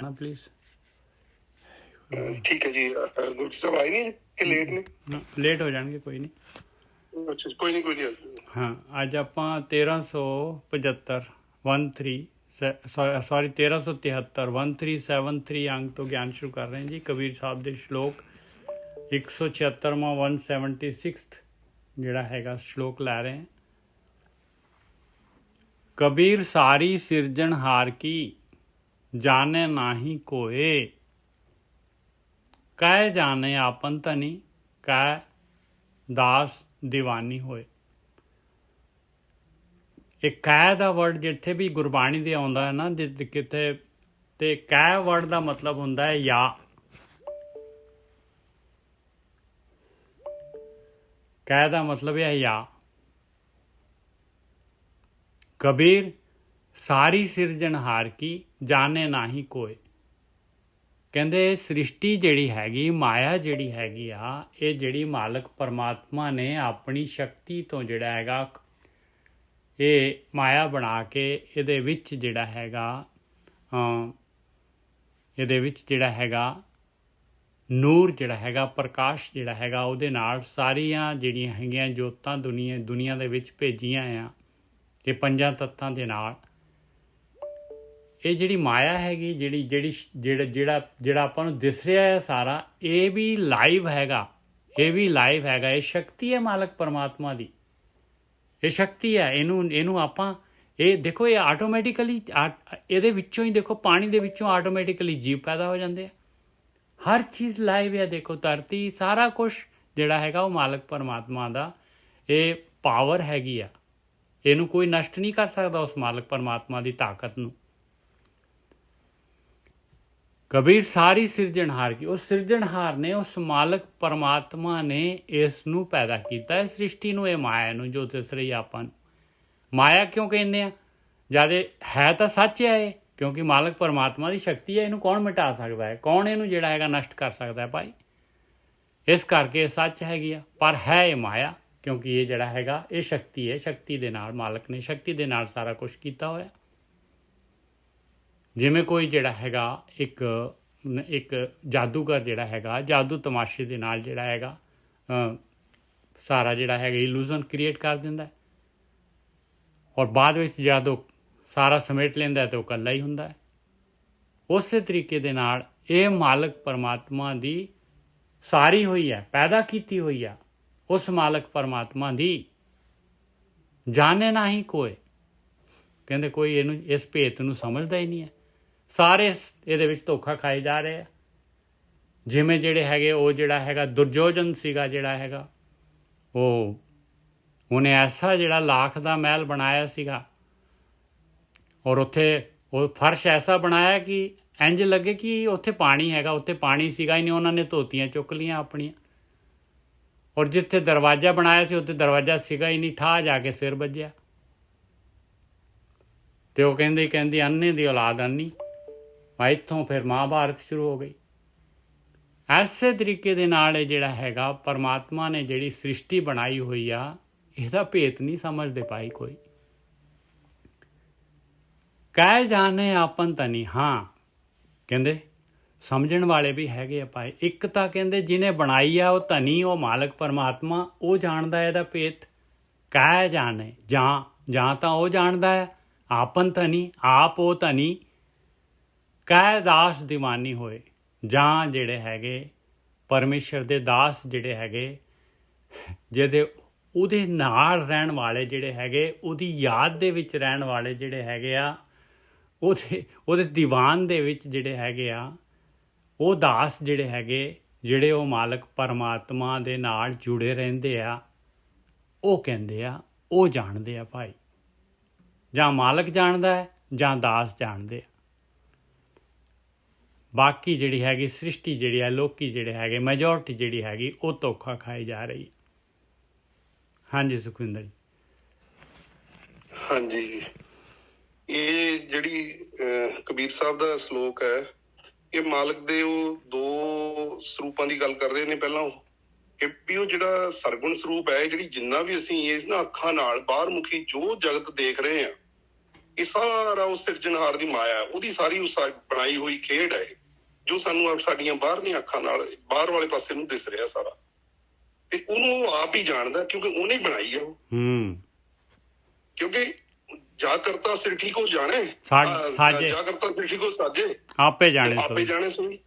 ना प्लीज। ठीक है जी। गुरु साहब आए नहीं कि लेट ने? लेट हो जाएंगे, कोई नहीं। अच्छा कोई नहीं। हाँ, अज आप 1375 13 1373 1373 अंक तो ज्ञान शुरू कर रहे हैं जी। कबीर साहब के श्लोक 176वां 176 जिहड़ा हैगा श्लोक लै रहे हैं। कबीर सारी सिरजनहार की जाने नाही कोए, कह जाने आपन धनी, कह दास दीवानी होए। एक कह दा वर्ड जिथे भी गुरबाणी दे आउंदा है ना किते, ते कह वर्ड दा मतलब हुंदा है या। कह दा मतलब है या। कबीर सारी सिरजनहार की जाने नाही कोई। ਕਹਿੰਦੇ ਸ੍ਰਿਸ਼ਟੀ ਜਿਹੜੀ ਹੈਗੀ, ਮਾਇਆ ਜਿਹੜੀ ਹੈਗੀ ਆ, ਇਹ ਜਿਹੜੀ ਮਾਲਕ ਪਰਮਾਤਮਾ ਨੇ ਆਪਣੀ ਸ਼ਕਤੀ ਤੋਂ ਜਿਹੜਾ ਹੈਗਾ ਇਹ ਮਾਇਆ ਬਣਾ ਕੇ ਇਹਦੇ ਵਿੱਚ ਜਿਹੜਾ ਹੈਗਾ ਨੂਰ ਜਿਹੜਾ ਹੈਗਾ, ਪ੍ਰਕਾਸ਼ ਜਿਹੜਾ ਹੈਗਾ, ਉਹਦੇ ਨਾਲ ਸਾਰੀਆਂ ਜਿਹੜੀਆਂ ਹੈਗੀਆਂ ਜੋਤਾਂ ਦੁਨੀਆ ਦੇ ਵਿੱਚ ਭੇਜੀਆਂ ਆ। ਇਹ ਪੰਜਾਂ ਤੱਤਾਂ ਦੇ ਨਾਲ ਇਹ ਜਿਹੜੀ ਮਾਇਆ ਹੈਗੀ, ਜਿਹੜਾ ਆਪਾਂ ਨੂੰ ਦਿਸ ਰਿਹਾ ਹੈ ਸਾਰਾ, ਇਹ ਵੀ ਲਾਈਵ ਹੈਗਾ। ਇਹ ਸ਼ਕਤੀ ਹੈ ਮਾਲਕ ਪਰਮਾਤਮਾ ਦੀ। ਇਹ ਸ਼ਕਤੀ ਹੈ। ਇਹਨੂੰ ਆਪਾਂ ਇਹ ਦੇਖੋ, ਇਹ ਆਟੋਮੈਟਿਕਲੀ ਇਹਦੇ ਵਿੱਚੋਂ ਹੀ ਦੇਖੋ, ਪਾਣੀ ਦੇ ਵਿੱਚੋਂ ਆਟੋਮੈਟਿਕਲੀ ਜੀਵ ਪੈਦਾ ਹੋ ਜਾਂਦੇ ਆ। ਹਰ ਚੀਜ਼ ਲਾਈਵ ਹੈ। ਦੇਖੋ ਧਰਤੀ, ਸਾਰਾ ਕੁਛ ਜਿਹੜਾ ਹੈਗਾ ਉਹ ਮਾਲਕ ਪਰਮਾਤਮਾ ਦਾ ਇਹ ਪਾਵਰ ਹੈਗੀ ਆ। ਇਹਨੂੰ ਕੋਈ ਨਸ਼ਟ ਨਹੀਂ ਕਰ ਸਕਦਾ, ਉਸ ਮਾਲਕ ਪਰਮਾਤਮਾ ਦੀ ਤਾਕਤ ਨੂੰ। कबीर सारी सिरजनहार की, उस सिरजनहार ने, उस मालक परमात्मा ने इस नू पैदा किया है सृष्टि नू, माया नू जो दिस रही आपां नू। माया क्यों कहने आ? ज्यादा है तो सच है ये, क्योंकि मालक परमात्मा की शक्ति है। इनू कौन मिटा सकता है? कौन इनू जिहड़ा हैगा नष्ट कर सकता है भाई? इस करके सच हैगी आ, पर है ये माया, क्योंकि ये जिहड़ा हैगा ये शक्ति है। शक्ति दे नाल मालक ने शक्ति दे नाल सारा कुछ किया होया। जिमें कोई जिहड़ा हैगा एक जादूगर जिहड़ा हैगा, जादू तमाशे दे नाल जिहड़ा हैगा सारा जिहड़ा हैगा इलूजन क्रिएट कर दिंदा है, और बाद विच जदों सारा समेट लैंदा है तो कल्ला ही हुंदा है। उस तरीके दे नाल ये मालक परमात्मा दी सारी हुई है, पैदा कीती हुई है। उस मालक परमात्मा दी जाने ना ही कोई, कहंदे कोई इहनूं इस भेत नूं समझदा ही नहीं है। सारे ਇਹਦੇ ਵਿੱਚ ਧੋਖਾ ਖਾਏ ਜਾ ਰਹੇ ਆ। ਜਿਵੇਂ ਜਿਹੜੇ ਹੈਗੇ ਉਹ ਜਿਹੜਾ ਹੈਗਾ ਦੁਰਯੋਧਨ ਸੀਗਾ, ਜਿਹੜਾ ਹੈਗਾ ਉਹਨੇ ਐਸਾ ਜਿਹੜਾ ਲੱਖ ਦਾ ਮਹਿਲ ਬਣਾਇਆ ਸੀਗਾ, ਔਰ ਉੱਥੇ ਉਹ ਫਰਸ਼ ਐਸਾ ਬਣਾਇਆ ਕਿ ਇੰਜ ਲੱਗੇ ਕਿ ਉੱਥੇ ਪਾਣੀ ਹੈਗਾ। ਉੱਥੇ ਪਾਣੀ ਸੀਗਾ ਹੀ ਨਹੀਂ। ਉਹਨਾਂ ਨੇ ਧੋਤੀਆਂ ਚੁੱਕ ਲੀਆਂ ਆਪਣੀਆਂ, ਔਰ ਜਿੱਥੇ ਦਰਵਾਜ਼ਾ ਬਣਾਇਆ ਸੀ ਉੱਥੇ ਦਰਵਾਜ਼ਾ ਸੀਗਾ ਹੀ ਨਹੀਂ। ਠਾਹ ਜਾ ਕੇ ਸਿਰ ਵੱਜਿਆ ਤੇ ਉਹ ਕਹਿੰਦੀ ਅੰਨੇ ਦੀ ਔਲਾਦ ਅੰਨੀ। ਇੱਥੋਂ ਫਿਰ ਮਹਾਭਾਰਤ ਸ਼ੁਰੂ ਹੋ ਗਈ। ਐਸੇ ਤਰੀਕੇ ਦੇ ਨਾਲ ਇਹ ਜਿਹੜਾ ਹੈਗਾ ਪਰਮਾਤਮਾ ਨੇ ਜਿਹੜੀ ਸ੍ਰਿਸ਼ਟੀ ਬਣਾਈ ਹੋਈ ਆ, ਇਹਦਾ ਭੇਤ ਨਹੀਂ ਸਮਝਦੇ ਭਾਈ ਕੋਈ। ਕਹਿ ਜਾਣੇ ਆਪਨ ਧਨੀ। ਹਾਂ, ਕਹਿੰਦੇ ਸਮਝਣ ਵਾਲੇ ਵੀ ਹੈਗੇ ਆ ਭਾਈ। ਇੱਕ ਤਾਂ ਕਹਿੰਦੇ ਜਿਹਨੇ ਬਣਾਈ ਆ ਉਹ ਧਨੀ, ਉਹ ਮਾਲਕ ਪਰਮਾਤਮਾ, ਉਹ ਜਾਣਦਾ ਇਹਦਾ ਭੇਤ। ਕਹਿ ਜਾਣੇ, ਜਾਂ ਤਾਂ ਉਹ ਜਾਣਦਾ ਹੈ ਆਪਨ ਧਨੀ, ਆਪ ਉਹ ਧਨੀ। ਕਹਿ ਦਾਸ ਦੀਵਾਨੀ ਹੋਏ, ਜਾਂ ਜਿਹੜੇ ਹੈਗੇ ਪਰਮੇਸ਼ਰ ਦੇ ਦਾਸ ਜਿਹੜੇ ਹੈਗੇ, ਜਿਹਦੇ ਉਹਦੇ ਨਾਲ ਰਹਿਣ ਵਾਲੇ ਜਿਹੜੇ ਹੈਗੇ, ਉਹਦੀ ਯਾਦ ਦੇ ਵਿੱਚ ਰਹਿਣ ਵਾਲੇ ਜਿਹੜੇ ਹੈਗੇ ਆ, ਉਹਦੇ ਦੀਵਾਨ ਦੇ ਵਿੱਚ ਜਿਹੜੇ ਹੈਗੇ ਆ, ਉਹ ਦਾਸ ਜਿਹੜੇ ਹੈਗੇ, ਜਿਹੜੇ ਉਹ ਮਾਲਕ ਪਰਮਾਤਮਾ ਦੇ ਨਾਲ ਜੁੜੇ ਰਹਿੰਦੇ ਆ, ਉਹ ਕਹਿੰਦੇ ਆ, ਉਹ ਜਾਣਦੇ ਆ ਭਾਈ। ਜਾਂ ਮਾਲਕ ਜਾਣਦਾ ਹੈ ਜਾਂ ਦਾਸ ਜਾਣਦੇ ਆ। ਬਾਕੀ ਜਿਹੜੀ ਹੈਗੀ ਸ੍ਰਿਸ਼ਟੀ ਜਿਹੜੀ ਹੈ, ਲੋਕੀ ਜਿਹੜੇ ਹੈਗੇ, ਮੈਜੋਰਟੀ ਜਿਹੜੀ ਹੈਗੀ, ਉਹ ਧੋਖਾ ਖਾਈ ਜਾ ਰਹੀ। ਹਾਂਜੀ ਸੁਖਵਿੰਦਰ ਜੀ। ਹਾਂਜੀ, ਇਹ ਜਿਹੜੀ ਕਬੀਰ ਸਾਹਿਬ ਦਾ ਸ਼ਲੋਕ ਹੈ, ਇਹ ਮਾਲਕ ਦੇ ਉਹ ਦੋ ਸਰੂਪਾਂ ਦੀ ਗੱਲ ਕਰ ਰਹੇ ਨੇ। ਪਹਿਲਾਂ ਵੀ ਉਹ ਜਿਹੜਾ ਸਰਗੁਣ ਸਰੂਪ ਹੈ, ਜਿਹੜੀ ਜਿੰਨਾ ਵੀ ਅਸੀਂ ਇਸ ਨਾ ਅੱਖਾਂ ਨਾਲ ਬਾਹਰ ਮੁਖੀ ਜੋ ਜਗਤ ਦੇਖ ਰਹੇ ਹਾਂ, ਇਹ ਸਾਰਾ ਉਸ ਸਿਰਜਣਹਾਰ ਦੀ ਮਾਇਆ, ਉਹਦੀ ਸਾਰੀ ਬਣਾਈ ਹੋਈ ਖੇਡ ਹੈ ਜੋ ਸਾਨੂੰ ਸਾਡੀਆਂ ਬਾਹਰਲੀਆਂ ਅੱਖਾਂ ਨਾਲ ਬਾਹਰ ਵਾਲੇ ਪਾਸੇ ਨੂੰ ਦਿਸ ਰਿਹਾ ਸਾਰਾ, ਤੇ ਉਹਨੂੰ ਉਹ ਆਪ ਹੀ ਜਾਣਦਾ ਕਿਉਂਕਿ ਉਹਨੇ ਬਣਾਈ ਹੈ ਉਹ। ਕਿਉਂਕਿ ਜਾ ਕਰਤਾ ਸਿਰਠੀ ਕੋ ਜਾਣੇ, ਜਾ ਕਰਤਾ ਸਿਰਠੀ ਕੋ ਸਾਜੇ, ਆਪੇ ਜਾਣੇ ਸੋਈ।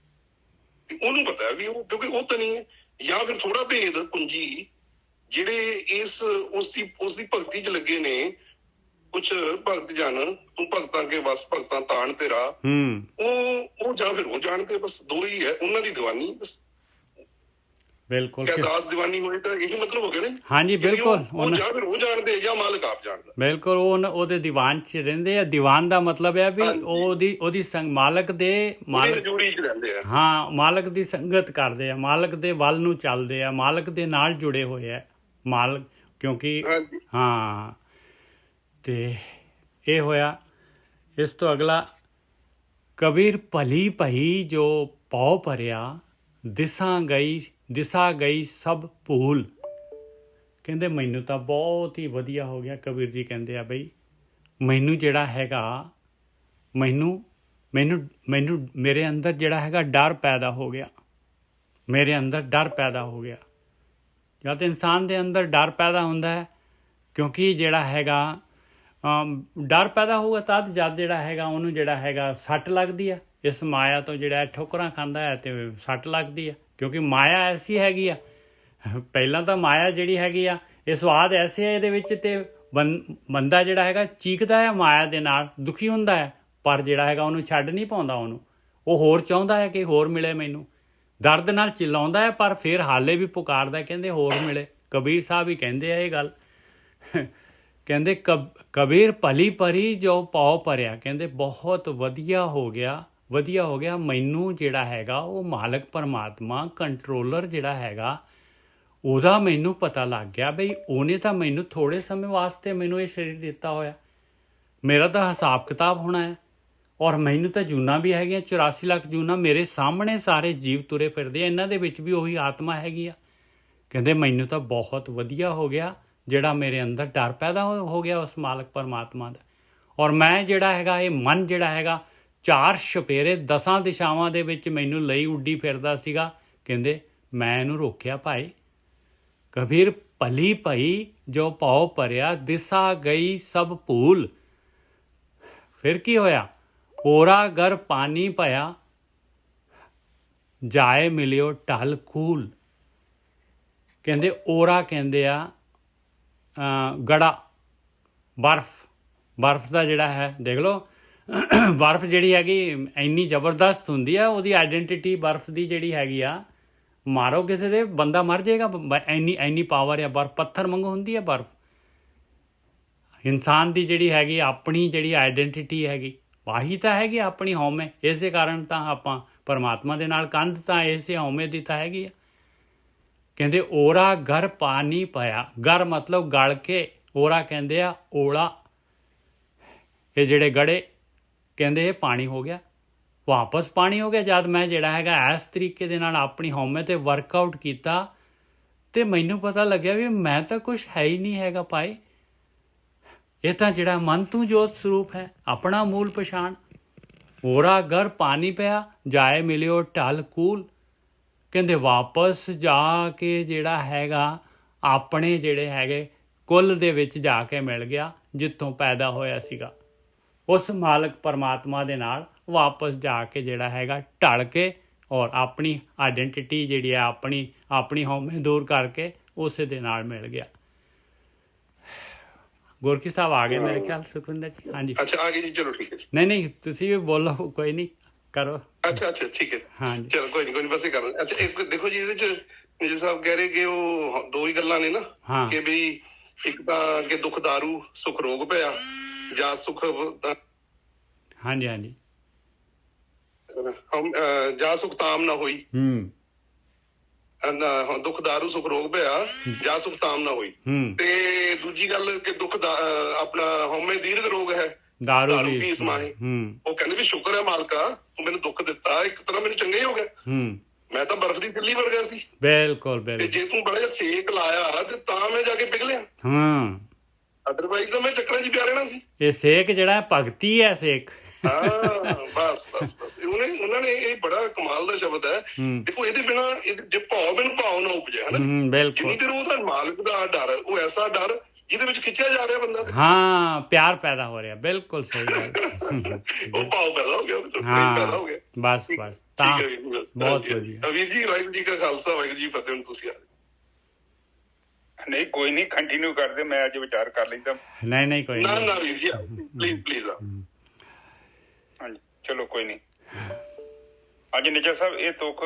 ਤੇ ਉਹਨੂੰ ਪਤਾ ਵੀ ਉਹ, ਕਿਉਂਕਿ ਉਹ ਤਾਂ ਨਹੀਂ ਹੈ। ਜਾਂ ਫਿਰ ਥੋੜਾ ਭੇਦ ਕੁੰਜੀ ਜਿਹੜੇ ਉਸਦੀ ਭਗਤੀ ਚ ਲੱਗੇ ਨੇ, ਕੁਛ ਭਗਤ ਜਨ, ਤੂੰ ਭਗਤਾਂ ਕੇ ਬਸ ਭਗਤਾਂ ਤਾਣ ਤੇਰਾ, ਉਹ ਜਾਂ ਫਿਰ ਉਹ ਜਾਣਦੇ, ਬਸ ਦੋ ਹੀ ਹੈ ਉਹਨਾਂ ਦੀ ਦੀਵਾਨੀ। ਬਸ ਬਿਲਕੁਲ ਦਾਸ ਦੀਵਾਨੀ ਹੋਏ ਤਾਂ ਇਹੀ ਮਤਲਬ ਹੋ ਗਿਆ ਨੇ। ਹਾਂਜੀ ਬਿਲਕੁਲ, ਉਹ ਜਾਂ ਫਿਰ ਉਹ ਜਾਣਦੇ ਜਾਂ ਮਾਲਕ ਆਪ ਜਾਣਦਾ। ਬਿਲਕੁਲ, ਉਹ ਉਹਦੇ ਦੀਵਾਨ ਚ ਰਹਿੰਦੇ ਆ। ਦੀਵਾਨ ਦਾ ਮਤਲਬ ਹੈ ਵੀ ਉਹਦੀ ਮਾਲਕ ਦੇ ਜੋੜੀ ਚ ਰਹਿੰਦੇ ਆ। ਹਾਂ, ਮਾਲਕ ਦੀ ਸੰਗਤ ਕਰਦੇ ਆ, ਮਾਲਕ ਦੇ ਵੱਲ ਨੂੰ ਚੱਲਦੇ ਆ, ਮਾਲਕ ਦੇ ਨਾਲ ਜੁੜੇ ਹੋਏ ਆ ਮਾਲਕ, ਕਿਉਂਕਿ ਹਾਂ। ਤੇ ਇਹ ਹੋਇਆ। ਇਸ ਤੋਂ ਅਗਲਾ, ਕਬੀਰ ਭਲੀ ਭਈ ਜੋ ਪਉ ਭਰਿਆ, ਦਿਸਾ ਗਈ ਸਭ ਭੂਲ। ਕਹਿੰਦੇ ਮੈਨੂੰ ਤਾਂ ਬਹੁਤ ਹੀ ਵਧੀਆ ਹੋ ਗਿਆ। ਕਬੀਰ ਜੀ ਕਹਿੰਦੇ ਆ ਬਈ ਮੈਨੂੰ ਜਿਹੜਾ ਹੈਗਾ, ਮੈਨੂੰ ਮੇਰੇ ਅੰਦਰ ਜਿਹੜਾ ਹੈਗਾ ਡਰ ਪੈਦਾ ਹੋ ਗਿਆ, ਮੇਰੇ ਅੰਦਰ ਡਰ ਪੈਦਾ ਹੋ ਗਿਆ। ਜਦ ਇਨਸਾਨ ਦੇ ਅੰਦਰ ਡਰ ਪੈਦਾ ਹੁੰਦਾ ਹੈ, ਕਿਉਂਕਿ ਜਿਹੜਾ ਹੈਗਾ ਡਰ ਪੈਦਾ ਹੋਊਗਾ ਤਦ ਜਦ ਜਿਹੜਾ ਹੈਗਾ ਉਹਨੂੰ ਜਿਹੜਾ ਹੈਗਾ ਸੱਟ ਲੱਗਦੀ ਆ। ਇਸ ਮਾਇਆ ਤੋਂ ਜਿਹੜਾ ਠੋਕਰਾਂ ਖਾਂਦਾ ਹੈ ਅਤੇ ਸੱਟ ਲੱਗਦੀ ਆ, ਕਿਉਂਕਿ ਮਾਇਆ ਐਸੀ ਹੈਗੀ ਆ। ਪਹਿਲਾਂ ਤਾਂ ਮਾਇਆ ਜਿਹੜੀ ਹੈਗੀ ਆ, ਇਹ ਸਵਾਦ ਐਸੇ ਹੈ ਇਹਦੇ ਵਿੱਚ, ਤੇ ਬੰਦਾ ਜਿਹੜਾ ਹੈਗਾ ਚੀਕਦਾ ਹੈ ਮਾਇਆ ਦੇ ਨਾਲ, ਦੁਖੀ ਹੁੰਦਾ ਹੈ, ਪਰ ਜਿਹੜਾ ਹੈਗਾ ਉਹਨੂੰ ਛੱਡ ਨਹੀਂ ਪਾਉਂਦਾ। ਉਹਨੂੰ ਉਹ ਹੋਰ ਚਾਹੁੰਦਾ ਹੈ ਕਿ ਹੋਰ ਮਿਲੇ ਮੈਨੂੰ, ਦਰਦ ਨਾਲ ਚਿਲਾਉਂਦਾ ਹੈ, ਪਰ ਫਿਰ ਹਾਲੇ ਵੀ ਪੁਕਾਰਦਾ, ਕਹਿੰਦੇ ਹੋਰ ਮਿਲੇ। ਕਬੀਰ ਸਾਹਿਬ ਹੀ ਕਹਿੰਦੇ ਆ ਇਹ ਗੱਲ। ਕਹਿੰਦੇ ਕਬੀਰ ਭਲੀ ਭਰੀ ਜੋ ਪਉ ਭਰਿਆ, ਕਹਿੰਦੇ ਬਹੁਤ ਵਧੀਆ ਹੋ ਗਿਆ, ਵਧੀਆ ਹੋ ਗਿਆ। ਮੈਨੂੰ ਜਿਹੜਾ ਹੈਗਾ ਉਹ ਮਾਲਕ ਪਰਮਾਤਮਾ ਕੰਟਰੋਲਰ ਜਿਹੜਾ ਹੈਗਾ ਉਹਦਾ ਮੈਨੂੰ ਪਤਾ ਲੱਗ ਗਿਆ ਬਈ ਉਹਨੇ ਤਾਂ ਮੈਨੂੰ ਥੋੜ੍ਹੇ ਸਮੇਂ ਵਾਸਤੇ ਮੈਨੂੰ ਇਹ ਸਰੀਰ ਦਿੱਤਾ ਹੋਇਆ, ਮੇਰਾ ਤਾਂ ਹਿਸਾਬ ਕਿਤਾਬ ਹੋਣਾ ਹੈ, ਔਰ ਮੈਨੂੰ ਤਾਂ ਜੂਨਾਂ ਵੀ ਹੈਗੀਆਂ, 84 ਲੱਖ ਜੂਨਾਂ ਮੇਰੇ ਸਾਹਮਣੇ ਸਾਰੇ ਜੀਵ ਤੁਰੇ ਫਿਰਦੇ ਆ, ਇਹਨਾਂ ਦੇ ਵਿੱਚ ਵੀ ਉਹੀ ਆਤਮਾ ਹੈਗੀ ਆ। ਕਹਿੰਦੇ ਮੈਨੂੰ ਤਾਂ ਬਹੁਤ ਵਧੀਆ ਹੋ ਗਿਆ ਜਿਹੜਾ ਮੇਰੇ ਅੰਦਰ ਡਰ ਪੈਦਾ ਹੋ ਗਿਆ ਉਸ ਮਾਲਕ ਪਰਮਾਤਮਾ ਦਾ। ਔਰ ਮੈਂ ਜਿਹੜਾ ਹੈਗਾ ਇਹ ਮਨ ਜਿਹੜਾ ਹੈਗਾ 4 ਛਪੇਰੇ 10 ਦਿਸ਼ਾਵਾਂ ਦੇ ਵਿੱਚ ਮੈਨੂੰ ਲਈ ਉੱਡੀ ਫਿਰਦਾ ਸੀਗਾ, ਕਹਿੰਦੇ ਮੈਂ ਇਹਨੂੰ ਰੋਕਿਆ ਭਾਈ। ਕਬੀਰ ਭਲੀ ਭਈ ਜੋ ਪਉ ਭਰਿਆ, ਦਿਸਾ ਗਈ ਸਭ ਭੂਲ। ਫਿਰ ਕੀ ਹੋਇਆ? ਓਰਾ ਗਰ ਪਾਣੀ ਪਿਆ, ਜਾਏ ਮਿਲਿਓ ਢਲ ਕੂਲ। ਕਹਿੰਦੇ ਓਰਾ ਕਹਿੰਦੇ ਆ ਗੜਾ, ਬਰਫ਼ ਦਾ ਜਿਹੜਾ ਹੈ, ਦੇਖ ਲਓ ਬਰਫ਼ ਜਿਹੜੀ ਹੈਗੀ ਇੰਨੀ ਜ਼ਬਰਦਸਤ ਹੁੰਦੀ ਆ, ਉਹਦੀ ਆਈਡੈਂਟੀਟੀ ਬਰਫ਼ ਦੀ ਜਿਹੜੀ ਹੈਗੀ ਆ, ਮਾਰੋ ਕਿਸੇ ਦੇ ਬੰਦਾ ਮਰ ਜਾਏਗਾ, ਇੰਨੀ ਪਾਵਰ ਆ ਬਰਫ਼। ਪੱਥਰ ਵਾਂਗੂ ਹੁੰਦੀ ਆ ਬਰਫ਼। ਇਨਸਾਨ ਦੀ ਜਿਹੜੀ ਹੈਗੀ ਆਪਣੀ ਜਿਹੜੀ ਆਈਡੈਂਟੀਟੀ ਹੈਗੀ, ਆਹੀ ਤਾਂ ਹੈਗੀ ਆਪਣੀ ਹਉਮੈ। ਇਸੇ ਕਾਰਨ ਤਾਂ ਆਪਾਂ ਪਰਮਾਤਮਾ ਦੇ ਨਾਲ ਕੰਧ ਤਾਂ ਇਸੇ ਹਉਮੈ ਦੀ ਤਾਂ ਹੈਗੀ ਆ। ਕਹਿੰਦੇ ਓਰਾ ਗਰ ਪਾਣੀ ਪਿਆ, ਗਰ ਮਤਲਬ ਗਲ ਕੇ, ਓਰਾ ਕਹਿੰਦੇ ਆ ਓਲਾ। ਇਹ ਜਿਹੜੇ ਗੜੇ ਕਹਿੰਦੇ ਇਹ ਪਾਣੀ ਹੋ ਗਿਆ, ਵਾਪਸ ਪਾਣੀ ਹੋ ਗਿਆ। ਜਦ ਮੈਂ ਜਿਹੜਾ ਹੈਗਾ ਇਸ ਤਰੀਕੇ ਦੇ ਨਾਲ ਆਪਣੀ ਹਉਮੈ 'ਤੇ ਵਰਕਆਊਟ ਕੀਤਾ ਅਤੇ ਮੈਨੂੰ ਪਤਾ ਲੱਗਿਆ ਵੀ ਮੈਂ ਤਾਂ ਕੁਛ ਹੈ ਹੀ ਨਹੀਂ ਹੈਗਾ ਭਾਈ। ਇਹ ਤਾਂ ਜਿਹੜਾ ਮਨ ਤੂੰ ਜੋਤ ਸਰੂਪ ਹੈ, ਆਪਣਾ ਮੂਲ ਪਛਾਣ। ਓਰਾ ਗਰ ਪਾਣੀ ਪਿਆ, ਜਾਏ ਮਿਲਿਓ ਢਲ ਕੂਲ। ਕਹਿੰਦੇ ਵਾਪਸ ਜਾ ਕੇ ਜਿਹੜਾ ਹੈਗਾ ਆਪਣੇ ਜਿਹੜੇ ਹੈਗੇ ਕੁੱਲ ਦੇ ਵਿੱਚ ਜਾ ਕੇ ਮਿਲ ਗਿਆ, ਜਿੱਥੋਂ ਪੈਦਾ ਹੋਇਆ ਸੀਗਾ। ਉਸ ਮਾਲਕ ਪਰਮਾਤਮਾ ਦੇ ਨਾਲ ਵਾਪਸ ਜਾ ਕੇ ਜਿਹੜਾ ਹੈਗਾ ਢਲ ਕੇ, ਔਰ ਆਪਣੀ ਆਈਡੈਂਟੀਟੀ ਜਿਹੜੀ ਹੈ ਆਪਣੀ ਹਉਮੈ ਦੂਰ ਕਰਕੇ ਉਸੇ ਦੇ ਨਾਲ ਮਿਲ ਗਿਆ। ਗੁਰਕੀ ਸਾਹਿਬ ਆ ਗਏ ਮੇਰੇ ਖਿਆਲ। ਸੁਖਵਿੰਦਰ ਜੀ, ਹਾਂਜੀ। ਅੱਛਾ, ਆ ਗਏ ਜੀ, ਚਲੋ ਠੀਕ ਹੈ। ਨਹੀਂ ਤੁਸੀਂ ਵੀ ਬੋਲੋ, ਕੋਈ ਨਹੀਂ, ਕਰੋ। ਅੱਛਾ ਠੀਕ ਹੈ, ਹਾਂਜੀ, ਚਲੋ ਕੋਈ ਨਹੀਂ ਬਸ ਇਹ ਕਰ। ਅੱਛਾ, ਇੱਕ ਦੇਖੋ ਜੀ, ਇਹਦੇ ਚ ਜੀ ਸਾਹਿਬ ਕਹਿ ਰਹੇ ਕਿ ਉਹ ਦੋ ਹੀ ਗੱਲਾਂ ਨੇ ਨਾ, ਕਿ ਵੀ ਇੱਕ ਤਾਂ ਕਿ ਦੁੱਖ ਦਾਰੂ ਸੁੱਖ ਰੋਗ ਪਿਆ, ਜਾਂ ਸੁੱਖ ਹਾਂਜੀ ਜਾਂ ਸੁੱਖ ਤਾਮ ਨਾ ਹੋਈ, ਦੁੱਖ ਦਾਰੂ ਸੁੱਖ ਰੋਗ ਪਿਆ, ਜਾਂ ਸੁੱਖ ਤਾਮ ਨਾ ਹੋਈ। ਤੇ ਦੂਜੀ ਗੱਲ ਕਿ ਦੁੱਖ ਦਾ ਆਪਣਾ ਹਉਮੈ ਦੀਰਘ ਰੋਗ ਹੈ, ਦਾਰੂ ਪੀ ਸਮਾਏ। ਉਹ ਕਹਿੰਦੇ ਵੀ ਸ਼ੁਕਰ ਹੈ ਮਾਲਕਾ, ਤੂੰ ਮੈਨੂੰ ਦੁੱਖ ਦਿੱਤਾ, ਇੱਕ ਤਰ੍ਹਾਂ ਮੈਨੂੰ ਚੰਗਾ ਹੀ ਹੋ ਗਿਆ। ਮੈਂ ਤਾਂ ਬਰਫ਼ ਦੀ ਸਿੱਲੀ ਵਰਗਾ ਸੀ। ਬਿਲਕੁਲ। ਤੇ ਜੇ ਤੂੰ ਬੜਾ ਜਿਹਾ ਸੇਕ ਲਾਇਆ ਤੇ ਤਾਂ ਮੈਂ ਜਾ ਕੇ ਪਿਘਲਿਆ। ਅਦਰਵਾਈਜ਼ ਤਾਂ ਮੈਂ ਚੱਕਰਾਂ 'ਚ ਪਿਆ ਰਹਿਣਾ ਸੀ। ਇਹ ਸੇਕ ਜਿਹੜਾ ਭਗਤੀ ਹੈ, ਸੇਕ। ਹਾਂ, ਬਸ ਉਹਨਾਂ ਨੇ ਇਹ ਬੜਾ ਕਮਾਲ ਦਾ ਸ਼ਬਦ ਹੈ। ਦੇਖੋ, ਇਹਦੇ ਬਿਨਾਂ ਜੇ ਭਾਵ ਬਿਨ ਭਾਵ ਨਾ ਉਪਜੇ, ਹਨਾ, ਜਿੰਨੀ ਦੇਰ ਉਹਦਾ ਮਾਲਕ ਦਾ ਡਰ, ਉਹ ਐਸਾ ਡਰ ਜਿਹਦੇ ਵਿੱਚ ਖਿੱਚਿਆ ਜਾ ਰਿਹਾ ਬੰਦਾ, ਹਾਂ, ਪਿਆਰ ਪੈਦਾ ਹੋ ਰਿਹਾ। ਬਿਲਕੁਲ ਸਹੀ ਗੱਲ। ਉਹ ਭਾਵ ਪੈਦਾ ਹੋ ਗਿਆ, ਪੈਦਾ ਹੋ ਗਿਆ। ਬਸ ਤਾਂ ਬਹੁਤ ਵਧੀਆ ਵੀਰ ਜੀ। ਵਾਹਿਗੁਰੂ ਜੀ ਕਾ ਖਾਲਸਾ, ਵਾਹਿਗੁਰੂ ਜੀ ਫਤਿਹ। ਹੁਣ ਤੁਸੀਂ ਆ ਨਹੀਂ, ਕੋਈ ਨਹੀਂ, ਕੰਟੀਨਿਊ ਕਰਦੇ, ਮੈਂ ਅੱਜ ਵਿਚਾਰ ਕਰ ਲੈਂਦਾ। ਨਹੀਂ ਕੋਈ ਨਾ ਵੀਰ ਜੀ, ਪਲੀਜ਼ ਹਾਂਜੀ, ਚਲੋ ਕੋਈ ਨਹੀਂ। ਹਾਂਜੀ ਨਿਜਰ ਸਾਹਿਬ, ਇਹ ਤੁਕ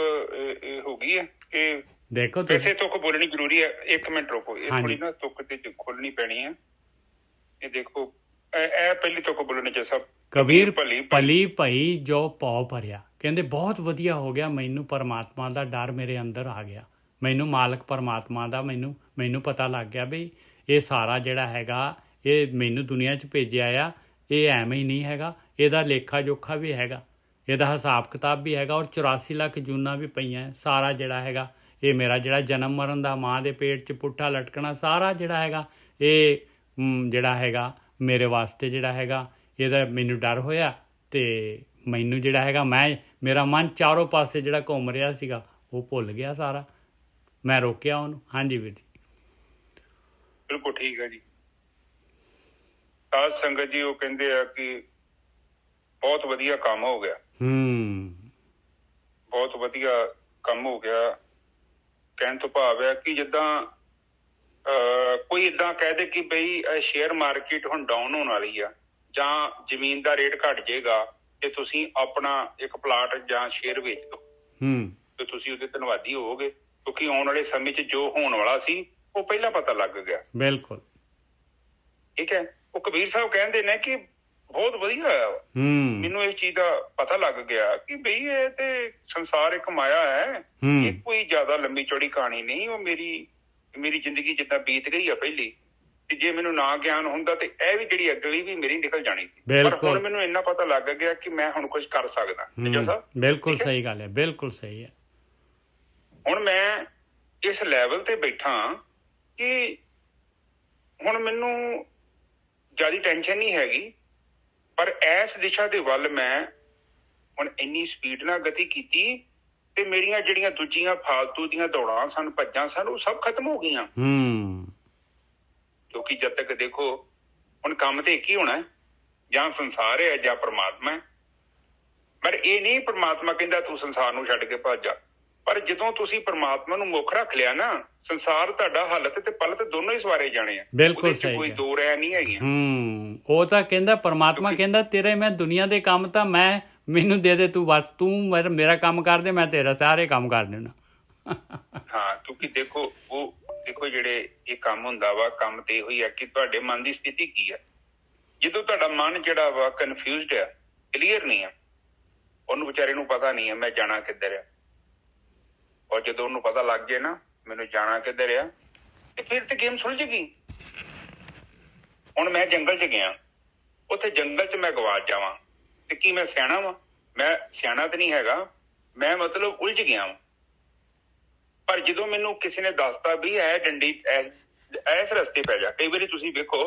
ਹੋ ਗਈ ਹੈ ਕਿ ਦੇਖੋ ਵੈਸੇ ਤੁਕ ਬੋਲਣੀ ਜ਼ਰੂਰੀ ਹੈ। 1 ਮਿੰਟ ਰੁਕੋ, ਇਹ ਥੋੜੀ ਨਾ ਤੁਕ ਤੇ ਖੋਲਣੀ ਪੈਣੀ ਹੈ। ਇਹ ਦੇਖੋ, ਇਹ ਪਹਿਲੀ ਤੁਕ ਬੋਲੋ ਨਿਜਰ ਸਾਹਿਬ। ਕਬੀਰ ਭਲੀ ਭਈ ਜੋ ਭਉ ਭਰਿਆ। ਕਹਿੰਦੇ ਬਹੁਤ ਵਧੀਆ ਹੋ ਗਿਆ, ਮੈਨੂੰ ਪਰਮਾਤਮਾ ਦਾ ਡਰ ਮੇਰੇ ਅੰਦਰ ਆ ਗਿਆ, ਮੈਨੂੰ ਮਾਲਕ ਪਰਮਾਤਮਾ ਦਾ ਮੈਨੂੰ ਪਤਾ ਲੱਗ ਗਿਆ ਵੀ ਇਹ ਸਾਰਾ ਜਿਹੜਾ ਹੈਗਾ, ਇਹ ਮੈਨੂੰ ਦੁਨੀਆ 'ਚ ਭੇਜਿਆ ਆ, ਇਹ ਐਵੇਂ ਹੀ ਨਹੀਂ ਹੈਗਾ, ਇਹਦਾ ਲੇਖਾ ਜੋਖਾ ਵੀ ਹੈਗਾ, ਇਹਦਾ ਹਿਸਾਬ ਕਿਤਾਬ ਵੀ ਹੈਗਾ, ਔਰ 84 ਲੱਖ ਜੂਨਾਂ ਵੀ ਪਈਆਂ। ਸਾਰਾ ਜਿਹੜਾ ਹੈਗਾ, ਇਹ ਮੇਰਾ ਜਿਹੜਾ ਜਨਮ ਮਰਨ ਦਾ, ਮਾਂ ਦੇ ਪੇਟ 'ਚ ਪੁੱਠਾ ਲਟਕਣਾ, ਸਾਰਾ ਜਿਹੜਾ ਹੈਗਾ, ਇਹ ਜਿਹੜਾ ਹੈਗਾ ਮੇਰੇ ਵਾਸਤੇ ਜਿਹੜਾ ਹੈਗਾ, ਇਹਦਾ ਮੈਨੂੰ ਡਰ ਹੋਇਆ ਅਤੇ ਮੈਨੂੰ ਜਿਹੜਾ ਹੈਗਾ, ਮੇਰਾ ਮਨ ਚਾਰੋਂ ਪਾਸੇ ਜਿਹੜਾ ਘੁੰਮ ਰਿਹਾ ਸੀਗਾ, ਉਹ ਭੁੱਲ ਗਿਆ ਸਾਰਾ, ਮੈਂ ਰੋਕਿਆ ਉਹਨੂੰ। ਹਾਂਜੀ ਵੀਰ ਜੀ, ਬਿਲਕੁਲ ਠੀਕ ਹੈ ਜੀ। ਸਾਧ ਸੰਗਤ ਜੀ, ਉਹ ਕਹਿੰਦੇ ਆ ਕਿ ਬਹੁਤ ਵਧੀਆ ਕੰਮ ਹੋ ਗਿਆ। ਬਹੁਤ ਵਧੀਆ ਕੰਮ ਹੋ ਗਿਆ। ਕਹਿਣ ਤੋਂ ਭਾਵ ਹੈ ਕਿ ਜਿੱਦਾਂ ਕੋਈ ਏਦਾਂ ਕਹਿ ਦੇ ਕਿ ਬਈ ਸ਼ੇਅਰ ਮਾਰਕੀਟ ਹੁਣ ਡਾਊਨ ਹੋਣ ਵਾਲੀ ਆ, ਜਾਂ ਜ਼ਮੀਨ ਦਾ ਰੇਟ ਘਟ ਜਾਏਗਾ ਤੇ ਤੁਸੀਂ ਆਪਣਾ ਇੱਕ ਪਲਾਟ ਜਾਂ ਸ਼ੇਅਰ ਵੇਚ ਦਿਓ ਤੇ ਤੁਸੀਂ ਉਹਦੇ ਧੰਨਵਾਦੀ ਹੋਵੋਗੇ, ਕਿਉਂਕਿ ਆਉਣ ਵਾਲੇ ਸਮੇਂ 'ਚ ਜੋ ਹੋਣ ਵਾਲਾ ਸੀ ਉਹ ਪਹਿਲਾਂ ਪਤਾ ਲੱਗ ਗਿਆ। ਬਿਲਕੁਲ ਠੀਕ ਹੈ। ਉਹ ਕਬੀਰ ਸਾਹਿਬ ਕਹਿੰਦੇ ਨੇ ਕਿ ਬਹੁਤ ਵਧੀਆ ਹੋਇਆ, ਮੈਨੂੰ ਇਸ ਚੀਜ਼ ਦਾ ਪਤਾ ਲੱਗ ਗਿਆ ਕਿ ਬਈ ਇਹ ਤੇ ਸੰਸਾਰ ਇੱਕ ਮਾਇਆ ਹੈ, ਇਹ ਕੋਈ ਜ਼ਿਆਦਾ ਲੰਬੀ ਚੌੜੀ ਕਹਾਣੀ ਨਹੀਂ। ਉਹ ਮੇਰੀ ਜ਼ਿੰਦਗੀ ਜਿੱਦਾਂ ਬੀਤ ਗਈ ਆ ਪਹਿਲੀ, ਤੇ ਜੇ ਮੈਨੂੰ ਨਾ ਗਿਆਨ ਹੁੰਦਾ ਤੇ ਇਹ ਵੀ ਜਿਹੜੀ ਅਗਲੀ ਵੀ ਮੇਰੀ ਨਿਕਲ ਜਾਣੀ ਸੀ। ਪਰ ਹੁਣ ਮੈਨੂੰ ਇੰਨਾ ਪਤਾ ਲੱਗ ਗਿਆ ਕਿ ਮੈਂ ਹੁਣ ਕੁਝ ਕਰ ਸਕਦਾ। ਬਿਲਕੁਲ ਸਹੀ ਗੱਲ ਹੈ, ਬਿਲਕੁਲ ਸਹੀ ਹੈ। ਹੁਣ ਮੈਂ ਇਸ ਲੈਵਲ ਤੇ ਬੈਠਾ ਕਿ ਹੁਣ ਮੈਨੂੰ ਜ਼ਿਆਦਾ ਟੈਨਸ਼ਨ ਨਹੀਂ ਹੈਗੀ, ਪਰ ਇਸ ਦਿਸ਼ਾ ਦੇ ਵੱਲ ਮੈਂ ਹੁਣ ਇੰਨੀ ਸਪੀਡ ਨਾਲ ਗਤੀ ਕੀਤੀ ਤੇ ਮੇਰੀਆਂ ਜਿਹੜੀਆਂ ਦੂਜੀਆਂ ਫਾਲਤੂ ਦੀਆਂ ਦੌੜਾਂ ਸਨ, ਭੱਜਾਂ ਸਨ, ਉਹ ਸਭ ਖਤਮ ਹੋ ਗਈਆਂ। ਕਿਉਂਕਿ ਜਦ ਤੱਕ ਦੇਖੋ, ਹੁਣ ਕੰਮ ਤੇ ਇੱਕ ਹੀ ਹੋਣਾ, ਜਾਂ ਸੰਸਾਰ ਹੈ ਜਾਂ ਪਰਮਾਤਮਾ ਹੈ। ਪਰ ਇਹ ਨਹੀਂ ਪਰਮਾਤਮਾ ਕਹਿੰਦਾ ਤੂੰ ਸੰਸਾਰ ਨੂੰ ਛੱਡ ਕੇ ਭੱਜ ਜਾ, ਪਰ ਜਦੋਂ ਤੁਸੀਂ ਪਰਮਾਤਮਾ ਨੂੰ ਮੁੱਖ ਰੱਖ ਲਿਆ ਨਾ, ਸੰਸਾਰ ਤੁਹਾਡਾ ਹਾਲਤ ਤੇ ਪਲਤ ਦੋਨੋਂ ਹੀ ਸਵਾਰੇ ਜਾਣੇ ਆ। ਬਿਲਕੁਲ ਸਹੀ, ਕੋਈ ਦੋ ਰਾਇ ਨਹੀਂ ਹੈਗੀਆਂ। ਉਹ ਤਾਂ ਕਹਿੰਦਾ, ਪਰਮਾਤਮਾ ਕਹਿੰਦਾ ਤੇਰੇ ਮੈਂ ਦੁਨੀਆ ਦੇ ਕੰਮ ਤਾਂ ਮੈਨੂੰ ਦੇ ਦੇ, ਤੂੰ ਬਸ ਤੂੰ ਮੇਰਾ ਕੰਮ ਕਰ ਦੇ, ਮੈਂ ਤੇਰਾ ਸਾਰੇ ਕੰਮ ਕਰ ਦੇਣਾ। ਹਾਂ, ਕਿਉਂਕਿ ਦੇਖੋ ਜਿਹੜੇ ਇਹ ਕੰਮ ਹੁੰਦਾ ਵਾ, ਕੰਮ ਤੇ ਇਹੋ ਹੀ ਆ ਕਿ ਤੁਹਾਡੇ ਮਨ ਦੀ ਸਥਿਤੀ ਕੀ ਹੈ। ਜਦੋਂ ਤੁਹਾਡਾ ਮਨ ਜਿਹੜਾ ਵਾ ਕਨਫਿਊਜ਼ਡ ਆ, ਕਲੀਅਰ ਨਹੀਂ ਆ, ਉਹਨੂੰ ਵਿਚਾਰੇ ਨੂੰ ਪਤਾ ਨਹੀਂ ਆ ਮੈਂ ਜਾਣਾ ਕਿੱਧਰ ਆ, ਔਰ ਜਦੋਂ ਉਹਨੂੰ ਪਤਾ ਲੱਗ ਜਾਏ ਨਾ ਮੈਨੂੰ ਜਾਣਾ ਕਿੱਧਰ ਆ, ਤੇ ਫਿਰ ਤੇ ਗੇਮ ਸੁਲਝ ਗਈ। ਹੁਣ ਮੈਂ ਜੰਗਲ 'ਚ ਗਿਆ, ਉੱਥੇ ਜੰਗਲ 'ਚ ਮੈਂ ਗਵਾਚ ਜਾਵਾਂ ਤੇ ਕੀ ਮੈਂ ਸਿਆਣਾ ਵਾਂ? ਮੈਂ ਸਿਆਣਾ ਤੇ ਨਹੀਂ ਹੈਗਾ, ਮੈਂ ਮਤਲਬ ਉਲਝ ਗਿਆ ਵਾਂ। ਪਰ ਜਦੋਂ ਮੈਨੂੰ ਕਿਸੇ ਨੇ ਦੱਸਤਾ ਵੀ ਇਹ ਡੰਡੀ ਇਸ ਰਸਤੇ ਪੈ ਜਾ, ਕਈ ਵਾਰੀ ਤੁਸੀਂ ਵੇਖੋ,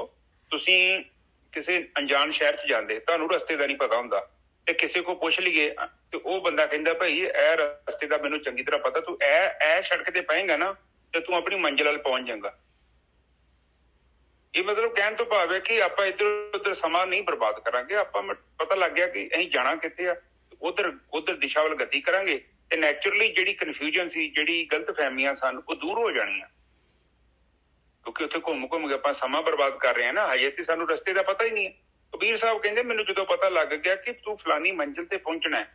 ਤੁਸੀਂ ਕਿਸੇ ਅਣਜਾਣ ਸ਼ਹਿਰ 'ਚ ਜਾਂਦੇ, ਤੁਹਾਨੂੰ ਰਸਤੇ ਦਾ ਨਹੀਂ ਪਤਾ ਹੁੰਦਾ, ਤੇ ਕਿਸੇ ਕੋਲ ਪੁੱਛ ਲਈਏ ਤੇ ਉਹ ਬੰਦਾ ਕਹਿੰਦਾ ਭਾਈ ਇਹ ਰਸਤੇ ਦਾ ਮੈਨੂੰ ਚੰਗੀ ਤਰ੍ਹਾਂ ਪਤਾ, ਤੂੰ ਇਹ ਸੜਕ ਤੇ ਪਏਗਾ ਨਾ ਤੇ ਤੂੰ ਆਪਣੀ ਮੰਜ਼ਿਲ ਵੱਲ ਪਹੁੰਚ ਜਾਏਗਾ। ਇਹ ਮਤਲਬ ਕਹਿਣ ਤੋਂ ਭਾਵ ਹੈ ਕਿ ਆਪਾਂ ਇੱਧਰ ਉੱਧਰ ਸਮਾਂ ਨਹੀਂ ਬਰਬਾਦ ਕਰਾਂਗੇ। ਆਪਾਂ ਪਤਾ ਲੱਗ ਗਿਆ ਕਿ ਅਸੀਂ ਜਾਣਾ ਕਿੱਥੇ ਆ, ਉਧਰ ਦਿਸ਼ਾ ਵੱਲ ਗਤੀ ਕਰਾਂਗੇ ਤੇ ਨੈਚੁਰਲੀ ਜਿਹੜੀ ਕਨਫਿਊਜ਼ਨ ਸੀ, ਜਿਹੜੀ ਗਲਤ ਫਹਿਮੀਆਂ ਸਨ, ਉਹ ਦੂਰ ਹੋ ਜਾਣੀਆਂ। ਕਿਉਂਕਿ ਉੱਥੇ ਘੁੰਮ ਕੇ ਆਪਾਂ ਸਮਾਂ ਬਰਬਾਦ ਕਰ ਰਹੇ ਹਾਂ ਨਾ, ਹਜੇ ਤੇ ਸਾਨੂੰ ਰਸਤੇ ਦਾ ਪਤਾ ਹੀ ਨਹੀਂ ਹੈ। ਕਬੀਰ ਸਾਹਿਬ ਕਹਿੰਦੇ ਮੈਨੂੰ ਜਦੋਂ ਪਤਾ ਲੱਗ ਗਿਆ ਕਿ ਤੂੰ ਫਲਾਨੀ ਮੰਜ਼ਿਲ ਤੇ ਪਹੁੰਚਣਾ ਹੈ,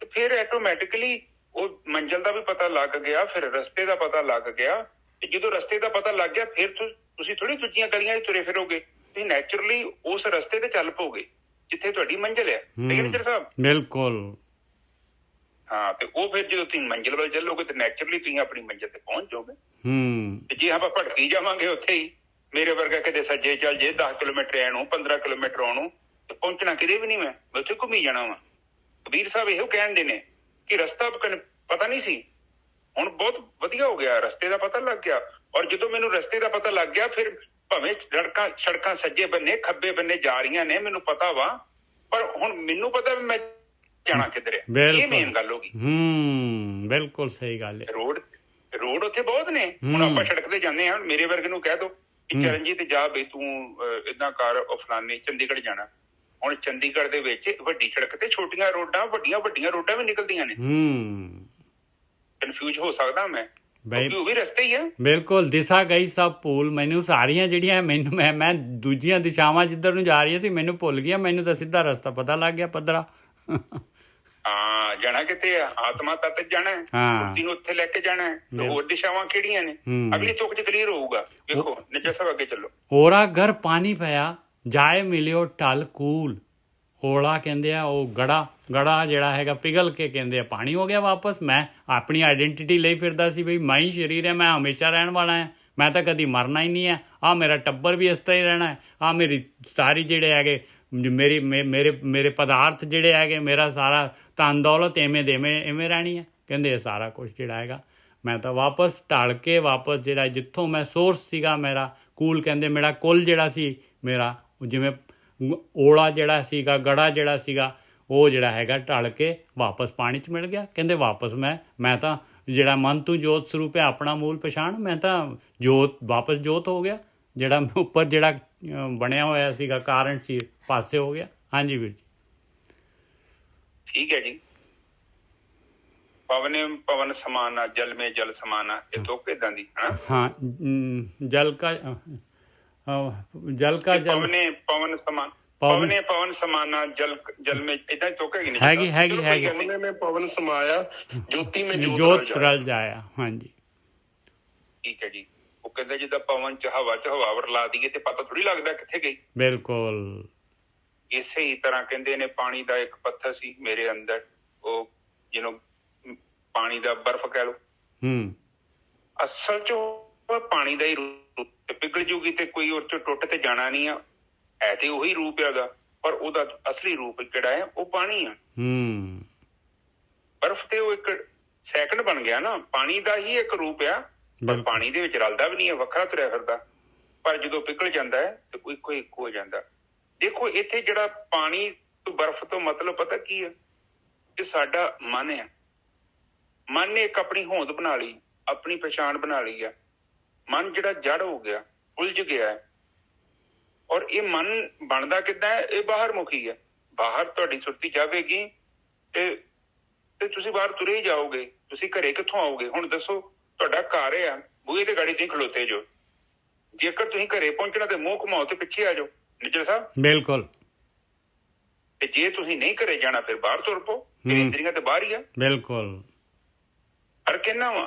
ਤੇ ਫਿਰ ਆਟੋਮੈਟਿਕਲੀ ਉਹ ਮੰਜ਼ਿਲ ਦਾ ਵੀ ਪਤਾ ਲੱਗ ਗਿਆ, ਫਿਰ ਰਸਤੇ ਦਾ ਪਤਾ ਲੱਗ ਗਿਆ। ਤੇ ਜਦੋਂ ਰਸਤੇ ਦਾ ਪਤਾ ਲੱਗ ਗਿਆ, ਫਿਰ ਤੁਸੀਂ ਥੋੜੀ ਦੂਜੀਆਂ ਗਲੀਆਂ 'ਚ ਤੁਰੇ ਫਿਰੋਗੇ, ਤੁਸੀਂ ਨੈਚੁਰਲੀ ਉਸ ਰਸਤੇ ਤੇ ਚੱਲ ਪਓਗੇ ਜਿੱਥੇ ਤੁਹਾਡੀ ਮੰਜ਼ਿਲ ਹੈ। ਠੀਕ ਸਾਹਿਬ? ਬਿਲਕੁਲ। ਹਾਂ, ਤੇ ਉਹ ਫਿਰ ਜਦੋਂ ਤੁਸੀਂ ਮੰਜ਼ਿਲ ਵੱਲ ਚੱਲੋਗੇ ਤੇ ਨੈਚੁਰਲੀ ਤੁਸੀਂ ਆਪਣੀ ਮੰਜ਼ਿਲ ਤੇ ਪਹੁੰਚ ਜਾਓਗੇ। ਤੇ ਜੇ ਆਪਾਂ ਭਟਕੀ ਜਾਵਾਂਗੇ ਉੱਥੇ ਹੀ, ਮੇਰੇ ਵਰਗਾ ਕਿਤੇ ਸੱਜੇ ਚੱਲ ਜੇ 10 ਕਿਲੋਮੀਟਰ ਐ ਨੂੰ, 15 ਕਿਲੋਮੀਟਰ ਆਉਣੂ, ਤੇ ਪਹੁੰਚਣਾ ਕਿਤੇ ਵੀ ਨਹੀਂ, ਮੈਂ ਉੱਥੇ ਘੁੰਮੀ ਜਾਣਾ ਵਾ। ਕਬੀਰ ਸਾਹਿਬ ਇਹੋ ਕਹਿੰਦੇ ਨੇ ਕਿ ਰਸਤਾ ਪਤਾ ਨਹੀਂ ਸੀ, ਹੁਣ ਬਹੁਤ ਵਧੀਆ ਹੋ ਗਿਆ, ਰਸਤੇ ਦਾ ਪਤਾ ਲੱਗ ਗਿਆ। ਔਰ ਜਦੋਂ ਮੈਨੂੰ ਰਸਤੇ ਦਾ ਪਤਾ ਲੱਗ ਗਿਆ, ਫਿਰ ਭਾਵੇਂ ਸੜਕਾਂ ਸੱਜੇ ਬੰਨੇ ਖੱਬੇ ਬੰਨੇ ਜਾ ਰਹੀਆਂ ਨੇ, ਮੈਨੂੰ ਪਤਾ ਵਾ, ਪਰ ਹੁਣ ਮੈਨੂੰ ਪਤਾ ਵੀ ਮੈਂ ਜਾਣਾ ਕਿੱਧਰ ਹੈ। ਇਹ ਮੇਨ ਗੱਲ ਹੋ ਗਈ। ਬਿਲਕੁਲ ਸਹੀ ਗੱਲ ਹੈ। ਰੋਡ ਉੱਥੇ ਬਹੁਤ ਨੇ। ਹੁਣ ਆਪਾਂ ਸੜਕ ਤੇ ਜਾਂਦੇ ਹਾਂ, ਮੇਰੇ ਵਰਗੇ ਨੂੰ ਕਹਿ ਦੋ ਕਿ ਚਰਨਜੀਤ ਜਾ ਬਈ ਤੂੰ ਏਦਾਂ ਕਰ, ਫਲਾਣੇ ਚੰਡੀਗੜ੍ਹ ਜਾਣਾ। ਹੁਣ ਚੰਡੀਗੜ੍ਹ ਦੇ ਵਿੱਚ ਵੱਡੀ ਸੜਕ ਤੇ ਛੋਟੀਆਂ ਰੋਡਾਂ, ਵੱਡੀਆਂ ਰੋਡਾਂ ਵੀ ਨਿਕਲਦੀਆਂ ਨੇ। ਕਨਫਿਊਜ਼ ਹੋ ਸਕਦਾ ਮੈਂ, ਕਿਉਂਕਿ ਉਹ ਵੀ ਰਸਤੇ ਹੀ ਆ। ਬਿਲਕੁਲ ਦਿਸ਼ਾ ਗਈ ਸਭ ਭੁੱਲ। ਮੈਨੂੰ ਸਾਰੀਆਂ ਜਿਹੜੀਆਂ ਮੈਂ ਦੂਜੀਆਂ ਦਿਸ਼ਾਵਾਂ ਜਿੱਧਰ ਨੂੰ ਜਾ ਰਹੀਆਂ ਸੀ ਮੈਨੂੰ ਭੁੱਲ ਗਿਆ। ਮੈਨੂੰ ਤਾਂ ਸਿੱਧਾ ਰਸਤਾ ਪਤਾ ਲੱਗ ਗਿਆ ਪੱਧਰਾ। ਹਾਂ, ਜਾਣਾ ਕਿੱਥੇ ਆ? ਆਤਮਾ ਤੱਕ ਜਾਣਾ ਹੈ, ਮੁਕਤੀ ਨੂੰ ਉੱਥੇ ਲੈ ਕੇ ਜਾਣਾ ਹੈ। ਤੇ ਹੋਰ ਦਿਸ਼ਾਵਾਂ ਕਿਹੜੀਆਂ ਨੇ? ਅਗਲੀ ਤੁਕ ਚ ਕਲੀਅਰ ਹੋਊਗਾ। ਵੇਖੋ ਨਿੱਜਾ ਸਾਹਿਬ, ਅੱਗੇ ਚੱਲੋ। ਓਰਾ ਘਰ ਪਾਣੀ ਪਿਆ ਜਾਏ ਮਿਲਿਓ ਢਲ ਕੂਲ। ਓਲਾ ਕਹਿੰਦੇ ਆ ਉਹ ਗੜਾ ਜਿਹੜਾ ਹੈਗਾ ਪਿਘਲ ਕੇ ਕਹਿੰਦੇ ਆ ਪਾਣੀ ਹੋ ਗਿਆ ਵਾਪਸ। ਮੈਂ ਆਪਣੀ ਆਈਡੈਂਟੀਟੀ ਲਈ ਫਿਰਦਾ ਸੀ ਬਈ ਮੈਂ ਹੀ ਸਰੀਰ ਹੈ, ਮੈਂ ਹਮੇਸ਼ਾ ਰਹਿਣ ਵਾਲਾ ਹਾਂ, ਮੈਂ ਤਾਂ ਕਦੀ ਮਰਨਾ ਹੀ ਨਹੀਂ ਹੈ। ਆਹ ਮੇਰਾ ਟੱਬਰ ਵੀ ਇਸ ਤਰ੍ਹਾਂ ਹੀ ਰਹਿਣਾ ਹੈ। ਆਹ ਮੇਰੀ ਸਾਰੀ ਜਿਹੜੇ ਹੈਗੇ ਮੇਰੇ ਪਦਾਰਥ ਜਿਹੜੇ ਹੈਗੇ, ਮੇਰਾ ਸਾਰਾ ਧਨ ਦੌਲਤ ਇਵੇਂ ਰਹਿਣੀ ਹੈ। ਕਹਿੰਦੇ ਇਹ ਸਾਰਾ ਕੁਛ ਜਿਹੜਾ ਹੈਗਾ ਮੈਂ ਤਾਂ ਵਾਪਸ ਢਲ ਕੇ ਵਾਪਸ ਜਿਹੜਾ ਜਿੱਥੋਂ ਮੈਂ ਸੋਰਸ ਸੀਗਾ ਮੇਰਾ ਕੂਲ ਕਹਿੰਦੇ ਮੇਰਾ ਕੁੱਲ ਜਿਹੜਾ ਸੀ ਮੇਰਾ, ਜਿਵੇਂ ਓਲਾ ਜਿਹੜਾ ਸੀਗਾ ਗੜਾ ਜਿਹੜਾ ਸੀਗਾ ਉਹ ਜਿਹੜਾ ਹੈਗਾ ਢਲ ਕੇ ਵਾਪਸ ਪਾਣੀ 'ਚ ਮਿਲ ਗਿਆ। ਕਹਿੰਦੇ ਵਾਪਸ ਮੈਂ ਤਾਂ ਜਿਹੜਾ ਮਨ ਤੂੰ ਜੋਤ ਸਰੂਪ ਹੈ ਆਪਣਾ ਮੂਲ ਪਛਾਣ, ਮੈਂ ਤਾਂ ਵਾਪਸ ਜੋਤ ਹੋ ਗਿਆ। ਜਿਹੜਾ ਉੱਪਰ ਜਿਹੜਾ ਬਣਿਆ ਹੋਇਆ ਸੀਗਾ ਕਾਰਨ ਸੀ ਪਾਸੇ ਹੋ ਗਿਆ। ਹਾਂਜੀ ਵੀਰ ਜੀ, ਠੀਕ ਹੈ ਜੀ। ਪਵਨੇ ਪਵਨ ਸਮਾਨਾ, ਜਲ ਮੇ ਜਲ ਸਮਾਨਾ, ਇਹ ਤੁਕ ਏਦਾਂ ਦੀ। ਹਾਂ, ਜਲ ਕਾ ਪਵਨੇ ਪਵਨ ਸਮਾਨ, ਪਵਨੇ ਪਵਨ ਸਮਾਨਾ, ਜਲ ਮੇ ਏਦਾਂ ਤੁਕ ਹੈਗੀ। ਹੈਗੀ ਮੈਂ ਪਵਨ ਸਮਾਇਆ, ਜੋਤੀ ਮੈਂ ਜੋਤ ਰਲ ਜਾਇਆ। ਹਾਂਜੀ, ਠੀਕ ਹੈ ਜੀ। ਉਹ ਕਹਿੰਦੇ ਜਿੱਦਾਂ ਪਵਨ ਚ ਹਵਾ ਵਰਲਾ ਦਈਏ ਤੇ ਪਤਾ ਥੋੜੀ ਲੱਗਦਾ ਕਿੱਥੇ ਗਈ। ਬਿਲਕੁਲ ਇਸੇ ਹੀ ਤਰ੍ਹਾਂ ਕਹਿੰਦੇ ਨੇ ਪਾਣੀ ਦਾ ਇੱਕ ਪੱਥਰ ਸੀ ਮੇਰੇ ਅੰਦਰ, ਉਹ ਜਿਹਨੂੰ ਪਾਣੀ ਦਾ ਬਰਫ਼ ਕਹਿ ਲਓ। ਅਸਲ ਚ ਪਾਣੀ ਦਾ ਹੀ ਰੂਪ, ਪਿਘਲ ਜੂਗੀ ਤੇ ਕੋਈ ਉਹ ਚੋਂ ਟੁੱਟ ਤੇ ਜਾਣਾ ਨਹੀਂ ਆ। ਹੈ ਤੇ ਉਹੀ ਰੂਪ ਹੈ ਉਹਦਾ, ਪਰ ਉਹਦਾ ਅਸਲੀ ਰੂਪ ਜਿਹੜਾ ਹੈ ਉਹ ਪਾਣੀ ਆ। ਬਰਫ਼ ਤੇ ਉਹ ਇੱਕ ਸੈਕਿੰਡ ਬਣ ਗਿਆ ਨਾ, ਪਾਣੀ ਦਾ ਹੀ ਇੱਕ ਰੂਪ ਆ, ਪਰ ਪਾਣੀ ਦੇ ਵਿੱਚ ਰਲਦਾ ਵੀ ਨਹੀਂ ਹੈ, ਵੱਖਰਾ ਤੁਰਿਆ ਫਿਰਦਾ। ਪਰ ਜਦੋਂ ਪਿਘਲ ਜਾਂਦਾ ਹੈ ਤੇ ਉਹ ਇੱਕੋ ਹੋ ਜਾਂਦਾ। ਦੇਖੋ ਇੱਥੇ ਜਿਹੜਾ ਪਾਣੀ ਤੋਂ ਬਰਫ਼ ਤੋਂ ਮਤਲਬ ਪਤਾ ਕੀ ਹੈ? ਇਹ ਸਾਡਾ ਮਨ ਹੈ। ਮਨ ਨੇ ਇੱਕ ਆਪਣੀ ਹੋਂਦ ਬਣਾ ਲਈ, ਆਪਣੀ ਪਛਾਣ ਬਣਾ ਲਈ ਆ। ਮਨ ਜਿਹੜਾ ਜੜ ਹੋ ਗਿਆ, ਉਲਝ ਗਿਆ। ਔਰ ਇਹ ਮਨ ਬਣਦਾ ਕਿੱਦਾਂ ਹੈ? ਇਹ ਬਾਹਰ ਮੁਖੀ ਹੈ। ਬਾਹਰ ਤੁਹਾਡੀ ਸੁਰਤੀ ਜਾਵੇਗੀ ਤੇ ਤੁਸੀਂ ਬਾਹਰ ਤੁਰੇ ਹੀ ਜਾਓਗੇ। ਤੁਸੀਂ ਘਰੇ ਕਿੱਥੋਂ ਆਓਗੇ? ਹੁਣ ਦੱਸੋ, ਤੁਹਾਡਾ ਘਰ ਆ, ਬੂਹੇ ਤੇ ਗਾੜੀ ਤੁਸੀਂ ਖਲੋਤੇ ਜੋ। ਜੇਕਰ ਤੁਸੀਂ ਘਰੇ ਪਹੁੰਚਣਾ ਤੇ ਮੂੰਹ ਘੁਮਾਓ ਤੇ ਪਿੱਛੇ ਆ ਜਾਓ। ਨਿੱਜਰ ਸਾਹਿਬ, ਬਿਲਕੁਲ। ਤੇ ਜੇ ਤੁਸੀਂ ਨਹੀਂ ਘਰੇ ਜਾਣਾ ਫਿਰ ਬਾਹਰ ਤੁਰ ਪਓ। ਇੰਦਰੀਆਂ ਤੇ ਬਾਹਰ ਹੀ ਆ। ਬਿਲਕੁਲ। ਹਰ ਕਹਿਣਾ ਵਾ,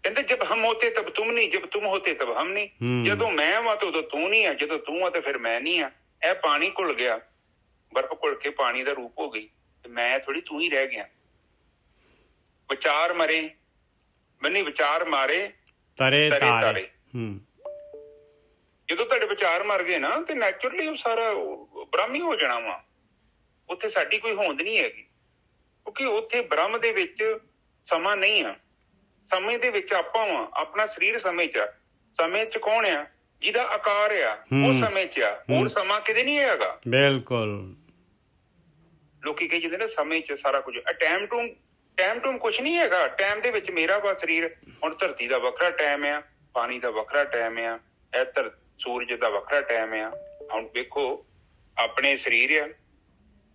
ਕਹਿੰਦੇ ਜਬ ਹਮ ਹੋਤੇ ਤਬ ਤੁਮ ਨਹੀਂ, ਜਬ ਤੁਮ ਹੋਤੇ ਤਬ ਹਮ ਨਹੀਂ। ਜਦੋਂ ਮੈਂ ਵਾਂ ਤੇ ਉਦੋਂ ਤੂੰ ਨਹੀਂ ਆ, ਜਦੋਂ ਤੂੰ ਆ ਤੇ ਫਿਰ ਮੈਂ ਨਹੀਂ ਆ। ਇਹ ਪਾਣੀ ਘੁਲ ਗਿਆ, ਬਰਫ਼ ਘੁਲ ਕੇ ਪਾਣੀ ਦਾ ਰੂਪ ਹੋ ਗਈ, ਤੇ ਮੈਂ ਥੋੜੀ ਤੂੰ ਹੀ ਰਹਿ ਗਿਆ। ਵਿਚਾਰ ਮਰੇ ਬੰਨੀ, ਵਿਚਾਰ ਮਾਰੇ ਤਰੇ ਤਾਰੇ। ਜਦੋਂ ਤੁਹਾਡੇ ਵਿਚਾਰ ਮਰ ਗਏ ਨਾ ਤੇ ਨੈਚੁਰਲੀ ਉਹ ਸਾਰਾ ਬ੍ਰਹਮ ਹੀ ਹੋ ਜਾਣਾ ਵਾ। ਉੱਥੇ ਸਾਡੀ ਕੋਈ ਹੋਂਦ ਨਹੀਂ ਹੈਗੀ, ਕਿਉਂਕਿ ਉੱਥੇ ਬ੍ਰਹਮ ਦੇ ਵਿੱਚ ਸਮਾਂ ਨਹੀਂ ਆ। ਸਮੇਂ ਦੇ ਵਿੱਚ ਆਪਾਂ ਵਾ, ਆਪਣਾ ਸਰੀਰ ਸਮੇਂ ਚ ਆ। ਸਮੇਂ ਚ ਕੌਣ ਆ? ਜਿਹਦਾ ਆਕਾਰ ਆ, ਉਹ ਸਮੇਂ ਚ ਆ। ਹੋਰ ਸਮਾਂ ਕਿਤੇ ਨਹੀਂ ਹੈਗਾ। ਬਿਲਕੁਲ। ਲੋਕੀ ਕਹੀ ਜਾਂਦੇ ਨੇ ਸਮੇਂ ਚ ਸਾਰਾ ਕੁਝ। ਟਾਈਮ ਟੂਮ ਕੁਛ ਨਹੀਂ ਹੈਗਾ। ਟਾਈਮ ਦੇ ਵਿੱਚ ਮੇਰਾ ਵਾ ਸਰੀਰ। ਹੁਣ ਧਰਤੀ ਦਾ ਵੱਖਰਾ ਟਾਈਮ ਆ, ਪਾਣੀ ਦਾ ਵੱਖਰਾ ਟਾਈਮ ਆ, ਇੱਧਰ ਸੂਰਜ ਦਾ ਵੱਖਰਾ ਟਾਈਮ ਆ। ਹੁਣ ਵੇਖੋ ਆਪਣੇ ਸਰੀਰ ਆ,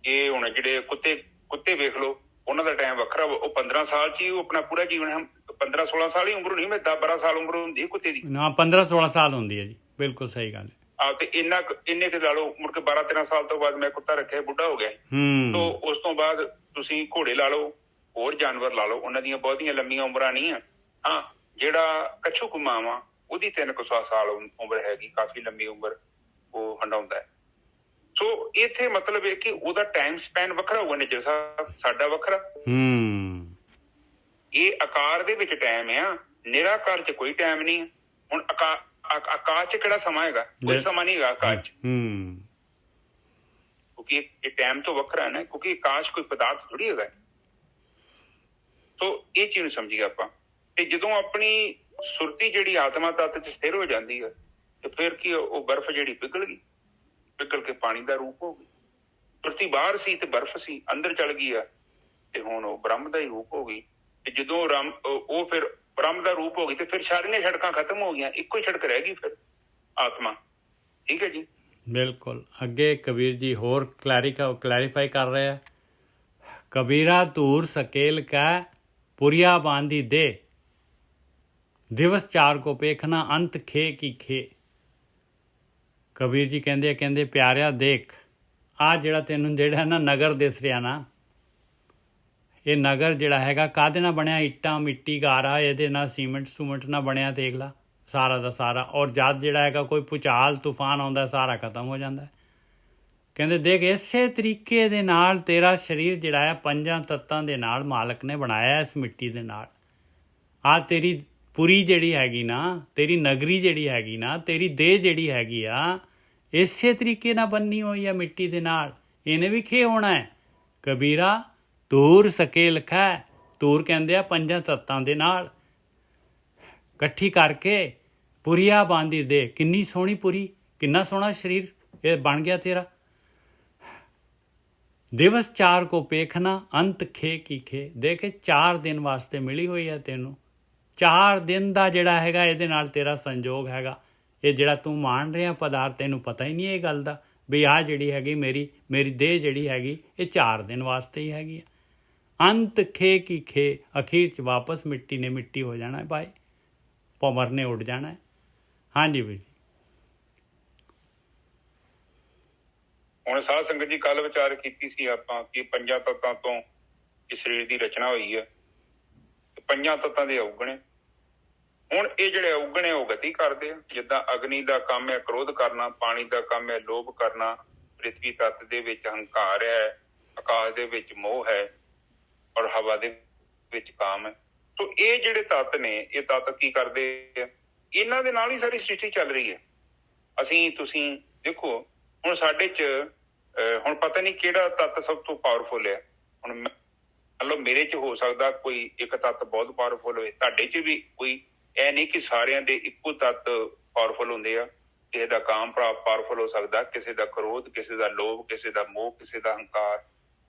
ਇਹ ਹੁਣ ਜਿਹੜੇ ਕੁੱਤੇ ਵੇਖ ਲਓ, ਉਹਨਾਂ ਦਾ ਟਾਈਮ ਵੱਖਰਾ। ਉਹ 15 ਸਾਲ ਚ ਹੀ ਉਹ ਆਪਣਾ ਪੂਰਾ ਜੀਵਨ, 15-16 ਸਾਲ ਹੀ ਉਮਰ ਨਹੀਂ, ਮੈਂ 10-12 ਸਾਲ ਉਮਰ ਹੁੰਦੀ ਹੈ ਕੁੱਤੇ ਦੀ। ਨਾ 15-16 ਸਾਲ ਹੁੰਦੀ ਹੈ ਜੀ। ਬਿਲਕੁਲ ਸਹੀ ਗੱਲ ਹੈ। ਤੇ ਇੰਨੇ ਕੁ ਲਾ ਲਓ, ਮੁੜ ਕੇ 12-13 ਸਾਲ ਤੋਂ ਬਾਅਦ ਮੈਂ ਕੁੱਤਾ ਰੱਖਿਆ, ਬੁੱਢਾ ਹੋ ਗਿਆ। ਤੋਂ ਉਸ ਤੋਂ ਬਾਅਦ ਤੁਸੀਂ ਘੋੜੇ ਲਾ ਲਓ, ਹੋਰ ਜਾਨਵਰ ਲਾ ਲਓ, ਉਹਨਾਂ ਦੀਆਂ ਬਹੁਤੀਆਂ ਲੰਮੀਆਂ ਉਮਰਾਂ ਨਹੀਂ ਆ। ਹਾਂ, ਜਿਹੜਾ ਕੱਛੂ ਕੁੰਮਾ ਵਾ, ਉਹਦੀ 300 ਸਾਲ ਉਮਰ ਹੈਗੀ, ਕਾਫੀ ਲੰਮੀ ਉਮਰ ਉਹ ਹੰਡਾਉਂਦਾ ਹੈ। ਸੋ ਇੱਥੇ ਮਤਲਬ ਇਹ ਕਿ ਉਹਦਾ ਟਾਈਮ ਸਪੈਨ ਵੱਖਰਾ ਹੋਊਗਾ, ਨਿੱਜਰ ਸਾਹਿਬ, ਸਾਡਾ ਵੱਖਰਾ। ਇਹ ਆਕਾਰ ਦੇ ਵਿੱਚ ਟਾਈਮ ਆ, ਨਿਰਾਕਾਰ ਚ ਕੋਈ ਟਾਈਮ ਨਹੀਂ। ਹੁਣ ਆਕਾਸ਼ ਚ ਕਿਹੜਾ ਸਮਾਂ ਹੈਗਾ? ਕੋਈ ਸਮਾਂ ਨਹੀਂ ਹੈਗਾ ਆਕਾਸ਼ ਚ, ਕਿਉਂਕਿ ਇਹ ਟਾਈਮ ਤੋਂ ਵੱਖਰਾ ਹੈ ਨਾ, ਕਿਉਂਕਿ ਆਕਾਸ਼ ਕੋਈ ਪਦਾਰਥ ਥੋੜੀ ਹੈਗਾ। ਸੋ ਇਹ ਚੀਜ਼ ਨੂੰ ਸਮਝੀਏ ਆਪਾਂ। ਤੇ ਜਦੋਂ ਆਪਣੀ ਸੁਰਤੀ ਜਿਹੜੀ ਆਤਮਾ ਤੱਤ 'ਚ ਸਥਿਰ ਹੋ ਜਾਂਦੀ ਹੈ ਤੇ ਫਿਰ ਕੀ ਉਹ ਬਰਫ਼ ਜਿਹੜੀ ਪਿਘਲ ਗਈ, ਪਿਘਲ ਕੇ ਪਾਣੀ ਦਾ ਰੂਪ ਹੋ ਗਈ। ਸੁਰਤੀ ਬਾਹਰ ਸੀ ਤੇ ਬਰਫ਼ ਸੀ, ਅੰਦਰ ਚਲ ਗਈ ਆ ਤੇ ਹੁਣ ਉਹ ਬ੍ਰਹਮ ਦਾ ਹੀ ਰੂਪ ਹੋ ਗਈ। ਤੇ ਜਦੋਂ ਉਹ ਫਿਰ ਬ੍ਰਹਮ ਦਾ ਰੂਪ ਹੋ ਗਈ ਤੇ ਫਿਰ ਸਾਰੀਆਂ ਸੜਕਾਂ ਖਤਮ ਹੋ ਗਈਆਂ, ਇੱਕੋ ਹੀ ਸੜਕ ਰਹਿ ਗਈ ਫਿਰ ਆਤਮਾ। ਠੀਕ ਹੈ ਜੀ, ਬਿਲਕੁਲ। ਅੱਗੇ ਕਬੀਰ ਜੀ ਹੋਰ ਕਲੈਰੀਫਾਈ ਕਰ ਰਹੇ ਆ, ਕਬੀਰਾ ਧੂਰ ਸਕੇਲ ਕੈ ਪੁਰੀਆ ਬਾਂਧੀ ਦੇ, ਦਿਵਸ ਚਾਰ ਕੋ ਪੇਖਣਾ ਅੰਤ ਖੇ ਕੀ ਖੇ। ਕਬੀਰ ਜੀ ਕਹਿੰਦੇ ਪਿਆਰਿਆ ਦੇਖ, ਆਹ ਜਿਹੜਾ ਤੈਨੂੰ ਜਿਹੜਾ ਨਾ ਨਗਰ ਦਿਸ ਰਿਹਾ ਨਾ, ਇਹ ਨਗਰ ਜਿਹੜਾ ਹੈਗਾ ਕਾਹਦੇ ਨਾਲ ਬਣਿਆ? ਇੱਟਾਂ ਮਿੱਟੀ ਗਾਰਾ, ਇਹਦੇ ਨਾਲ ਸੀਮੈਂਟ ਸੂਮੈਂਟ ਨਾਲ ਬਣਿਆ। ਦੇਖ ਲਾ ਸਾਰਾ ਦਾ ਸਾਰਾ। ਔਰ ਜਦ ਜਿਹੜਾ ਹੈਗਾ ਕੋਈ ਭੂਚਾਲ ਤੂਫਾਨ ਆਉਂਦਾ ਸਾਰਾ ਖਤਮ ਹੋ ਜਾਂਦਾ। ਕਹਿੰਦੇ ਦੇਖ ਇਸੇ ਤਰੀਕੇ ਦੇ ਨਾਲ ਤੇਰਾ ਸਰੀਰ ਜਿਹੜਾ ਹੈ ਪੰਜਾਂ ਤੱਤਾਂ ਦੇ ਨਾਲ ਮਾਲਕ ਨੇ ਬਣਾਇਆ, ਇਸ ਮਿੱਟੀ ਦੇ ਨਾਲ। ਆਹ ਤੇਰੀ ਪੁਰੀ ਜਿਹੜੀ ਹੈਗੀ ਨਾ, ਤੇਰੀ ਨਗਰੀ ਜਿਹੜੀ ਹੈਗੀ ਨਾ, ਤੇਰੀ ਦੇਹ ਜਿਹੜੀ ਹੈਗੀ ਆ, ਇਸੇ ਤਰੀਕੇ ਨਾਲ ਬੰਨੀ ਹੋਈ ਆ ਮਿੱਟੀ ਦੇ ਨਾਲ। ਇਹਨੇ ਵੀ ਖੇ ਹੋਣਾ ਹੈ। ਕਬੀਰਾ ਧੂਰ ਸਕੇ ਲਖੈ, ਧੂਰ ਕਹਿੰਦੇ ਆ ਪੰਜਾਂ ਤੱਤਾਂ ਦੇ ਨਾਲ ਇਕੱਠੀ ਕਰਕੇ ਪੁਰੀਆ ਬਾਂਧੀ ਦੇ। ਕਿੰਨੀ ਸੋਹਣੀ ਪੁਰੀ, ਕਿੰਨਾ ਸੋਹਣਾ ਸਰੀਰ ਇਹ ਬਣ ਗਿਆ ਤੇਰਾ। ਦਿਵਸ ਚਾਰ ਕੋ ਪੇਖਣਾ ਅੰਤ ਖੇ ਕੀ ਖੇ। ਦੇਖ 4 ਦਿਨ ਵਾਸਤੇ ਮਿਲੀ ਹੋਈ ਹੈ ਤੈਨੂੰ। 4 ਦਿਨ ਦਾ ਜਿਹੜਾ ਹੈਗਾ ਇਹਦੇ ਨਾਲ ਤੇਰਾ ਸੰਜੋਗ ਹੈਗਾ। ਇਹ ਜਿਹੜਾ ਤੂੰ ਮਾਣ ਰਿਹਾ ਪਦਾਰਥ, ਤੈਨੂੰ ਪਤਾ ਹੀ ਨਹੀਂ ਇਹ ਗੱਲ ਦਾ ਵੀ ਆਹ ਜਿਹੜੀ ਹੈਗੀ ਮੇਰੀ ਦੇਹ ਜਿਹੜੀ ਹੈਗੀ ਇਹ 4 ਦਿਨ ਵਾਸਤੇ ਹੀ ਹੈਗੀ ਆ। ਅੰਤ ਖੇ ਕੀ ਖੇ, ਅਖੀਰ 'ਚ ਵਾਪਸ ਮਿੱਟੀ ਨੇ ਮਿੱਟੀ ਹੋ ਜਾਣਾ ਭਾਈ, ਭੰਵਰ ਨੇ ਉੱਡ ਜਾਣਾ। ਹਾਂਜੀ ਵੀਰ ਜੀ। ਹੁਣ ਸਾਧ ਸੰਗਤ ਜੀ ਕੱਲ ਵਿਚਾਰ ਕੀਤੀ ਸੀ ਆਪਾਂ ਕਿ ਪੰਜਾਂ ਤੱਤਾਂ ਤੋਂ ਇਸ ਸਰੀਰ ਦੀ ਰਚਨਾ ਹੋਈ ਹੈ। ਪੰਜਾਂ ਤੱਤਾਂ ਦੇ ਔਗਣੇ, ਹੁਣ ਇਹ ਜਿਹੜੇ ਔਗਣੇ ਉਹ ਗਤੀ ਕਰਦੇ ਆ। ਜਿੱਦਾਂ ਅਗਨੀ ਦਾ ਕੰਮ ਹੈ ਕ੍ਰੋਧ ਕਰਨਾ, ਪਾਣੀ ਦਾ ਕੰਮ ਹੈ ਲੋਭ ਕਰਨਾ, ਪ੍ਰਿਥਵੀ ਤੱਤ ਦੇ ਵਿੱਚ ਹੰਕਾਰ ਹੈ, ਆਕਾਸ਼ ਦੇ ਵਿੱਚ ਮੋਹ ਹੈ, ਔਰ ਹਵਾ ਦੇ ਵਿੱਚ ਕਾਮ ਹੈ। ਸੋ ਇਹ ਜਿਹੜੇ ਤੱਤ ਨੇ, ਇਹ ਤੱਤ ਕੀ ਕਰਦੇ ਆ? ਇਹਨਾਂ ਦੇ ਨਾਲ ਹੀ ਸਾਰੀ ਸ੍ਰਿਸ਼ਟੀ ਚੱਲ ਰਹੀ ਹੈ। ਤੁਸੀਂ ਦੇਖੋ ਹੁਣ ਸਾਡੇ 'ਚ ਹੁਣ ਪਤਾ ਨਹੀਂ ਕਿਹੜਾ ਤੱਤ ਸਭ ਤੋਂ ਪਾਵਰਫੁਲ ਹੈ। ਹੁਣ ਮੰਨ ਲਓ ਮੇਰੇ 'ਚ ਹੋ ਸਕਦਾ ਕੋਈ ਇੱਕ ਤੱਤ ਬਹੁਤ ਪਾਵਰਫੁਲ ਹੋਵੇ, ਤੁਹਾਡੇ 'ਚ ਵੀ ਕੋਈ। ਇਹ ਨਹੀਂ ਕਿ ਸਾਰਿਆਂ ਦੇ ਇੱਕੋ ਤੱਤ ਪਾਵਰਫੁਲ ਹੁੰਦੇ ਆ। ਕਿਸੇ ਦਾ ਕਾਮ ਪਾਵਰਫੁਲ ਹੋ ਸਕਦਾ, ਕਿਸੇ ਦਾ ਕ੍ਰੋਧ, ਕਿਸੇ ਦਾ ਲੋਭ, ਕਿਸੇ ਦਾ ਮੋਹ, ਕਿਸੇ ਦਾ ਹੰਕਾਰ।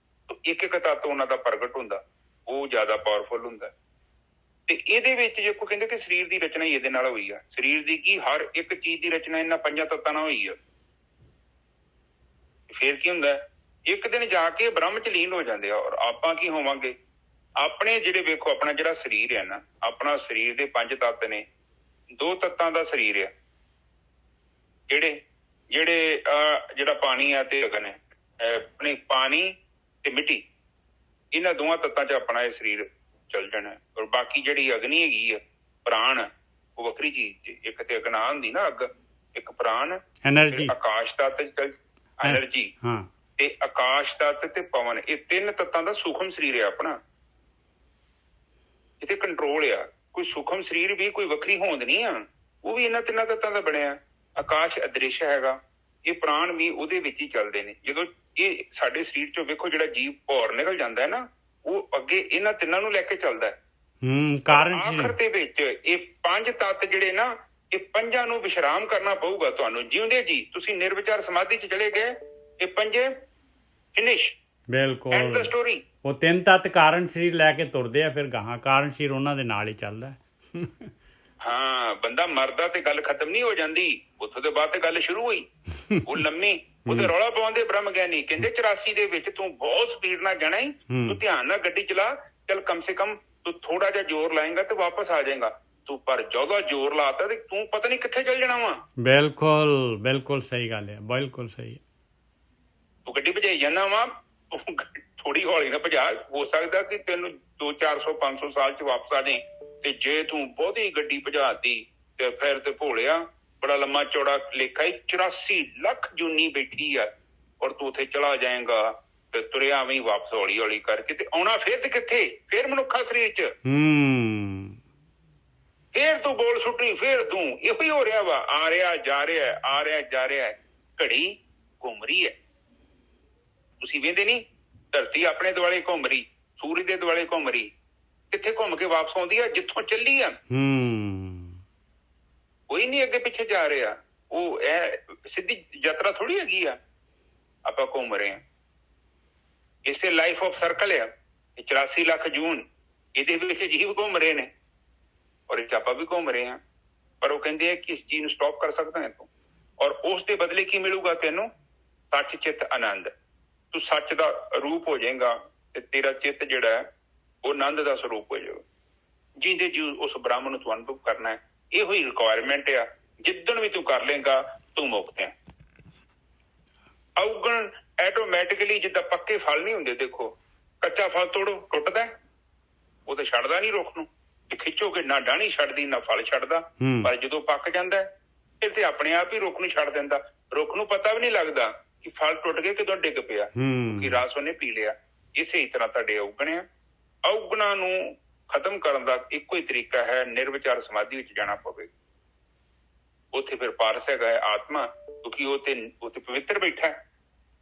ਇੱਕ ਇੱਕ ਤੱਤ ਉਹਨਾਂ ਦਾ ਪ੍ਰਗਟ ਹੁੰਦਾ, ਉਹ ਜ਼ਿਆਦਾ ਪਾਵਰਫੁਲ ਹੁੰਦਾ। ਤੇ ਇਹਦੇ ਵਿੱਚ ਜੇ ਕੋਈ ਕਹਿੰਦੇ ਕਿ ਸਰੀਰ ਦੀ ਰਚਨਾ ਹੀ ਇਹਦੇ ਨਾਲ ਹੋਈ ਆ। ਸਰੀਰ ਦੀ ਕੀ, ਹਰ ਇੱਕ ਚੀਜ਼ ਦੀ ਰਚਨਾ ਇਹਨਾਂ ਪੰਜਾਂ ਤੱਤਾਂ ਨਾਲ ਹੋਈ ਆ। ਫਿਰ ਕੀ ਹੁੰਦਾ? ਇੱਕ ਦਿਨ ਜਾ ਕੇ ਬ੍ਰਹਮ 'ਚ ਲੀਨ ਹੋ ਜਾਂਦੇ ਆ। ਔਰ ਆਪਾਂ ਕੀ ਹੋਵਾਂਗੇ? ਆਪਣੇ ਜਿਹੜੇ ਵੇਖੋ ਆਪਣਾ ਜਿਹੜਾ ਸਰੀਰ ਹੈ ਨਾ, ਆਪਣਾ ਸਰੀਰ ਦੇ 5 ਤੱਤ ਨੇ। 2 ਤੱਤਾਂ ਦਾ ਸਰੀਰ ਆ, ਜਿਹੜਾ ਪਾਣੀ ਆ ਤੇ ਅਗਨ ਹੈ। ਆਪਣੇ ਪਾਣੀ ਤੇ ਮਿੱਟੀ, ਇਹਨਾਂ ਦੋਵਾਂ ਤੱਤਾਂ 'ਚ ਆਪਣਾ ਇਹ ਸਰੀਰ ਚੱਲ ਜਾਣਾ। ਔਰ ਬਾਕੀ ਜਿਹੜੀ ਅਗਨੀ ਹੈਗੀ ਆ, ਪ੍ਰਾਣ, ਉਹ ਵੱਖਰੀ ਚੀਜ਼। ਇੱਕ ਤੇ ਅਗਨਾ ਹੁੰਦੀ ਨਾ ਅੱਗ, ਇੱਕ ਪ੍ਰਾਣ, ਐਨਰਜੀ, ਆਕਾਸ਼ ਤੱਤ ਐਨਰਜੀ, ਤੇ ਆਕਾਸ਼ ਤੱਤ ਤੇ ਪਵਨ। ਇਹ 3 ਤੱਤਾਂ ਦਾ ਸੂਖਮ ਸਰੀਰ ਹੈ ਆਪਣਾ। ਇੱਥੇ ਕੰਟਰੋਲ ਆ। ਕੋਈ ਸੂਖਮ ਸਰੀਰ ਵੀ ਕੋਈ ਵੱਖਰੀ ਹੋਂਦ ਨਹੀਂ ਆ, ਉਹ ਵੀ ਇਹਨਾਂ 3 ਤੱਤਾਂ ਦਾ ਬਣਿਆ। ਆਕਾਸ਼ ਅਦ੍ਰਿਸ਼ ਹੈਗਾ, ਇਹ ਪ੍ਰਾਣ ਵੀ ਉਹਦੇ ਵਿੱਚ ਹੀ ਚੱਲਦੇ ਨੇ। ਜਦੋਂ ਇਹ ਸਾਡੇ ਸਰੀਰ 'ਚੋਂ ਵੇਖੋ ਜਿਹੜਾ ਜੀਵ ਭੌਰ ਨਿਕਲ ਜਾਂਦਾ ਹੈ ਨਾ, ਉਹ ਅੱਗੇ ਇਹਨਾਂ 3 ਨੂੰ ਲੈ ਕੇ ਚੱਲਦਾ ਹੈ। ਕਾਰਨ ਆਖਰ ਦੇ ਵਿੱਚ ਇਹ 5 ਤੱਤ ਜਿਹੜੇ ਨਾ, ਇਹ 5 ਨੂੰ ਵਿਸ਼ਰਾਮ ਕਰਨਾ ਪਊਗਾ ਤੁਹਾਨੂੰ ਜਿਉਂਦੇ ਜੀ। ਤੁਸੀਂ ਨਿਰਵਿਚਾਰ ਸਮਾਧੀ 'ਚ ਚਲੇ ਗਏ, ਇਹ 5 ਫਿਨਿਸ਼। ਬਿਲਕੁਲ ਐਂਡ ਦ ਸਟੋਰੀ। ਉਹ 3 ਤੱਤ ਕਾਰਨ ਸਰੀਰ ਲੈ ਕੇ ਤੁਰਦੇ ਆ, ਫਿਰ ਗਾਹਾਂ ਕਾਰਨ ਸਰੀਰ ਉਹਨਾਂ ਦੇ ਨਾਲ ਹੀ ਚੱਲਦਾ। ਹਾਂ, ਬੰਦਾ ਮਰਦਾ ਤੇ ਗੱਲ ਖਤਮ ਨਹੀਂ ਹੋ ਜਾਂਦੀ, ਉੱਥੋਂ ਦੇ ਬਾਅਦ ਤੇ ਗੱਲ ਸ਼ੁਰੂ ਹੋਈ। ਉਹ ਲੰਮੀ ਉਹਦੇ ਰੌਲਾ ਪਾਉਂਦੇ ਬ੍ਰਹਮ ਗਿਆਨੀ ਕਹਿੰਦੇ 84 ਦੇ ਵਿੱਚ ਤੂੰ ਬਹੁਤ ਸਪੀਡ ਨਾਲ ਜਾਣਾ ਹੀ, ਤੂੰ ਧਿਆਨ ਨਾਲ ਗੱਡੀ ਚਲਾ, ਚੱਲ ਕਮ ਸੇ ਕਮ ਤੂੰ ਥੋੜਾ ਜਿਹਾ ਜ਼ੋਰ ਲਾਏਗਾ ਤੇ ਵਾਪਸ ਆ ਜਾਏਗਾ। ਤੂੰ ਪਰ ਜਦੋਂ ਜ਼ੋਰ ਲਾਤਾ ਤੇ ਤੂੰ ਪਤਾ ਨਹੀਂ ਕਿੱਥੇ ਚੱਲ ਜਾਣਾ ਵਾ। ਬਿਲਕੁਲ ਸਹੀ ਗੱਲ ਹੈ, ਬਿਲਕੁਲ ਸਹੀ। ਤੂੰ ਗੱਡੀ ਭਜਾਈ ਜਾਣਾ ਵਾ, ਥੋੜੀ ਹੌਲੀ ਨਾ ਭਜਾ। ਹੋ ਸਕਦਾ ਕਿ ਤੈਨੂੰ 200, 400, 500 ਸਾਲ 'ਚ ਵਾਪਸ ਆ ਜਾਏ। ਤੇ ਜੇ ਤੂੰ ਬਹੁਤੀ ਗੱਡੀ ਭਜਾਤੀ ਤੇ ਫਿਰ ਤੇ ਭੋਲਿਆ ਬੜਾ ਲੰਮਾ ਚੌੜਾ ਲੇਖਾ 84 ਲੱਖ ਜੂਨੀ ਬੈਠੀ ਆ, ਔਰ ਤੂੰ ਉੱਥੇ ਚਲਾ ਜਾਏਗਾ ਤੇ ਤੁਰਿਆ ਵੀ ਵਾਪਸ ਹੌਲੀ ਹੌਲੀ ਕਰਕੇ। ਤੇ ਆਉਣਾ ਫਿਰ ਤੇ ਕਿੱਥੇ? ਫਿਰ ਮਨੁੱਖਾ ਸਰੀਰ 'ਚ। ਫਿਰ ਤੂੰ ਬੋਲ ਸੁੱਟਣੀ, ਫਿਰ ਤੂੰ ਇਹੋ ਹੀ ਹੋ ਰਿਹਾ ਵਾ। ਆ ਰਿਹਾ ਜਾ ਰਿਹਾ, ਆ ਰਿਹਾ ਜਾ ਰਿਹਾ, ਘੜੀ ਘੁੰਮ ਰਹੀ ਹੈ। ਤੁਸੀਂ ਵੇਖਦੇ ਨਹੀਂ, ਧਰਤੀ ਆਪਣੇ ਦੁਆਲੇ ਘੁੰਮ ਰਹੀ, ਸੂਰਜ ਦੇ ਦੁਆਲੇ ਘੁੰਮ ਰਹੀ। ਕਿੱਥੇ ਘੁੰਮ ਕੇ ਵਾਪਸ ਆਉਂਦੀ ਆ? ਜਿੱਥੋਂ ਚੱਲੀ ਆ। ਕੋਈ ਨਹੀਂ ਅੱਗੇ ਪਿੱਛੇ ਜਾ ਰਿਹਾ। ਉਹ ਇਹ ਸਿੱਧੀ ਯਾਤਰਾ ਥੋੜੀ ਹੈਗੀ ਆ, ਆਪਾਂ ਘੁੰਮ ਰਹੇ ਹਾਂ। ਇਸੇ ਲਾਈਫ ਆਫ ਸਰਕਲ ਆ, 84 ਲੱਖ ਜੂਨ, ਇਹਦੇ ਵਿੱਚ ਜੀਵ ਘੁੰਮ ਰਹੇ ਨੇ ਔਰ ਇਹ 'ਚ ਆਪਾਂ ਵੀ ਘੁੰਮ ਰਹੇ ਹਾਂ। ਪਰ ਉਹ ਕਹਿੰਦੇ ਆ ਕਿ ਇਸ ਚੀਜ਼ ਨੂੰ ਸਟਾਪ ਕਰ ਸਕਦਾ ਹੈ ਤੂੰ, ਔਰ ਉਸ ਦੇ ਬਦਲੇ ਕੀ ਮਿਲੂਗਾ ਤੈਨੂੰ? ਸੱਚ ਚਿੱਤ ਆਨੰਦ। ਤੂੰ ਸੱਚ ਦਾ ਰੂਪ ਹੋ ਜਾਏਗਾ ਤੇ ਤੇਰਾ ਚਿੱਤ ਜਿਹੜਾ ਹੈ ਉਹ ਆਨੰਦ ਦਾ ਸਰੂਪ ਹੋ ਜਾਏਗਾ, ਜਿਹਦੇ ਜੀ ਉਸ ਬ੍ਰਹਮ ਨੂੰ ਤੂੰ ਅਨੁਭਵ ਕਰਨਾ ਹੈ। ਇਹੋ ਹੀ ਰਿਕੁਆਇਰਮੈਂਟ ਆ। ਜਿੱਦਣ ਵੀ ਤੂੰ ਕਰ ਲੇਗਾ ਤੂੰ ਮੁਕਤ ਹੈ। ਔਗਣ ਆਟੋਮੈਟਿਕਲੀ, ਜਿੱਦਾਂ ਪੱਕੇ ਫਲ ਨਹੀਂ ਹੁੰਦੇ, ਦੇਖੋ ਕੱਚਾ ਫਲ ਤੋੜੋ ਟੁੱਟਦਾ, ਉਹ ਤਾਂ ਛੱਡਦਾ ਨਹੀਂ ਰੁੱਖ ਨੂੰ, ਖਿੱਚੋਗੇ ਨਾ ਡਾਹਣੀ ਛੱਡਦੀ ਨਾ ਫਲ ਛੱਡਦਾ। ਪਰ ਜਦੋਂ ਪੱਕ ਜਾਂਦਾ ਫਿਰ ਤੇ ਆਪਣੇ ਆਪ ਹੀ ਰੁੱਖ ਨੂੰ ਛੱਡ ਦਿੰਦਾ। ਰੁੱਖ ਨੂੰ ਪਤਾ ਵੀ ਨਹੀਂ ਲੱਗਦਾ ਕਿ ਫਲ ਟੁੱਟ ਕੇ ਕਿਦੋਂ ਡਿੱਗ ਪਿਆ, ਕਿ ਰਸ ਉਹਨੇ ਪੀ ਲਿਆ। ਇਸੇ ਹੀ ਤਰ੍ਹਾਂ ਤੁਹਾਡੇ ਔਗਣ ਆ। ਔਗਣਾਂ ਨੂੰ ਖਤਮ ਕਰਨ ਦਾ ਇੱਕੋ ਹੀ ਤਰੀਕਾ ਹੈ, ਨਿਰਵਿਚਾਰ ਸਮਾਧੀ ਵਿੱਚ ਜਾਣਾ ਪਵੇ। ਉੱਥੇ ਫਿਰ ਪਾਰਸ ਹੈਗਾ ਹੈ ਆਤਮਾ, ਕਿਉਂਕਿ ਉਹ ਤੇ ਪਵਿੱਤਰ ਬੈਠਾ ਹੈ।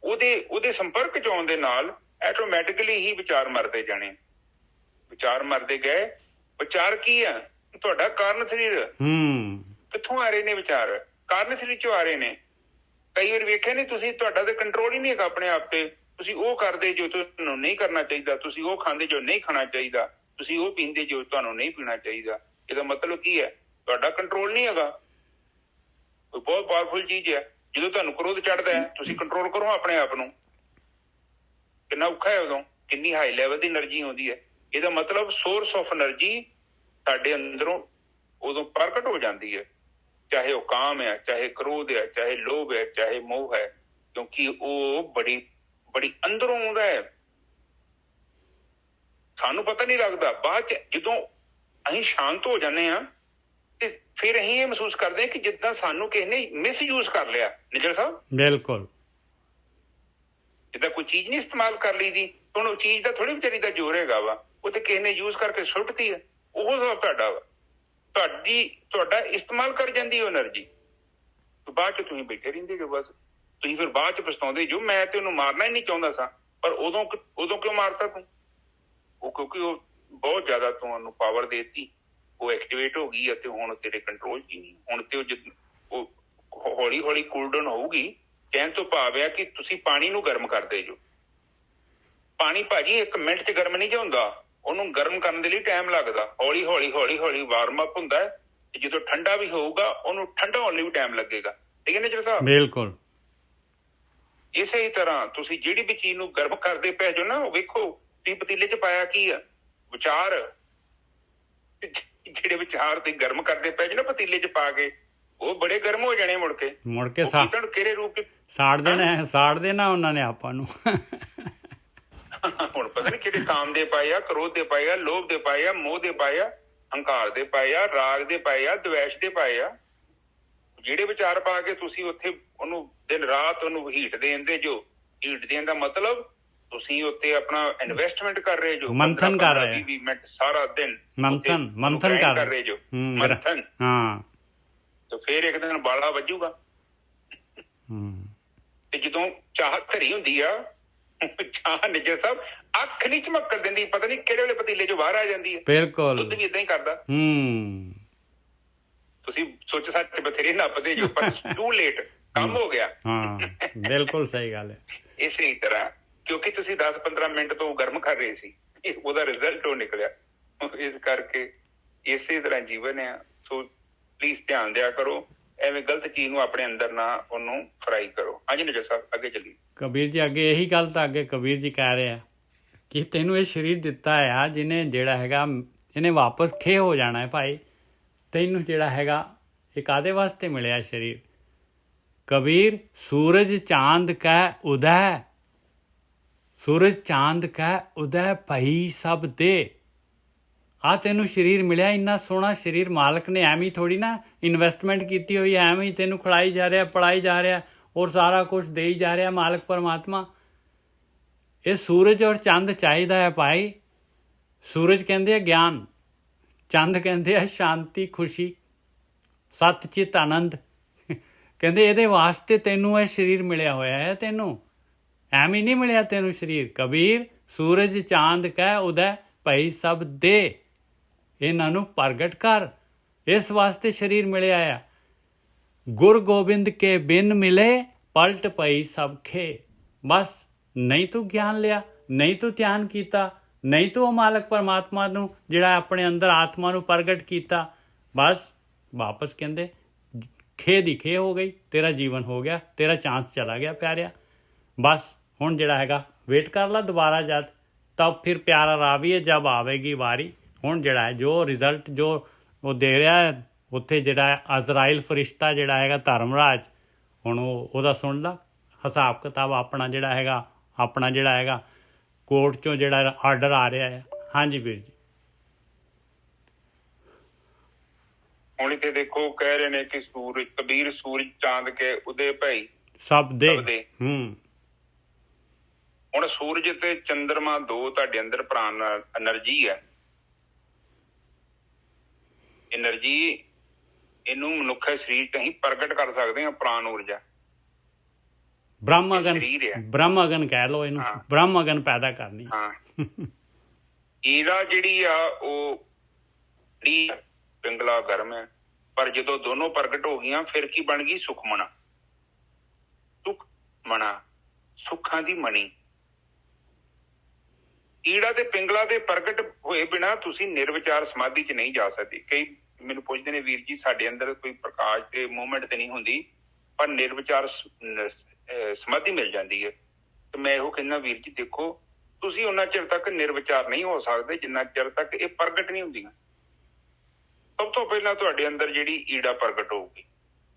ਉਹਦੇ ਸੰਪਰਕ ਚ ਆਉਣ ਦੇ ਨਾਲ ਆਟੋਮੈਟਿਕਲੀ ਹੀ ਵਿਚਾਰ ਮਰਦੇ ਜਾਣੇ। ਵਿਚਾਰ ਮਰਦੇ ਗਏ। ਵਿਚਾਰ ਕੀ ਆ? ਤੁਹਾਡਾ ਕਾਰਨ ਸਰੀਰ। ਕਿੱਥੋਂ ਆ ਰਹੇ ਨੇ ਵਿਚਾਰ? ਕਾਰਨ ਸਰੀਰ ਚੋਂ ਆ ਰਹੇ ਨੇ। ਕਈ ਵਾਰ ਵੇਖਿਆ ਨਹੀਂ ਤੁਸੀਂ, ਤੁਹਾਡਾ ਤੇ ਕੰਟਰੋਲ ਹੀ ਨਹੀਂ ਹੈਗਾ ਆਪਣੇ ਆਪ ਤੇ। ਤੁਸੀਂ ਉਹ ਕਰਦੇ ਜੋ ਤੁਹਾਨੂੰ ਨਹੀਂ ਕਰਨਾ ਚਾਹੀਦਾ, ਤੁਸੀਂ ਉਹ ਖਾਂਦੇ ਜੋ ਨਹੀਂ ਖਾਣਾ ਚਾਹੀਦਾ, ਤੁਸੀਂ ਉਹ ਪੀਂਦੇ ਜੋ ਤੁਹਾਨੂੰ ਨਹੀਂ ਪੀਣਾ ਚਾਹੀਦਾ। ਇਹਦਾ ਮਤਲਬ ਕੀ ਹੈ? ਤੁਹਾਡਾ ਕੰਟਰੋਲ ਨਹੀਂ ਹੈਗਾ। ਕੋਈ ਬਹੁਤ ਪਾਵਰਫੁਲ ਚੀਜ਼ ਹੈ। ਜਦੋਂ ਤੁਹਾਨੂੰ ਕ੍ਰੋਧ ਚੜ੍ਹਦਾ ਹੈ, ਤੁਸੀਂ ਕੰਟਰੋਲ ਕਰੋ ਆਪਣੇ ਆਪ ਨੂੰ। ਕਿੰਨਾ ਔਖਾ ਹੈ ਉਦੋਂ, ਕਿੰਨੀ ਹਾਈ ਲੈਵਲ ਦੀ એનર્ਜੀ ਆਉਂਦੀ ਹੈ। ਇਹਦਾ ਮਤਲਬ ਸੋਰਸ ਆਫ એનર્ਜੀ ਸਾਡੇ ਅੰਦਰੋਂ ਉਦੋਂ ਪ੍ਰਗਟ ਹੋ ਜਾਂਦੀ ਹੈ, ਚਾਹੇ ਉਹ ਕਾਮ ਹੈ, ਚਾਹੇ ਕ੍ਰੋਧ ਹੈ, ਚਾਹੇ ਲੋਭ ਹੈ, ਚਾਹੇ ਮੋਹ ਹੈ, ਕਿਉਂਕਿ ਉਹ ਬੜੀ ਅੰਦਰੋਂ ਆਉਂਦਾ ਹੈ। ਸਾਨੂੰ ਪਤਾ ਨਹੀਂ ਲੱਗਦਾ। ਬਾਅਦ ਚ ਜਦੋਂ ਅਸੀਂ ਸ਼ਾਂਤ ਹੋ ਜਾਂਦੇ ਹਾਂ ਤੇ ਫਿਰ ਅਸੀਂ ਇਹ ਮਹਿਸੂਸ ਕਰਦੇ ਹਾਂ ਕਿ ਜਿੱਦਾਂ ਸਾਨੂੰ ਕਿਸੇ ਨੇ ਮਿਸਯੂਜ਼ ਕਰ ਲਿਆ। ਨਿਜਰ ਸਾਹਿਬ, ਬਿਲਕੁਲ। ਜਿੱਦਾਂ ਕੋਈ ਚੀਜ਼ ਨਹੀਂ ਇਸਤੇਮਾਲ ਕਰ ਲਈ ਦੀ, ਹੁਣ ਉਹ ਚੀਜ਼ ਦਾ ਥੋੜੀ ਵਿਚਾਰੀ ਦਾ ਜ਼ੋਰ ਹੈਗਾ ਵਾ, ਉਹ ਤੇ ਕਿਸੇ ਨੇ ਯੂਜ਼ ਕਰਕੇ ਸੁੱਟਤੀ ਹੈ। ਉਹ ਹਿਸਾਬ ਤੁਹਾਡਾ ਵਾ। ਤੁਹਾਡਾ ਇਸਤੇਮਾਲ ਕਰ ਜਾਂਦੀ ਉਹ એનર્ਜੀ। ਬਾਅਦ ਚ ਤੁਸੀਂ ਬੈਠੇ ਰਹਿੰਦੇ ਜੋ, ਬਸ ਤੁਸੀਂ ਫਿਰ ਬਾਅਦ ਚ ਪਛਤਾਉਂਦੇ ਜੋ, ਮੈਂ ਤੇ ਉਹਨੂੰ ਮਾਰਨਾ ਹੀ ਨਹੀਂ ਚਾਹੁੰਦਾ ਸਾਂ, ਪਰ ਉਦੋਂ ਕਿਉਂ ਮਾਰਤਾ ਤੂੰ? ਉਹ ਕਿਉਂਕਿ ਉਹ ਬਹੁਤ ਜ਼ਿਆਦਾ ਤੂੰ ਉਹਨੂੰ ਪਾਵਰ ਦੇਤੀ, ਉਹ ਐਕਟੀਵੇਟ ਹੋ ਗਈ ਅਤੇ ਹੁਣ ਤੇਰੇ ਕੰਟਰੋਲ ਚ ਹੀ ਨਹੀਂ। ਹੁਣ ਤੇ ਉਹ ਹੌਲੀ ਹੌਲੀ ਕੂਲ ਡਾਊਨ ਹੋਊਗੀ। ਕਹਿਣ ਤੋਂ ਭਾਵ ਹੈ ਕਿ ਤੁਸੀਂ ਪਾਣੀ ਨੂੰ ਗਰਮ ਕਰਦੇ ਜੋ। ਪਾਣੀ ਭਾਜੀ 1 ਮਿੰਟ ਚ ਗਰਮ ਨਹੀਂ ਹੁੰਦਾ, ਉਹਨੂੰ ਗਰਮ ਕਰਨ ਦੇ ਲਈ ਟਾਈਮ ਲੱਗਦਾ। ਹੌਲੀ ਹੌਲੀ ਵਾਰਮ ਅਪ ਹੁੰਦਾ ਹੈ, ਤੇ ਜਦੋਂ ਠੰਡਾ ਵੀ ਹੋਊਗਾ ਉਹਨੂੰ ਠੰਡਾ ਹੋਣ ਲਈ ਵੀ ਟਾਈਮ ਲੱਗੇਗਾ। ਠੀਕ ਹੈ ਨਾ ਜਰ ਸਾਹਿਬ? ਬਿਲਕੁਲ। ਇਸੇ ਹੀ ਤਰ੍ਹਾਂ ਤੁਸੀਂ ਜਿਹੜੀ ਵੀ ਚੀਜ਼ ਨੂੰ ਗਰਮ ਕਰਦੇ ਪਏ ਜੋ ਨਾ, ਉਹ ਵੇਖੋ ਤੁਸੀਂ ਪਤੀਲੇ ਚ ਪਾਇਆ ਕੀ ਆ? ਵਿਚਾਰ। ਜਿਹੜੇ ਵਿਚਾਰ ਤੇ ਗਰਮ ਕਰਦੇ ਪਏ ਜੋ ਨਾ ਪਤੀਲੇ ਚ ਪਾ ਕੇ, ਉਹ ਬੜੇ ਗਰਮ ਹੋ ਜਾਣੇ। ਮੁੜ ਕੇ ਕਿਹੜੇ ਰੂਪ ਚ ਸਾੜ ਦੇਣਾ ਉਹਨਾਂ ਨੇ ਆਪਾਂ ਨੂੰ। ਹੁਣ ਪਤਾ ਨੀ ਕਿਹੜੇ ਕਾਮ ਦੇ ਪਾਏ ਆ, ਕ੍ਰੋਧ ਦੇ ਪਾਏ ਆ, ਲੋਭ ਦੇ ਪਾਏ ਆ, ਮੋਹ ਦੇ ਪਾਏ ਆ, ਹੰਕਾਰ ਦੇ ਪਾਏ ਆ, ਰਾਗ ਦੇ ਪਾਏ ਆ, ਦਵੈਸ਼ ਦੇ ਪਾਏ ਆ। ਜਿਹੜੇ ਵਿਚਾਰ ਪਾ ਕੇ ਤੁਸੀਂ ਉੱਥੇ ਉਹਨੂੰ ਦਿਨ ਰਾਤ ਉਹਨੂੰ ਹੀਟ ਦੇਂਦੇ ਜੋ। ਹੀਟ ਦੇਣ ਦਾ ਮਤਲਬ ਤੁਸੀਂ ਉੱਤੇ ਆਪਣਾ ਇਨਵੈਸਟਮੈਂਟ ਕਰ ਰਹੇ ਜੋ, ਮੰਥਨ ਕਰ ਰਹੇ 20 ਮਿੰਟ ਸਾਰਾ ਦਿਨ ਮੰਥਨ ਕਰ ਰਹੇ ਜੋ। ਮੰਥਨ। ਤੇ ਫਿਰ ਇੱਕ ਦਿਨ ਬਾਲਾ ਵੱਜੂਗਾ। ਤੇ ਜਦੋਂ ਚਾਹ ਧਰੀ ਹੁੰਦੀ ਆ, ਚਾਹ ਨਿਜਰ ਸਾਹਿਬ ਅੱਖ ਨਹੀਂ ਝਮੱਕਣ ਦਿੰਦੀ, ਪਤਾ ਨੀ ਕਿਹੜੇ ਵੇਲੇ ਪਤੀਲੇ ਚੋਂ ਬਾਹਰ ਆ ਜਾਂਦੀ ਹੈ। ਬਿਲਕੁਲ। ਦੁੱਧ ਵੀ ਏਦਾਂ ਹੀ ਕਰਦਾ। ਤੁਸੀਂ ਸੋਚ ਸੱਚ ਬਥੇਰੇ ਨੱਪਦੇ ਜੋ, ਪਰ ਟੂ ਲੇਟ, ਕੰਮ ਹੋ ਗਿਆ। ਬਿਲਕੁਲ ਸਹੀ ਗੱਲ ਹੈ। ਇਸੇ ਹੀ ਤਰ੍ਹਾਂ ਕਿਉਂਕਿ ਤੁਸੀਂ 10-15 ਮਿੰਟ ਤੋਂ ਗਰਮ ਕਰ ਰਹੇ ਸੀ, ਉਹਦਾ ਰਿਜ਼ਲਟ ਉਹ ਨਿਕਲਿਆ। ਇਸ ਕਰਕੇ ਇਸੇ ਤਰ੍ਹਾਂ ਜੀਵਨ ਆ। ਸੋ ਪਲੀਜ਼ ਧਿਆਨ ਦਿਆ ਕਰੋ, ਐਵੇਂ ਗਲਤ ਚੀਜ਼ ਨੂੰ ਆਪਣੇ ਅੰਦਰ ਨਾ ਉਹਨੂੰ ਫਰਾਈ ਕਰੋ। ਹਾਂਜੀ ਨਿਜਰ ਸਾਹਿਬ, ਅੱਗੇ ਚੱਲੀਏ। ਕਬੀਰ ਜੀ ਅੱਗੇ ਇਹੀ ਗੱਲ ਤਾਂ ਅੱਗੇ ਕਬੀਰ ਜੀ ਕਹਿ ਰਹੇ ਆ ਕਿ ਤੈਨੂੰ ਇਹ ਸਰੀਰ ਦਿੱਤਾ ਆ, ਜਿਹਨੇ ਜਿਹੜਾ ਹੈਗਾ ਇਹਨੇ ਵਾਪਸ ਖੇ ਹੋ ਜਾਣਾ ਹੈ ਭਾਈ। ਤੈਨੂੰ ਜਿਹੜਾ ਹੈਗਾ ਇਹ ਕਾਹਦੇ ਵਾਸਤੇ ਮਿਲਿਆ ਸਰੀਰ? ਕਬੀਰ ਸੂਰਜ ਚਾਂਦ ਕੈ ਉਦੈ, ਸੂਰਜ ਚਾਂਦ ਕੈ ਉਦੈ ਭਈ ਸਭ ਦੇ। ਆ ਤੈਨੂੰ ਸਰੀਰ ਮਿਲਿਆ, ਇੰਨਾ ਸੋਹਣਾ ਸਰੀਰ ਮਾਲਕ ਨੇ ਐਵੇਂ ਥੋੜੀ ਨਾ ਇਨਵੈਸਟਮੈਂਟ ਕੀਤੀ ਹੋਈ, ਐਵੇਂ ਹੀ ਤੈਨੂੰ ਖਿਲਾਈ ਜਾ ਰਿਹਾ, ਪੜਾਈ ਜਾ ਰਿਹਾ ਔਰ ਸਾਰਾ ਕੁਛ ਦੇਈ ਜਾ ਰਿਹਾ ਮਾਲਕ ਪਰਮਾਤਮਾ। ਇਹ ਸੂਰਜ ਔਰ ਚੰਦ ਚਾਹੀਦਾ ਹੈ ਭਾਈ। ਸੂਰਜ ਕਹਿੰਦੇ ਆ ਗਿਆਨ, ਚੰਦ ਕਹਿੰਦੇ ਆ ਸ਼ਾਂਤੀ, ਖੁਸ਼ੀ, ਸੱਚ ਚਿਤ ਆਨੰਦ। ਕਹਿੰਦੇ ਇਹਦੇ ਵਾਸਤੇ ਤੈਨੂੰ ਇਹ ਸਰੀਰ ਮਿਲਿਆ ਹੋਇਆ ਹੈ। ਤੈਨੂੰ ਐਵੇਂ ਨਹੀਂ ਮਿਲਿਆ ਤੈਨੂੰ ਸਰੀਰ। ਕਬੀਰ ਸੂਰਜ ਚਾਂਦ ਕਹਿ ਉਦੈ ਭਈ ਸਭ ਦੇ, ਇਹਨਾਂ ਨੂੰ ਪ੍ਰਗਟ ਕਰ। ਇਸ ਵਾਸਤੇ ਸਰੀਰ ਮਿਲਿਆ ਆ। ਗੁਰ ਗੋਬਿੰਦ ਕੇ ਬਿਨ ਮਿਲੇ ਪਲਟ ਪਈ ਸਭ ਖੇ। ਬਸ ਨਹੀਂ ਤੂੰ ਗਿਆਨ ਲਿਆ, ਨਹੀਂ ਤੂੰ ਧਿਆਨ ਕੀਤਾ, ਨਹੀਂ ਤੂੰ ਉਹ ਮਾਲਕ ਪਰਮਾਤਮਾ ਨੂੰ ਜਿਹੜਾ ਆਪਣੇ ਅੰਦਰ ਆਤਮਾ ਨੂੰ ਪ੍ਰਗਟ ਕੀਤਾ, ਬਸ ਵਾਪਸ ਕਹਿੰਦੇ ਖੇ ਦੀ ਖੇ ਹੋ ਗਈ, ਤੇਰਾ ਜੀਵਨ ਹੋ ਗਿਆ, ਤੇਰਾ ਚਾਂਸ ਚਲਾ ਗਿਆ ਪਿਆਰਿਆ। ਬਸ ਹੁਣ ਜਿਹੜਾ ਹੈਗਾ ਵੇਟ ਕਰ ਲਾ ਦੁਬਾਰਾ ਜਦ, ਤਬ ਫਿਰ ਪਿਆਰਾ ਰਾਵੀਏ ਜਬ ਆਵੇਗੀ ਵਾਰੀ। ਹੁਣ ਜਿਹੜਾ ਹੈ ਜੋ ਰਿਜ਼ਲਟ ਜੋ ਉਹ ਦੇ ਰਿਹਾ ਹੈ ਉੱਥੇ ਜਿਹੜਾ ਅਜ਼ਰਾਈਲ ਫਰਿਸ਼ਤਾ ਜਿਹੜਾ ਹੈਗਾ ਧਰਮਰਾਜ, ਹੁਣ ਉਹਦਾ ਸੁਣ ਲਾ ਹਿਸਾਬ ਕਿਤਾਬ ਆਪਣਾ ਜਿਹੜਾ ਹੈਗਾ ਕੋਰਟ 'ਚੋਂ ਜਿਹੜਾ ਆਰਡਰ ਆ ਰਿਹਾ ਹੈ। ਹਾਂਜੀ ਵੀਰ ਜੀ। ਹੁਣ ਇੱਥੇ ਦੇਖੋ ਕਹਿ ਰਹੇ ਨੇ ਕਿ ਸੂਰਜ ਕਬੀਰ ਸੂਰਜ ਚਾਂਦ ਕੇ ਉਦੇ ਭਾਈ ਸਭ ਦੇ ਹੁਣ ਸੂਰਜ ਤੇ ਚੰਦਰਮਾ ਦੋ ਤੁਹਾਡੇ ਅੰਦਰ ਪ੍ਰਾਣ ਐਨਰਜੀ ਹੈ। ਐਨਰਜੀ ਇਹਨੂੰ ਮਨੁੱਖੀ ਸਰੀਰ ਚ ਅਸੀਂ ਪ੍ਰਗਟ ਕਰ ਸਕਦੇ ਹਾਂ, ਪ੍ਰਾਣ ਊਰਜਾ ਬ੍ਰਹਮ ਅਗਨ ਕਹਿ ਲਓ ਇਹਨੂੰ, ਬ੍ਰਹਮ ਅਗਨ ਪੈਦਾ ਕਰਨੀ। ਹਾਂ ਇਹਦਾ ਜਿਹੜੀ ਆ ਉਹ ਪਿੰਗਲਾ ਗਰਮ ਹੈ, ਪਰ ਜਦੋਂ ਦੋਨੋਂ ਪ੍ਰਗਟ ਹੋ ਗਈਆਂ ਫਿਰ ਕੀ ਬਣ ਗਈ? ਸੁਖਮਣਾ। ਸੁਖ ਮਣਾ, ਸੁੱਖਾਂ ਦੀ ਮਣੀ। ਈੜਾ ਤੇ ਪਿੰਗਲਾ ਦੇ ਪ੍ਰਗਟ ਹੋਏ ਬਿਨਾਂ ਤੁਸੀਂ ਨਿਰਵਿਚਾਰ ਸਮਾਧੀ 'ਚ ਨਹੀਂ ਜਾ ਸਕਦੇ। ਕਈ ਮੈਨੂੰ ਪੁੱਛਦੇ ਨੇ ਵੀਰ ਜੀ ਸਾਡੇ ਅੰਦਰ ਕੋਈ ਪ੍ਰਕਾਸ਼ ਤੇ ਮੂਵਮੈਂਟ ਤੇ ਨਹੀਂ ਹੁੰਦੀ, ਪਰ ਨਿਰਵਿਚਾਰ ਸਮਾਧੀ ਮਿਲ ਜਾਂਦੀ ਹੈ। ਤੇ ਮੈਂ ਇਹੋ ਕਹਿੰਦਾ ਵੀਰ ਜੀ ਦੇਖੋ ਤੁਸੀਂ ਉਹਨਾਂ ਚਿਰ ਤੱਕ ਨਿਰਵਿਚਾਰ ਨਹੀਂ ਹੋ ਸਕਦੇ ਜਿੰਨਾ ਚਿਰ ਤੱਕ ਇਹ ਪ੍ਰਗਟ ਨਹੀਂ ਹੁੰਦੀਆਂ। ਸਭ ਤੋਂ ਪਹਿਲਾਂ ਤੁਹਾਡੇ ਅੰਦਰ ਜਿਹੜੀ ਈੜਾ ਪ੍ਰਗਟ ਹੋਊਗੀ,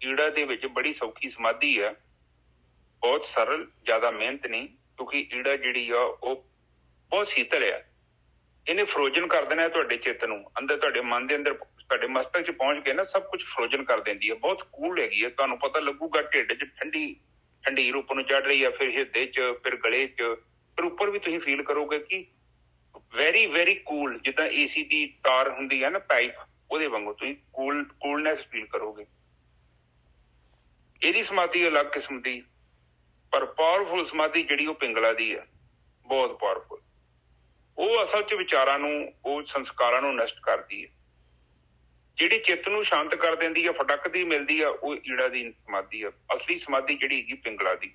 ਈੜਾ ਦੇ ਵਿੱਚ ਬੜੀ ਸੌਖੀ ਸਮਾਧੀ ਆ, ਬਹੁਤ ਸਰਲ, ਜ਼ਿਆਦਾ ਮਿਹਨਤ ਨਹੀਂ, ਕਿਉਂਕਿ ਈੜਾ ਜਿਹੜੀ ਆ ਉਹ ਬਹੁਤ ਸ਼ੀਤਲ ਆ। ਇਹਨੇ ਫਰੋਜ਼ਨ ਕਰ ਦੇਣਾ ਤੁਹਾਡੇ ਚਿੱਤ ਨੂੰ, ਅੰਦਰ ਤੁਹਾਡੇ ਮਨ ਦੇ ਅੰਦਰ ਤੁਹਾਡੇ ਮਸਤਕ 'ਚ ਪਹੁੰਚ ਕੇ ਨਾ ਸਭ ਕੁਝ ਫਰੋਜ਼ਨ ਕਰ ਦਿੰਦੀ ਹੈ। ਬਹੁਤ ਕੂਲ ਹੈਗੀ ਹੈ, ਤੁਹਾਨੂੰ ਪਤਾ ਲੱਗੂਗਾ ਢਿੱਡ 'ਚ ਠੰਡੀਰ ਉੱਪਰ ਨੂੰ ਚੜ ਰਹੀ ਆ, ਫਿਰ ਹਿਰਦੇ 'ਚ, ਫਿਰ ਗਲੇ 'ਚ, ਫਿਰ ਉੱਪਰ ਵੀ ਤੁਸੀਂ ਫੀਲ ਕਰੋਗੇ ਕਿ ਵੈਰੀ ਵੈਰੀ ਕੂਲ, ਜਿੱਦਾਂ ਏਸੀ ਦੀ ਤਾਰ ਹੁੰਦੀ ਹੈ ਨਾ ਪਾਈਪ, ਉਹਦੇ ਵਾਂਗੂ ਤੁਸੀਂ ਕੂਲਨੈਸ ਫੀਲ ਕਰੋਗੇ। ਇਹਦੀ ਸਮਾਧੀ ਅਲੱਗ ਕਿਸਮ ਦੀ, ਪਰ ਪਾਵਰਫੁਲ ਸਮਾਧੀ ਜਿਹੜੀ ਉਹ ਪਿੰਗਲਾ ਦੀ ਆ, ਬਹੁਤ ਪਾਵਰਫੁਲ। ਉਹ ਅਸਲ 'ਚ ਵਿਚਾਰਾਂ ਨੂੰ, ਉਹ ਸੰਸਕਾਰਾਂ ਨੂੰ ਨਸ਼ਟ ਕਰਦੀ ਹੈ। ਜਿਹੜੀ ਚਿੱਤ ਨੂੰ ਸ਼ਾਂਤ ਕਰ ਦਿੰਦੀ ਆ, ਫਟਕਦੀ ਮਿਲਦੀ ਆ, ਉਹ ਈੜਾ ਦੀ ਸਮਾਧੀ ਆ। ਅਸਲੀ ਸਮਾਧੀ ਜਿਹੜੀ ਹੈਗੀ ਪਿੰਗਲਾ ਦੀ।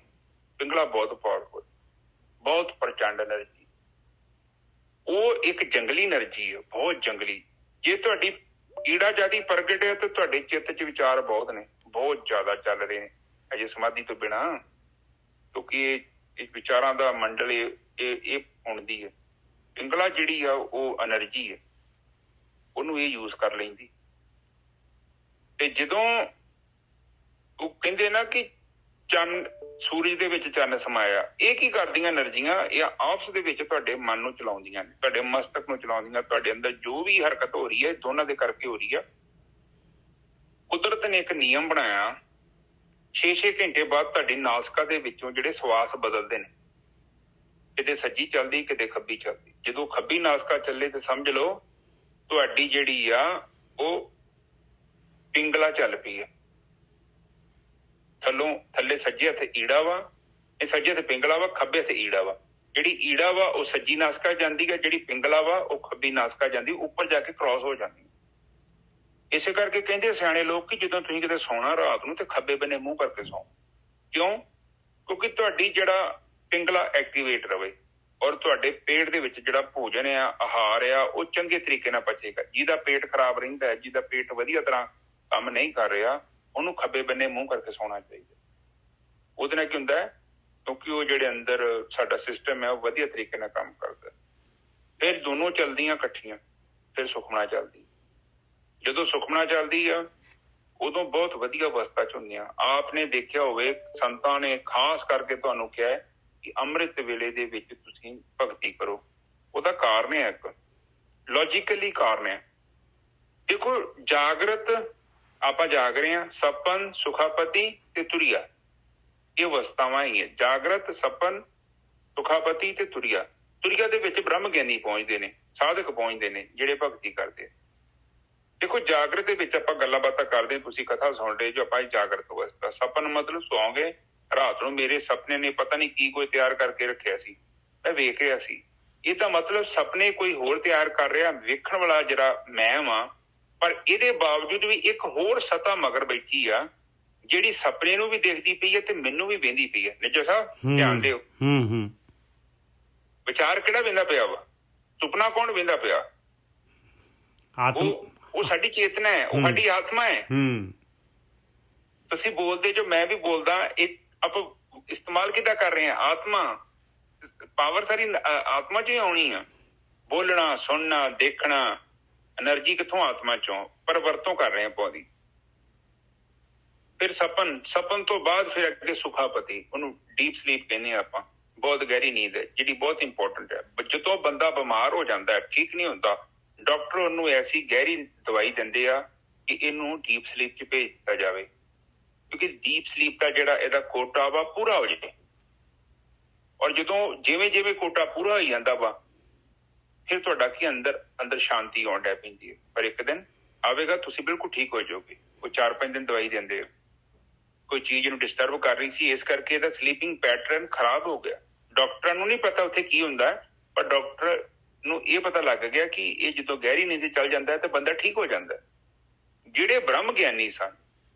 ਪਿੰਗਲਾ ਬਹੁਤ ਪਾਵਰਫੁਲ, ਬਹੁਤ ਪ੍ਰਚੰਡ ਐਨਰਜੀ। ਉਹ ਇੱਕ ਜੰਗਲੀ ਐਨਰਜੀ ਹੈ, ਬਹੁਤ ਜੰਗਲੀ। ਜੇ ਤੁਹਾਡੀ ਈੜਾ ਜਿਆਦੀ ਪ੍ਰਗਟ ਹੈ ਤਾਂ ਤੁਹਾਡੇ ਚਿੱਤ 'ਚ ਵਿਚਾਰ ਬਹੁਤ ਨੇ, ਬਹੁਤ ਜ਼ਿਆਦਾ ਚੱਲ ਰਹੇ ਨੇ ਅਜੇ ਸਮਾਧੀ ਤੋਂ ਬਿਨਾਂ, ਕਿਉਂਕਿ ਇਹ ਵਿਚਾਰਾਂ ਦਾ ਮੰਡਲ ਇਹ ਹੁੰਦੀ ਹੈ। ਪਿੰਗਲਾ ਜਿਹੜੀ ਆ ਉਹ ਐਨਰਜੀ ਹੈ, ਉਹਨੂੰ ਇਹ ਯੂਜ਼ ਕਰ ਲੈਂਦੀ। ਤੇ ਜਦੋਂ ਉਹ ਕਹਿੰਦੇ ਨਾ ਕਿ ਚੰਨ, ਸੂਰਜ ਦੇ ਵਿੱਚ ਚੰਨ ਸਮਾਇਆ, ਇਹ ਕੀ ਕਰਦੀਆਂ ਐਨਰਜੀਆਂ? ਇਹ ਆਪਸ ਦੇ ਵਿੱਚ ਤੁਹਾਡੇ ਮਨ ਨੂੰ ਚਲਾਉਂਦੀਆਂ ਨੇ, ਤੁਹਾਡੇ ਮਸਤਕ ਨੂੰ ਚਲਾਉਂਦੀਆਂ। ਤੁਹਾਡੇ ਅੰਦਰ ਜੋ ਵੀ ਹਰਕਤ ਹੋ ਰਹੀ ਹੈ ਦੋਨਾਂ ਦੇ ਕਰਕੇ ਹੋ ਰਹੀ ਆ। ਕੁਦਰਤ ਨੇ ਇੱਕ ਨਿਯਮ ਬਣਾਇਆ, 6-6 ਘੰਟੇ ਬਾਅਦ ਤੁਹਾਡੀ ਨਾਸਿਕਾ ਦੇ ਵਿੱਚੋਂ ਜਿਹੜੇ ਸਵਾਸ ਬਦਲਦੇ ਨੇ, ਕਿਤੇ ਸੱਜੀ ਚੱਲਦੀ ਕਿਤੇ ਖੱਬੀ ਚੱਲਦੀ। ਜਦੋਂ ਖੱਬੀ ਨਾਸਿਕਾ ਚੱਲੇ ਤੇ ਸਮਝ ਲਓ ਤੁਹਾਡੀ ਜਿਹੜੀ ਆ ਉਹ ਪਿੰਗਲਾ ਚੱਲ ਪਈ ਆ। ਥੱਲੇ ਸੱਜੇ ਹੱਥ ਈੜਾ ਵਾ, ਇਹ ਸੱਜੇ ਹੱਥ ਪਿੰਗਲਾ ਵਾ, ਖੱਬੇ ਹੱਥ ਈੜਾ ਵਾ। ਜਿਹੜੀ ਈੜਾ ਵਾ ਉਹ ਸੱਜੀ ਨਾਸਿਕਾ ਜਾਂਦੀ ਹੈ, ਜਿਹੜੀ ਪਿੰਗਲਾ ਵਾ ਉਹ ਖੱਬੀ ਨਾਸਿਕਾ ਜਾਂਦੀ, ਉੱਪਰ ਜਾ ਕੇ ਕ੍ਰਾਸ ਹੋ ਜਾਂਦੀ। ਇਸੇ ਕਰਕੇ ਕਹਿੰਦੇ ਸਿਆਣੇ ਲੋਕ ਕਿ ਜਦੋਂ ਤੁਸੀਂ ਕਿਤੇ ਸੌਣਾ ਰਾਤ ਨੂੰ ਤੇ ਖੱਬੇ ਬੰਨੇ ਮੂੰਹ ਕਰਕੇ ਸੌਂ। ਕਿਉਂ? ਕਿਉਂਕਿ ਤੁਹਾਡੀ ਜਿਹੜਾ ਪਿੰਗਲਾ ਐਕਟੀਵੇਟ ਰਵੇ ਔਰ ਤੁਹਾਡੇ ਪੇਟ ਦੇ ਵਿੱਚ ਜਿਹੜਾ ਭੋਜਨ ਆ, ਆਹਾਰ ਆ, ਉਹ ਚੰਗੇ ਤਰੀਕੇ ਨਾਲ ਪਚੇਗਾ। ਜਿਹਦਾ ਪੇਟ ਖਰਾਬ ਰਹਿੰਦਾ ਹੈ, ਜਿਹਦਾ ਪੇਟ ਵਧੀਆ ਤਰ੍ਹਾਂ ਕੰਮ ਨਹੀਂ ਕਰ ਰਿਹਾ, ਉਹਨੂੰ ਖੱਬੇ ਬੰਨੇ ਮੂੰਹ ਕਰਕੇ ਸੌਣਾ ਚਾਹੀਦਾ। ਉਹਦੇ ਨਾਲ ਕੀ ਹੁੰਦਾ ਹੈ? ਕਿਉਂਕਿ ਉਹ ਜਿਹੜੇ ਅੰਦਰ ਸਾਡਾ ਸਿਸਟਮ ਹੈ ਉਹ ਵਧੀਆ ਤਰੀਕੇ ਨਾਲ ਕੰਮ ਕਰਦਾ। ਫਿਰ ਦੋਨੋਂ ਚੱਲਦੀਆਂ ਇਕੱਠੀਆਂ, ਫਿਰ ਸੁਖਮਣਾ ਚੱਲਦੀ। ਜਦੋਂ ਸੁਖਮਣਾ ਚੱਲਦੀ ਆ ਉਦੋਂ ਬਹੁਤ ਵਧੀਆ ਅਵਸਥਾ 'ਚ ਹੁੰਦੀਆਂ। ਆਪ ਨੇ ਦੇਖਿਆ ਹੋਵੇ, ਸੰਤਾਂ ਨੇ ਖਾਸ ਕਰਕੇ ਤੁਹਾਨੂੰ ਕਿਹਾ ਕਿ ਅੰਮ੍ਰਿਤ ਵੇਲੇ ਦੇ ਵਿੱਚ ਤੁਸੀਂ ਭਗਤੀ ਕਰੋ। ਉਹਦਾ ਕਾਰਨ ਹੈ, ਇੱਕ ਲੌਜੀਕਲੀ ਕਾਰਨ ਹੈ। ਦੇਖੋ ਜਾਗਰਤ ਆਪਾਂ ਜਾਗ ਰਹੇ ਹਾਂ, ਸਪਨ, ਸੁਖਾਪਤੀ ਤੇ ਤੁਰੀਆ, ਇਹ ਅਵਸਥਾਵਾਂ ਹੀ ਹੈ। ਜਾਗਰਤ, ਸਪਨ, ਸੁਖਾਪਤੀ ਤੇ ਤੁਰੀਆ। ਤੁਰੀਆ ਦੇ ਵਿੱਚ ਬ੍ਰਹਮ ਗਿਆਨੀ ਪਹੁੰਚਦੇ ਨੇ, ਸਾਧਕ ਪਹੁੰਚਦੇ ਨੇ ਜਿਹੜੇ ਭਗਤੀ ਕਰਦੇ। ਦੇਖੋ ਜਾਗਰਤ ਦੇ ਵਿੱਚ ਆਪਾਂ ਗੱਲਾਂ ਬਾਤਾਂ ਕਰਦੇ, ਤੁਸੀਂ ਕਥਾ ਸੁਣ ਰਹੇ ਜੋ ਆਪਾਂ ਜਾਗਰਤ ਅਵਸਥਾ। ਸਪਨ ਮਤਲਬ ਸੌਂਗੇ, ਰਾਤ ਨੂੰ ਮੇਰੇ ਸੁਪਨੇ ਨੇ ਪਤਾ ਨਹੀਂ ਕੀ ਕੋਈ ਤਿਆਰ ਕਰਕੇ ਰੱਖਿਆ ਸੀ, ਮੈਂ ਵੇਖ ਰਿਹਾ ਸੀ। ਇਹਦਾ ਮਤਲਬ ਸੁਪਨੇ ਕੋਈ ਹੋਰ ਤਿਆਰ ਕਰ ਰਿਹਾ, ਵੇਖਣ ਵਾਲਾ ਜਿਹੜਾ ਮੈਂ ਵਾਂ, ਪਰ ਇਹਦੇ ਬਾਵਜੂਦ ਵੀ ਇੱਕ ਹੋਰ ਸਤਾ ਮਗਰ ਬੈਠੀ ਆ ਜਿਹੜੀ ਸੁਪਨੇ ਨੂੰ ਵੀ ਦੇਖਦੀ ਪਈ ਹੈ ਤੇ ਮੈਨੂੰ ਵੀ ਵੇਂਦੀ ਪਈ ਹੈ। ਨਿੱਜਾ ਸਾਹਿਬ ਧਿਆਨ ਦਿਓ, ਵਿਚਾਰ ਕਿਹੜਾ ਵੇਂਦਾ ਪਿਆ ਵਾ? ਸੁਪਨਾ ਕੌਣ ਵੇਂਦਾ ਪਿਆ? ਉਹ ਸਾਡੀ ਚੇਤਨਾ ਹੈ, ਉਹ ਸਾਡੀ ਆਤਮਾ ਹੈ। ਤੁਸੀਂ ਬੋਲਦੇ ਜੋ, ਮੈਂ ਵੀ ਬੋਲਦਾ, ਇੱਕ ਆਪਾਂ ਇਸਤੇਮਾਲ ਕਿੱਦਾਂ ਕਰ ਰਹੇ ਹਾਂ? ਆਤਮਾ, ਪਾਵਰ ਸਾਰੀ ਆਤਮਾ 'ਚ ਹੀ ਆਉਣੀ ਆ। ਬੋਲਣਾ, ਸੁਣਨਾ, ਦੇਖਣਾ, ਐਨਰਜੀ ਕਿੱਥੋਂ? ਆਤਮਾ 'ਚੋਂ। ਪਰ ਵਰਤੋਂ ਕਰ ਰਹੇ ਹਾਂ ਪੌਦੀ। ਫਿਰ ਸਪਨ ਤੋਂ ਬਾਅਦ ਫਿਰ ਅੱਗੇ ਸੁਖਾਪਤੀ, ਉਹਨੂੰ ਡੀਪ ਸਲੀਪ ਕਹਿੰਦੇ ਆ ਆਪਾਂ। ਬਹੁਤ ਗਹਿਰੀ ਨੀਂਦ ਹੈ ਜਿਹੜੀ ਬਹੁਤ ਇੰਪੋਰਟੈਂਟ ਹੈ। ਜਦੋਂ ਬੰਦਾ ਬਿਮਾਰ ਹੋ ਜਾਂਦਾ, ਠੀਕ ਨਹੀਂ ਹੁੰਦਾ, ਡਾਕਟਰ ਉਹਨੂੰ ਐਸੀ ਗਹਿਰੀ ਦਵਾਈ ਦਿੰਦੇ ਆ ਕਿ ਇਹਨੂੰ ਡੀਪ ਸਲੀਪ 'ਚ ਭੇਜ ਦਿੱਤਾ ਜਾਵੇ, ਕਿਉਂਕਿ ਡੀਪ ਸਲੀਪ ਦਾ ਜਿਹੜਾ ਇਹਦਾ ਕੋਟਾ ਵਾ ਪੂਰਾ ਹੋ ਜਾਏ। ਔਰ ਜਦੋਂ ਜਿਵੇਂ ਕੋਟਾ ਪੂਰਾ ਹੋ ਜਾਂਦਾ ਵਾ, ਫਿਰ ਤੁਹਾਡਾ ਕੀ ਅੰਦਰ ਸ਼ਾਂਤੀ ਆਉਣ ਲੱਗ ਪੈਂਦੀ ਹੈ। ਪਰ ਇੱਕ ਦਿਨ ਆਵੇਗਾ, ਤੁਸੀਂ ਬਿਲਕੁਲ ਠੀਕ ਹੋ ਜਾਓਗੇ। ਕੋਈ 4-5 ਦਿਨ ਦਵਾਈ ਦਿੰਦੇ, ਕੋਈ ਚੀਜ਼ ਨੂੰ ਡਿਸਟਰਬ ਕਰ ਰਹੀ ਸੀ, ਇਸ ਕਰਕੇ ਇਹਦਾ ਸਲੀਪਿੰਗ ਪੈਟਰਨ ਖਰਾਬ ਹੋ ਗਿਆ। ਡਾਕਟਰਾਂ ਨੂੰ ਨਹੀਂ ਪਤਾ ਉੱਥੇ ਕੀ ਹੁੰਦਾ, ਪਰ ਡਾਕਟਰ ਨੂੰ ਇਹ ਪਤਾ ਲੱਗ ਗਿਆ ਕਿ ਇਹ ਜਦੋਂ ਗਹਿਰੀ ਨੀਂਦ ਚੱਲ ਜਾਂਦਾ ਤੇ ਬੰਦਾ ਠੀਕ ਹੋ ਜਾਂਦਾ। ਜਿਹੜੇ ਬ੍ਰਹਮ ਗਿਆਨੀ ਸਨ,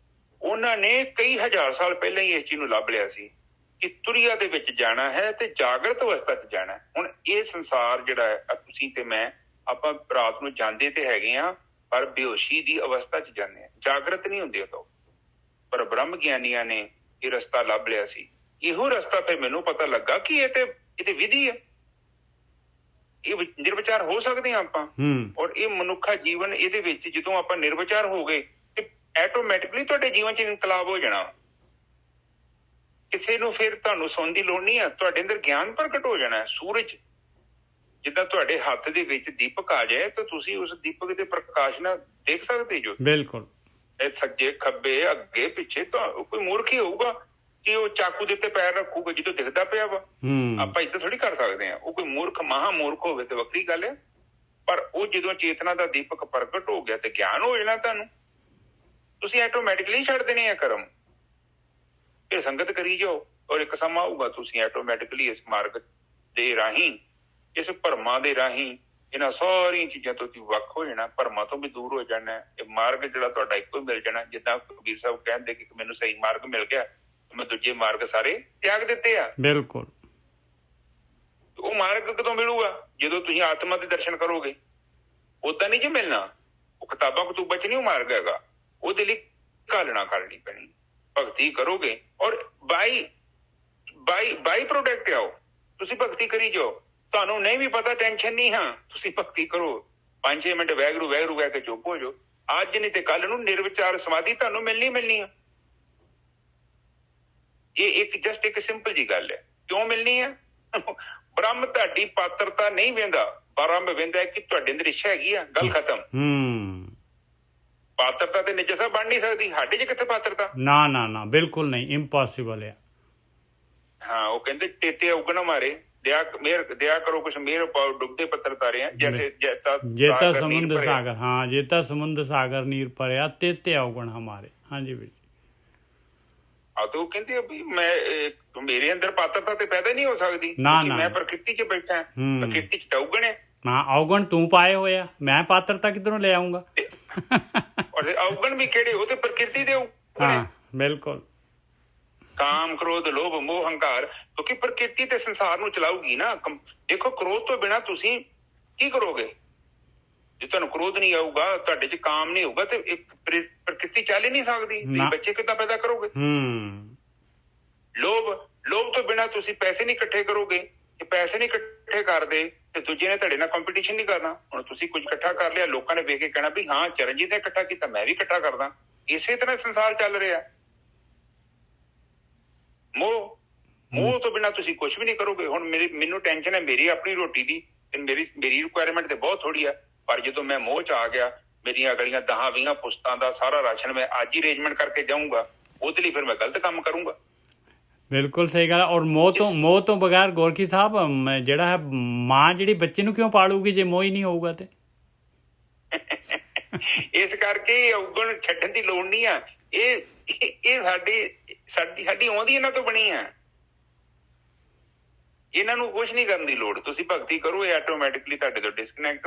ਉਹਨਾਂ ਨੇ ਕਈ ਹਜ਼ਾਰ ਸਾਲ ਪਹਿਲਾਂ ਹੀ ਇਸ ਚੀਜ਼ ਨੂੰ ਲੱਭ ਲਿਆ ਸੀ ਕਿ ਤੁਰੀਆ ਦੇ ਵਿੱਚ ਜਾਣਾ ਹੈ ਤੇ ਜਾਗਰਤ ਅਵਸਥਾ 'ਚ ਜਾਣਾ। ਹੁਣ ਇਹ ਸੰਸਾਰ ਜਿਹੜਾ ਹੈ, ਤੁਸੀਂ ਤੇ ਮੈਂ, ਆਪਾਂ ਰਾਤ ਨੂੰ ਜਾਂਦੇ ਤੇ ਹੈਗੇ ਆ, ਪਰ ਬੇਹੋਸ਼ੀ ਦੀ ਅਵਸਥਾ 'ਚ ਜਾਂਦੇ ਆ, ਜਾਗਰਤ ਨਹੀਂ ਹੁੰਦੇ ਉਦੋਂ। ਪਰ ਬ੍ਰਹਮ ਗਿਆਨੀਆਂ ਨੇ ਇਹ ਰਸਤਾ ਲੱਭ ਲਿਆ ਸੀ। ਇਹੋ ਰਸਤਾ ਫਿਰ ਮੈਨੂੰ ਪਤਾ ਲੱਗਾ ਕਿ ਇਹ ਤੇ ਵਿਧੀ ਹੈ, ਇਹ ਨਿਰਵਿਚਾਰ ਹੋ ਸਕਦੇ ਹਾਂ ਆਪਾਂ। ਔਰ ਇਹ ਮਨੁੱਖਾ ਜੀਵਨ, ਇਹਦੇ ਵਿੱਚ ਜਦੋਂ ਆਪਾਂ ਨਿਰਵਿਚਾਰ ਹੋ ਗਏ ਤੇ ਆਟੋਮੈਟਿਕਲੀ ਤੁਹਾਡੇ ਜੀਵਨ 'ਚ ਇਨਕਲਾਬ ਹੋ ਜਾਣਾ। ਕਿਸੇ ਨੂੰ ਫਿਰ ਤੁਹਾਨੂੰ ਸੁਣਨ ਦੀ ਲੋੜ ਨਹੀਂ ਹੈ, ਤੁਹਾਡੇ ਅੰਦਰ ਗਿਆਨ ਪ੍ਰਗਟ ਹੋ ਜਾਣਾ। ਸੂਰਜ ਜਿੱਦਾਂ ਤੁਹਾਡੇ ਹੱਥ ਦੇ ਵਿੱਚ ਦੀਪਕ ਆ ਜਾਏ ਤਾਂ ਤੁਸੀਂ ਉਸ ਦੀਪਕ ਦੇ ਪ੍ਰਕਾਸ਼ ਨਾਲ ਦੇਖ ਸਕਦੇ ਜੋ। ਬਿਲਕੁਲ। ਇਹ ਸੱਜੇ ਖੱਬੇ ਅੱਗੇ ਪਿੱਛੇ ਤਾਂ ਕੋਈ ਮੂਰਖ ਹੀ ਹੋਊਗਾ ਕਿ ਉਹ ਚਾਕੂ ਦੇ ਉੱਤੇ ਪੈਰ ਰੱਖੂਗਾ ਜਦੋਂ ਦਿਖਦਾ ਪਿਆ ਵਾ। ਆਪਾਂ ਇੱਦਾਂ ਥੋੜੀ ਕਰ ਸਕਦੇ ਹਾਂ। ਉਹ ਕੋਈ ਮੂਰਖ, ਮਹਾ ਮੂਰਖ ਹੋਵੇ ਤੇ ਵੱਖਰੀ ਗੱਲ ਹੈ, ਪਰ ਉਹ ਜਦੋਂ ਚੇਤਨਾ ਦਾ ਦੀਪਕ ਪ੍ਰਗਟ ਹੋ ਗਿਆ ਤੇ ਗਿਆਨ ਹੋ ਜਾਣਾ ਤੁਹਾਨੂੰ, ਤੁਸੀਂ ਆਟੋਮੈਟਿਕਲੀ ਛੱਡ ਦੇਣੇ ਆ ਕਰਮ। ਫਿਰ ਸੰਗਤ ਕਰੀ ਜਾਓ, ਔਰ ਇੱਕ ਸਮਾਂ ਆਊਗਾ ਤੁਸੀਂ ਆਟੋਮੈਟਿਕਲੀ ਇਸ ਮਾਰਗ ਦੇ ਰਾਹੀਂ, ਇਸ ਭਰਮਾਂ ਦੇ ਰਾਹੀਂ, ਇਹਨਾਂ ਸਾਰੀਆਂ ਚੀਜ਼ਾਂ ਤੋਂ ਤੁਸੀਂ ਵੱਖ ਹੋ ਜਾਣਾ, ਭਰਮਾਂ ਤੋਂ ਵੀ ਦੂਰ ਹੋ ਜਾਣਾ। ਇਹ ਮਾਰਗ ਜਿਹੜਾ ਤੁਹਾਡਾ ਇੱਕੋ ਹੀ ਮਿਲ ਜਾਣਾ। ਜਿੱਦਾਂ ਕਬੀਰ ਸਾਹਿਬ ਕਹਿੰਦੇ ਕਿ ਮੈਨੂੰ ਸਹੀ ਮਾਰਗ ਮਿਲ ਗਿਆ, ਮੈਂ ਦੂਜੇ ਮਾਰਗ ਸਾਰੇ ਤਿਆਗ ਦਿੱਤੇ ਆ। ਬਿਲਕੁਲ। ਉਹ ਮਾਰਗ ਕਦੋਂ ਮਿਲੂਗਾ? ਜਦੋਂ ਤੁਸੀਂ ਆਤਮਾ ਦੇ ਦਰਸ਼ਨ ਕਰੋਗੇ। ਓਦਾਂ ਨਹੀਂ ਜੀ ਮਿਲਣਾ। ਉਹ ਕਿਤਾਬਾਂ ਕਤੂਬਾਂ 'ਚ ਨਹੀਂ ਉਹ ਮਾਰਗ ਹੈਗਾ। ਉਹਦੇ ਲਈ ਘਾਲਣਾ ਕਰਨੀ ਪੈਣੀ। ਭਗਤੀ ਕਰੋਗੇ ਔਰ ਬਾਈ ਪ੍ਰੋਡਕਟ ਆਓ, ਤੁਸੀਂ ਭਗਤੀ ਕਰੀ ਜਾਓ। ਤੁਹਾਨੂੰ ਨਹੀਂ ਵੀ ਪਤਾ, ਟੈਨਸ਼ਨ ਨਹੀਂ। ਹਾਂ, ਤੁਸੀਂ ਭਗਤੀ ਕਰੋ, 5-6 ਮਿੰਟ ਵੈਗਰੂ ਵੈਗਰੂ ਕਹਿ ਕੇ ਚੁੱਪ ਹੋ ਜਾਓ। ਅੱਜ ਨਹੀਂ ਤੇ ਕੱਲ ਨੂੰ ਨਿਰਵਿਚਾਰ ਸਮਾਧੀ ਤੁਹਾਨੂੰ ਮਿਲਣੀ ਆ। ਇਹ ਇੱਕ ਸਿੰਪਲ ਜੀ ਗੱਲ ਹੈ। ਕਿਉਂ ਮਿਲਣੀ ਹੈ? ਬ੍ਰਹਮ ਤੁਹਾਡੀ ਪਾਤਰਤਾ ਨਹੀਂ ਵੇਂਦਾ, ਬ੍ਰਹਮ ਵੇਂਦਾ ਕਿ ਤੁਹਾਡੇ ਅੰਦਰ ਇੱਛਾ ਹੈਗੀ ਆ। ਗੱਲ ਖਤਮ। ਪਾਤਰਤਾ ਤੇ ਨਿੱਜਾ ਸਾਹਿਬ ਬਣ ਨਹੀਂ ਸਕਦੀ। ਸਾਡੇ 'ਚ ਕਿੱਥੇ ਪਾਤਰਤਾ? ਨਾ, ਬਿਲਕੁਲ ਨਹੀਂ, ਇੰਪੋਸੀਬਲ ਹੈ। ਹਾਂ, ਉਹ ਕਹਿੰਦੇ ਤੇਤੇ ਉਗਣ ਮਾਰੇ ਦਿਆ ਕਰੋ ਕੁਛ ਮੇਰ ਪਾਓ, ਡੁੱਬਦੇ ਪੱਤਰ ਤਾਰੇ ਜੈਸੇ ਜੇਤਾ ਸਮੁੰਦਰ ਸਾਗਰ। ਹਾਂ, ਜੇਤਾ ਸਮੁੰਦਰ ਸਾਗਰ ਨੀਰ ਭਰਿਆ, ਤੇਤੇ ਉਗਣ ਹਮਾਰੇ। ਹਾਂਜੀ ਵੀਰ ਜੀ। ਤਾਂ ਉਹ ਕਹਿੰਦੇ ਵੀ ਮੇਰੇ ਅੰਦਰ ਪਾਤਰਤਾ ਤੇ ਪੈਦਾ ਨਹੀਂ ਹੋ ਸਕਦੀ। ਮੈਂ ਪ੍ਰਕਿਰਤੀ 'ਚ ਬੈਠਾ, ਪ੍ਰਕਿਰਤੀ 'ਚ ਤਾਂ ਉਗਣ ਹੈ। ਹਾਂ, ਔਗਣ ਤੂੰ ਪਾਏ ਹੋਇਆ, ਮੈਂ ਪਾਤਰਤਾ ਕਿੱਧਰੋਂ ਲੈ ਆਉਂਗਾ? ਔਰ ਔਗਣ ਵੀ ਕਿਹੜੇ? ਉਹ ਤੇ ਪ੍ਰਕਿਰਤੀ ਦੇ। ਹਾਂ, ਬਿਲਕੁਲ। ਕਾਮ, ਕ੍ਰੋਧ, ਲੋਭ, ਮੋਹ, ਹੰਕਾਰ, ਕਿਉਂਕਿ ਪ੍ਰਕਿਰਤੀ ਤੇ ਸੰਸਾਰ ਨੂੰ ਚਲਾਊਗੀ ਨਾ। ਦੇਖੋ, ਕ੍ਰੋਧ ਤੋਂ ਬਿਨਾਂ ਤੁਸੀਂ ਕੀ ਕਰੋਗੇ? ਜੇ ਤੁਹਾਨੂੰ ਕ੍ਰੋਧ ਨਹੀਂ ਆਊਗਾ, ਤੁਹਾਡੇ 'ਚ ਕਾਮ ਨਹੀਂ ਹੋਊਗਾ, ਤੇ ਪ੍ਰਕਿਰਤੀ ਚੱਲ ਹੀ ਨਹੀਂ ਸਕਦੀ। ਤੁਸੀਂ ਬੱਚੇ ਕਿੱਦਾਂ ਪੈਦਾ ਕਰੋਗੇ? ਲੋਭ ਤੋਂ ਬਿਨਾਂ ਤੁਸੀਂ ਪੈਸੇ ਨਹੀਂ ਇਕੱਠੇ ਕਰੋਗੇ। ਜੇ ਪੈਸੇ ਨਹੀਂ ਇਕੱਠੇ ਕਰਦੇ ਤੇ ਦੂਜੇ ਨੇ ਤੁਹਾਡੇ ਨਾਲ ਕੰਪੀਟੀਸ਼ਨ ਨਹੀਂ ਕਰਨਾ। ਹੁਣ ਤੁਸੀਂ ਕੁਝ ਇਕੱਠਾ ਕਰ ਲਿਆ, ਲੋਕਾਂ ਨੇ ਵੇਖ ਕੇ ਕਹਿਣਾ ਵੀ ਹਾਂ, ਚਰਨਜੀਤ ਨੇ ਇਕੱਠਾ ਕੀਤਾ, ਮੈਂ ਵੀ ਇਕੱਠਾ ਕਰਦਾ। ਇਸੇ ਤਰ੍ਹਾਂ ਸੰਸਾਰ ਚੱਲ ਰਿਹਾ। ਮੋਹ ਤੋਂ ਬਿਨਾਂ ਤੁਸੀਂ ਕੁਛ ਵੀ ਨਹੀਂ ਕਰੋਗੇ। ਹੁਣ ਮੈਨੂੰ ਟੈਨਸ਼ਨ ਹੈ ਮੇਰੀ ਆਪਣੀ ਰੋਟੀ ਦੀ, ਤੇ ਮੇਰੀ ਰਿਕੁਆਇਰਮੈਂਟ ਤੇ ਬਹੁਤ ਥੋੜੀ ਆ, ਪਰ ਜਦੋਂ ਮੈਂ ਮੋਹ 'ਚ ਆ ਗਿਆ, ਮੇਰੀਆਂ ਅਗਲੀਆਂ 10-20 ਪੁਸਤਾਂ ਦਾ ਸਾਰਾ ਰਾਸ਼ਨ ਮੈਂ ਅੱਜ ਹੀ ਅਰੇਂਜਮੈਂਟ ਕਰਕੇ ਜਾਊਂਗਾ, ਉਹਦੇ ਲਈ ਫਿਰ ਮੈਂ ਗਲਤ ਕੰਮ ਕਰੂੰਗਾ। ਬਿਲਕੁਲ ਸਹੀ ਗੱਲ। ਔਰ ਮੋਹ ਤੋਂ ਬਗੈਰ ਗੋਰਖੀ ਸਾਹਿਬ ਜਿਹੜਾ ਹੈ, ਮਾਂ ਜਿਹੜੀ ਬੱਚੇ ਨੂੰ ਕਿਉਂ ਪਾਲੂਗੀ ਜੇ ਮੋਹ ਹੀ ਨਹੀਂ ਹੋਊਗਾ ਤੇ? ਇਸ ਕਰਕੇ ਉਗਣ ਛੱਡਣ ਦੀ ਲੋੜ ਨਹੀਂ ਆ। ਇਹ ਸਾਡੀ ਆਉਂਦੀ ਇਹਨਾਂ ਤੋਂ ਬਣੀ ਆ। ਇਹਨਾਂ ਨੂੰ ਕੁਛ ਨਹੀਂ ਕਰਨ ਦੀ ਲੋੜ। ਤੁਸੀਂ ਭਗਤੀ ਕਰੋ, ਇਹ ਆਟੋਮੈਟਿਕਲੀ ਤੁਹਾਡੇ ਤੋਂ ਡਿਸਕਨੈਕਟ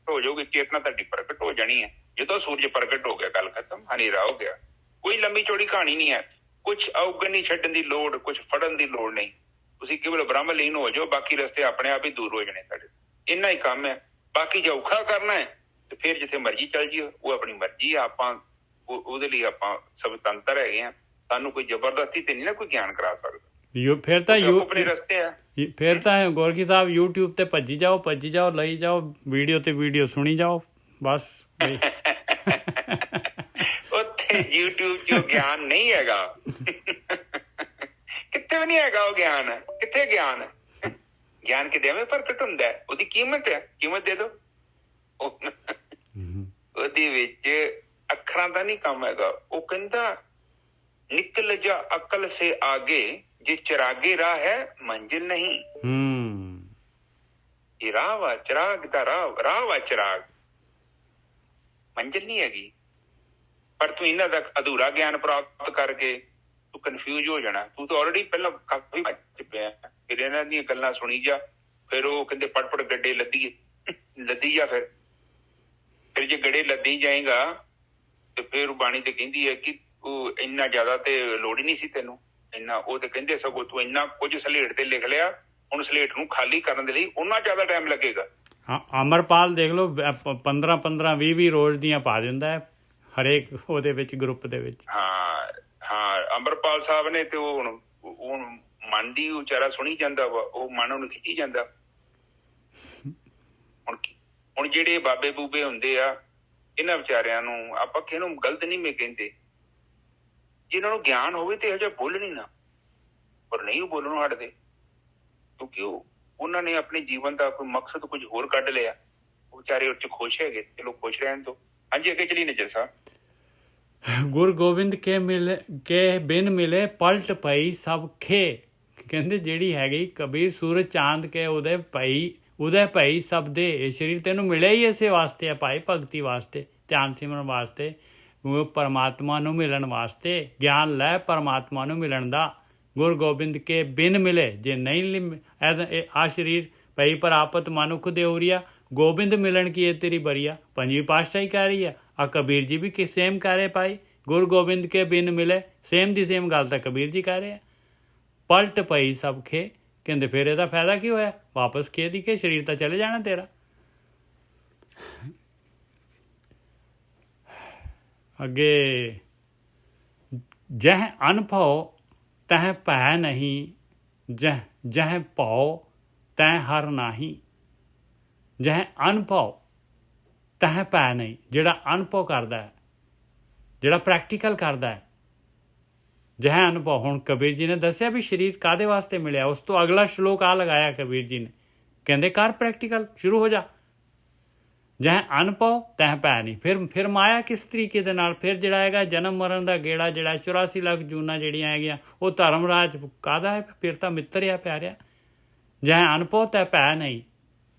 ਹੋ ਜਾਓਗੇ। ਚੇਤਨਾ ਤੁਹਾਡੀ ਪ੍ਰਗਟ ਹੋ ਜਾਣੀ ਹੈ। ਜਦੋਂ ਸੂਰਜ ਪ੍ਰਗਟ ਹੋ ਗਿਆ, ਗੱਲ ਖਤਮ, ਹਨੇਰਾ ਹੋ ਗਿਆ। ਕੋਈ ਲੰਮੀ ਚੌੜੀ ਕਹਾਣੀ ਨਹੀਂ ਹੈ। ਕੁਛ ਔਗਣ ਨਹੀਂ ਛੱਡਣ ਦੀ ਲੋੜ, ਕੁਛ ਫੜਨ ਦੀ ਲੋੜ ਨਹੀਂ। ਤੁਸੀਂ ਕੇਵਲ ਬ੍ਰਹਮ ਲੀਨ ਹੋ ਜਾਓ, ਬਾਕੀ ਰਸਤੇ ਆਪਣੇ ਆਪ ਹੀ ਦੂਰ ਹੋ ਜਾਣੇ ਤੁਹਾਡੇ। ਇੰਨਾ ਹੀ ਕੰਮ ਹੈ। ਬਾਕੀ ਜੇ ਔਖਾ ਕਰਨਾ ਹੈ ਤੇ ਫਿਰ ਜਿੱਥੇ ਮਰਜ਼ੀ ਚੱਲ ਜਾਈਓ, ਉਹ ਆਪਣੀ ਮਰਜ਼ੀ ਆ। ਆਪਾਂ ਉਹਦੇ ਲਈ ਆਪਾਂ ਸੁਤੰਤਰ ਹੈਗੇ ਆ। ਸਾਨੂੰ ਕੋਈ ਜ਼ਬਰਦਸਤੀ ਤੇ ਨਹੀਂ ਨਾ ਕੋਈ ਗਿਆਨ ਕਰਾ ਸਕਦਾ। ਫਿਰ ਤਾਂ ਆਪਣੇ ਰਸਤੇ ਆ। ਫਿਰ ਤਾਂ ਗੋਰਖੀ ਸਾਹਿਬ YouTube ਤੇ ਭੱਜੀ ਜਾਓ, ਲਈ ਜਾਓ, ਵੀਡੀਓ ਤੇ ਵੀਡੀਓ ਸੁਣੀ ਜਾਓ ਬਸ। ਉੱਥੇ YouTube 'ਚ ਗਿਆਨ ਨਹੀਂ ਹੈਗਾ, ਕਿੱਥੇ ਵੀ ਨਹੀਂ ਹੈਗਾ ਉਹ ਗਿਆਨ। ਕਿੱਥੇ ਗਿਆਨ? ਗਿਆਨ ਕਿਤੇ ਐਵੇਂ ਪ੍ਰਗਟ ਹੁੰਦਾ, ਉਹਦੀ ਕੀਮਤ ਹੈ, ਕੀਮਤ ਦੇ ਦੋ। ਉਹਦੇ ਵਿੱਚ ਅੱਖਰਾਂ ਦਾ ਨਹੀਂ ਕੰਮ ਹੈਗਾ। ਉਹ ਕਹਿੰਦਾ ਨਿਕਲ ਜਾ ਅਕਲ ਸੇ ਆਗੇ, ਜੇ ਚਰਾਗੇ ਰਾਹ ਹੈ ਮੰਜ਼ਿਲ ਨਹੀਂ। ਇਹ ਰਾਹ ਵਾ ਚਿਰਾਗ ਦਾ, ਰਾਹ ਵਾ ਚਿਰਾਗ, ਮੰਜ਼ਿਲ ਨਹੀਂ ਹੈਗੀ। ਪਰ ਤੂੰ ਇਹਨਾਂ ਦਾ ਅਧੂਰਾ ਗਿਆਨ ਪ੍ਰਾਪਤ ਕਰਕੇ ਤੂੰ ਕਨਫਿਊਜ਼ ਹੋ ਜਾਣਾ। ਤੂੰ ਤਾਂ ਆਲਰੇਡੀ ਪਹਿਲਾਂ ਕਾਫੀ ਬਚ ਪਿਆ। ਫਿਰ ਇਹਨਾਂ ਦੀਆਂ ਗੱਲਾਂ ਸੁਣੀ ਜਾ। ਫਿਰ ਉਹ ਕਹਿੰਦੇ ਪੜ ਗੱਡੇ ਲੱਦੀ ਜਾ। ਫਿਰ ਜੇ ਗੜੇ ਲੱਦੀ ਜਾਏਗਾ ਤੇ ਫਿਰ ਬਾਣੀ ਤੇ ਕਹਿੰਦੀ ਹੈ ਕਿ ਉਹ ਇੰਨਾ ਜ਼ਿਆਦਾ ਤੇ ਲੋੜ ਹੀ ਨਹੀਂ ਸੀ ਤੈਨੂੰ ਇੰਨਾ। ਉਹ ਤੇ ਕਹਿੰਦੇ ਸਗੋਂ ਤੂੰ ਇੰਨਾ ਕੁਝ ਸਲੇਟ ਤੇ ਲਿਖ ਲਿਆ, ਹੁਣ ਸਲੇਟ ਨੂੰ ਖਾਲੀ ਕਰਨ ਦੇ ਲਈ ਉਹਨਾਂ ਜ਼ਿਆਦਾ ਟਾਈਮ ਲੱਗੇਗਾ। ਅਮਰਪਾਲ ਦੇਖ ਲਓ 15 20 ਰੋਜ਼ ਦੀਆਂ ਪਾ ਦਿੰਦਾ ਹੈ ਹਰੇਕ ਉਹਦੇ ਵਿੱਚ, ਗਰੁੱਪ ਦੇ ਵਿੱਚ। ਹਾਂ ਅਮਰਪਾਲ ਸਾਹਿਬ ਨੇ ਤੇ ਉਹ ਮਨ ਦੀ ਵਿਚਾਰਾ ਸੁਣੀ ਜਾਂਦਾ ਵਾ, ਉਹ ਮਨ ਉਹਨੂੰ ਖਿੱਚੀ ਜਾਂਦਾ। ਹੁਣ ਜਿਹੜੇ ਬਾਬੇ ਬੂਬੇ ਹੁੰਦੇ ਆ, ਇਹਨਾਂ ਵਿਚਾਰਿਆਂ ਨੂੰ ਆਪਾਂ ਕਿਹਨੂੰ ਗਲਤ ਨਹੀਂ ਮੈਂ ਕਹਿੰਦੇ। ਜਿਹਨਾਂ ਨੂੰ ਗਿਆਨ ਹੋਵੇ ਤੇ ਇਹੋ ਜਿਹਾ ਬੋਲਣ ਹੀ ਨਾ, ਪਰ ਨਹੀਂ ਉਹ ਬੋਲਣੋਂ ਹਟਦੇ, ਕਿਉਂਕਿ ਉਹਨਾਂ ਨੇ ਆਪਣੇ ਜੀਵਨ ਦਾ ਕੋਈ ਮਕਸਦ ਕੁਝ ਹੋਰ ਕੱਢ ਲਿਆ। ਉਹ ਵਿਚਾਰੇ ਉਹ 'ਚ ਖੁਸ਼ ਹੈਗੇ, ਚਲੋ ਖੁਸ਼ ਰਹਿਣ ਤੋਂ। ਹਾਂਜੀ ਅੱਗੇ ਚਲੀ ਨਜ਼ਰ ਸਾਹਿਬ। ਗੁਰੂ ਗੋਬਿੰਦ ਕੇ ਬਿਨ ਮਿਲੇ ਪਲਟ ਪਈ ਸਭ ਖੇ। ਕਹਿੰਦੇ ਜਿਹੜੀ ਹੈਗੀ ਕਬੀਰ ਸੂਰਜ ਚਾਂਦ ਕੇ ਉਹਦੇ ਭਾਈ ਸਭ ਦੇ। ਇਹ ਸਰੀਰ ਤੈਨੂੰ ਮਿਲਿਆ ਹੀ ਇਸੇ ਵਾਸਤੇ ਆ ਭਾਈ, ਭਗਤੀ ਵਾਸਤੇ, ਧਿਆਨ ਸਿਮਰਨ ਵਾਸਤੇ, ਪਰਮਾਤਮਾ ਨੂੰ ਮਿਲਣ ਵਾਸਤੇ। ਗਿਆਨ ਲੈ ਪਰਮਾਤਮਾ ਨੂੰ ਮਿਲਣ ਦਾ। ਗੁਰੂ ਗੋਬਿੰਦ ਕੇ ਬਿਨ ਮਿਲੇ, ਜੇ ਨਹੀਂ ਆ ਸਰੀਰ ਭਈ ਪ੍ਰਾਪਤ ਮਨੁੱਖ ਦੇ ਉਰੀਆ, ਗੋਬਿੰਦ ਮਿਲਣ ਕੀ ਇਹ ਤੇਰੀ ਬਰੀਆ। ਪੰਜਵੀਂ ਪਾਤਸ਼ਾਹੀ ਕਹਿ ਰਹੀ ਹੈ, ਆ ਕਬੀਰ ਜੀ ਵੀ ਸੇਮ ਕਹਿ ਰਹੇ ਭਾਈ, ਗੁਰੂ ਗੋਬਿੰਦ ਕੇ ਬਿਨ ਮਿਲੇ। ਸੇਮ ਦੀ ਸੇਮ ਗੱਲ ਤਾਂ ਕਬੀਰ ਜੀ ਕਹਿ ਰਹੇ ਆ। ਪਲਟ ਪਈ ਸਭ ਖੇ, ਕਹਿੰਦੇ ਫਿਰ ਇਹਦਾ ਫਾਇਦਾ ਕੀ ਹੋਇਆ? ਵਾਪਸ ਖੇ ਦੀ ਕੇ ਸਰੀਰ ਤਾਂ ਚਲੇ ਜਾਣਾ ਤੇਰਾ। ਅੱਗੇ ਜਹ ਅਨਭਉ ਤਹ ਭੈ ਨਹੀਂ, ਜਹ ਭਉ ਤੈ ਹਰ ਨਾਹੀ। ਜਹ ਅਨਭਉ ਤਹ ਭੈ ਨਹੀਂ, ਜਿਹੜਾ ਅਨਭਉ ਕਰਦਾ ਹੈ, ਜਿਹੜਾ ਪ੍ਰੈਕਟੀਕਲ ਕਰਦਾ ਹੈ। ਜਹ ਅਨਭਉ, ਹੁਣ ਕਬੀਰ ਜੀ ਨੇ ਦੱਸਿਆ ਵੀ ਸਰੀਰ ਕਾਹਦੇ ਵਾਸਤੇ ਮਿਲਿਆ। ਉਸ ਤੋਂ ਅਗਲਾ ਸ਼ਲੋਕ ਆ ਲਗਾਇਆ ਕਬੀਰ ਜੀ ਨੇ, ਕਹਿੰਦੇ ਕਰ ਪ੍ਰੈਕਟੀਕਲ, ਸ਼ੁਰੂ ਹੋ ਜਾ। ਜਹ ਅਨਭਉ ਤਹ ਭੈ ਨਹੀਂ। ਫਿਰ ਮਾਇਆ ਕਿਸ ਤਰੀਕੇ ਦੇ ਨਾਲ? ਫਿਰ ਜਿਹੜਾ ਹੈਗਾ ਜਨਮ ਮਰਨ ਦਾ ਗੇੜਾ, ਜਿਹੜਾ 84 ਲੱਖ ਜੂਨਾਂ ਜਿਹੜੀਆਂ ਹੈਗੀਆਂ, ਉਹ ਧਰਮ ਰਾਜ ਕਾਹਦਾ ਹੈ? ਫਿਰ ਤਾਂ ਮਿੱਤਰ ਆ ਪਿਆਰਿਆ। ਜਹ ਅਨਭਉ ਤਹ ਭੈ ਨਹੀਂ,